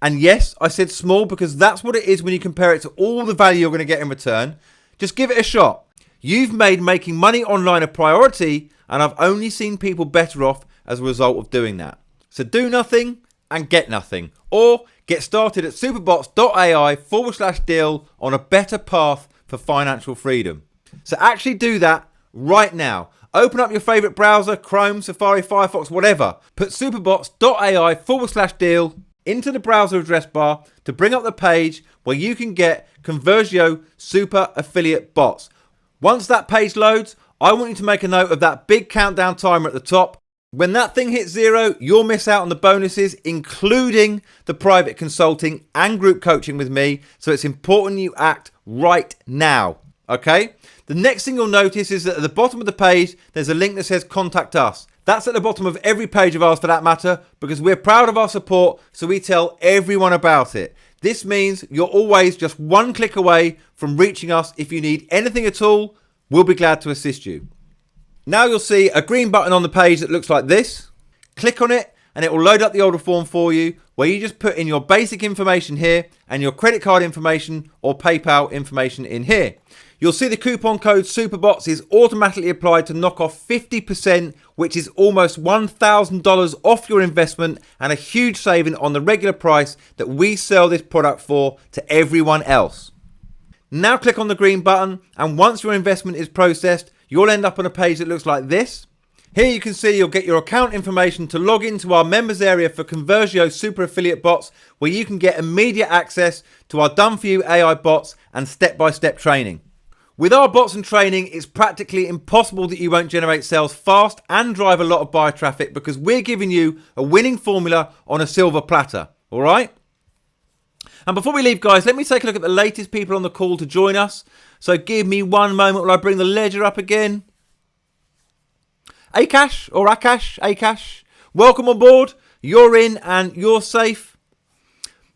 And yes, I said small because that's what it is when you compare it to all the value you're going to get in return. Just give it a shot. You've made making money online a priority, and I've only seen people better off as a result of doing that. So do nothing and get nothing. Or get started at superbots.ai/deal on a better path for financial freedom. So actually do that right now. Open up your favorite browser, Chrome, Safari, Firefox, whatever. Put superbots.ai/deal into the browser address bar to bring up the page where you can get Conversio Super Affiliate Bots. Once that page loads, I want you to make a note of that big countdown timer at the top. When that thing hits 0, you'll miss out on the bonuses, including the private consulting and group coaching with me. So it's important you act right now, okay? The next thing you'll notice is that at the bottom of the page, there's a link that says Contact Us. That's at the bottom of every page of ours for that matter, because we're proud of our support, so we tell everyone about it. This means you're always just one click away from reaching us. If you need anything at all, we'll be glad to assist you. Now you'll see a green button on the page that looks like this. Click on it and it will load up the order form for you, where you just put in your basic information here and your credit card information or PayPal information in here. You'll see the coupon code SUPERBOTS is automatically applied to knock off 50%, which is almost $1,000 off your investment and a huge saving on the regular price that we sell this product for to everyone else. Now click on the green button, and once your investment is processed, you'll end up on a page that looks like this. Here you can see you'll get your account information to log into our members area for Conversio Super Affiliate Bots, where you can get immediate access to our done-for-you AI bots and step-by-step training. With our bots and training, it's practically impossible that you won't generate sales fast and drive a lot of buyer traffic, because we're giving you a winning formula on a silver platter, all right? And before we leave, guys, let me take a look at the latest people on the call to join us. So give me one moment while I bring the ledger up again. Akash, welcome on board. You're in and you're safe.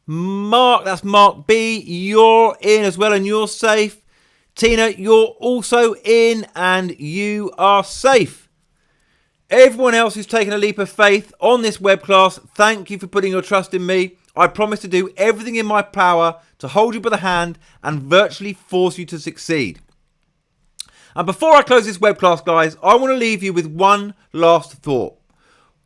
Mark, that's Mark B, you're in as well and you're safe. Tina, you're also in and you are safe. Everyone else who's taken a leap of faith on this web class, thank you for putting your trust in me. I promise to do everything in my power to hold you by the hand and virtually force you to succeed. And before I close this web class, guys, I want to leave you with one last thought.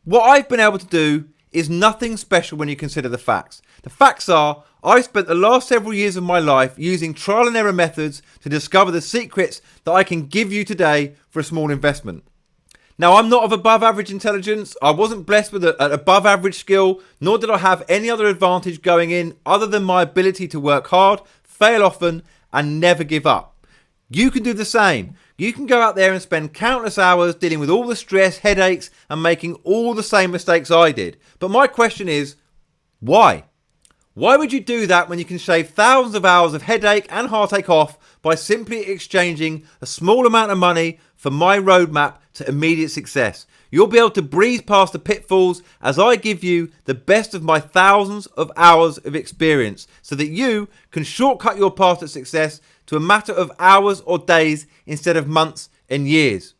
What I've been able to do is nothing special when you consider the facts. The facts are, I spent the last several years of my life using trial and error methods to discover the secrets that I can give you today for a small investment. Now, I'm not of above average intelligence. I wasn't blessed with an above average skill, nor did I have any other advantage going in other than my ability to work hard, fail often, and never give up. You can do the same. You can go out there and spend countless hours dealing with all the stress, headaches, and making all the same mistakes I did. But my question is, why? Why would you do that when you can shave thousands of hours of headache and heartache off by simply exchanging a small amount of money for my roadmap to immediate success? You'll be able to breeze past the pitfalls as I give you the best of my thousands of hours of experience so that you can shortcut your path to success to a matter of hours or days instead of months and years.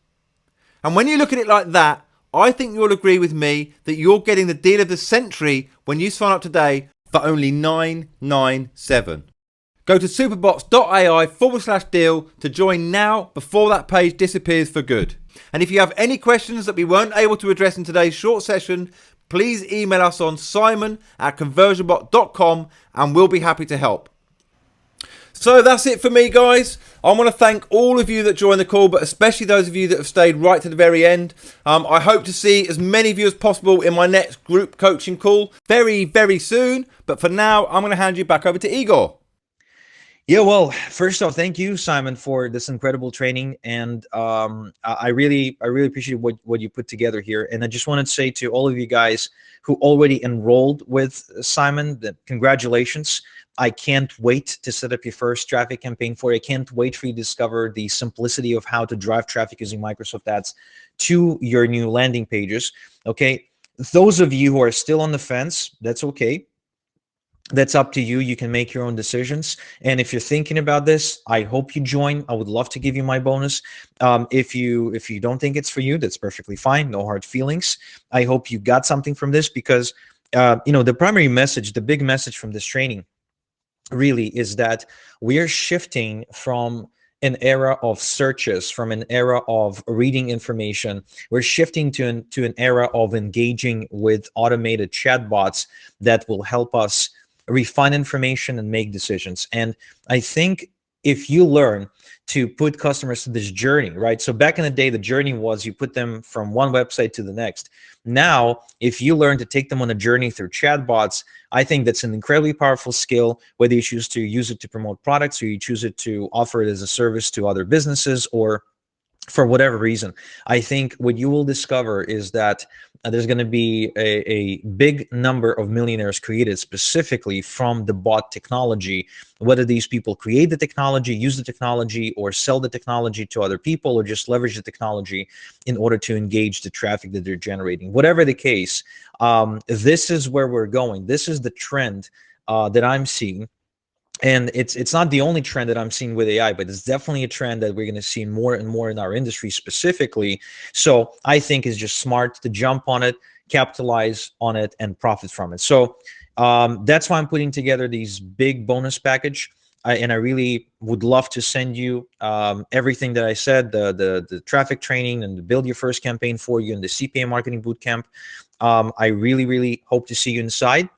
And when you look at it like that, I think you'll agree with me that you're getting the deal of the century when you sign up today for only $997. Go to superbots.ai/deal to join now before that page disappears for good. And if you have any questions that we weren't able to address in today's short session, please email us on simon@conversionbot.com and we'll be happy to help. So that's it for me, guys. I want to thank all of you that joined the call, but especially those of you that have stayed right to the very end. I hope to see as many of you as possible in my next group coaching call very, very soon. But for now, I'm going to hand you back over to Igor. Yeah, well, first off, thank you, Simon, for this incredible training, and I really appreciate what you put together here. And I just wanted to say to all of you guys who already enrolled with Simon, that congratulations. I can't wait to set up your first traffic campaign for you. I can't wait for you to discover the simplicity of how to drive traffic using Microsoft Ads to your new landing pages. Okay, those of you who are still on the fence, that's okay. That's up to you. You can make your own decisions. And if you're thinking about this, I hope you join. I would love to give you my bonus. If you don't think it's for you, that's perfectly fine. No hard feelings. I hope you got something from this because the primary message, the big message from this training really is that we are shifting from an era of searches, from an era of reading information. We're shifting to an era of engaging with automated chatbots that will help us refine information and make decisions. And I think if you learn to put customers to this journey, right? So back in the day, the journey was you put them from one website to the next. Now, if you learn to take them on a journey through chatbots, I think that's an incredibly powerful skill, whether you choose to use it to promote products or you choose it to offer it as a service to other businesses or for whatever reason. I think what you will discover is that there's going to be a big number of millionaires created specifically from the bot technology, whether these people create the technology, use the technology, or sell the technology to other people, or just leverage the technology in order to engage the traffic that they're generating. Whatever the case, this is where we're going. This is the trend that I'm seeing. And it's not the only trend that I'm seeing with AI, but it's definitely a trend that we're going to see more and more in our industry specifically. So I think it's just smart to jump on it, capitalize on it, and profit from it. So that's why I'm putting together these big bonus package. And I really would love to send you everything that I said, the traffic training and the build your first campaign for you and the CPA marketing bootcamp. I really hope to see you inside.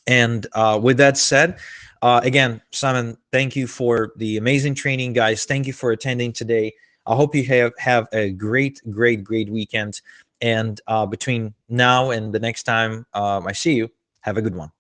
And with that said, again, Simon, thank you for the amazing training, guys. Thank you for attending today. I hope you have a great weekend. And between now and the next time I see you, have a good one.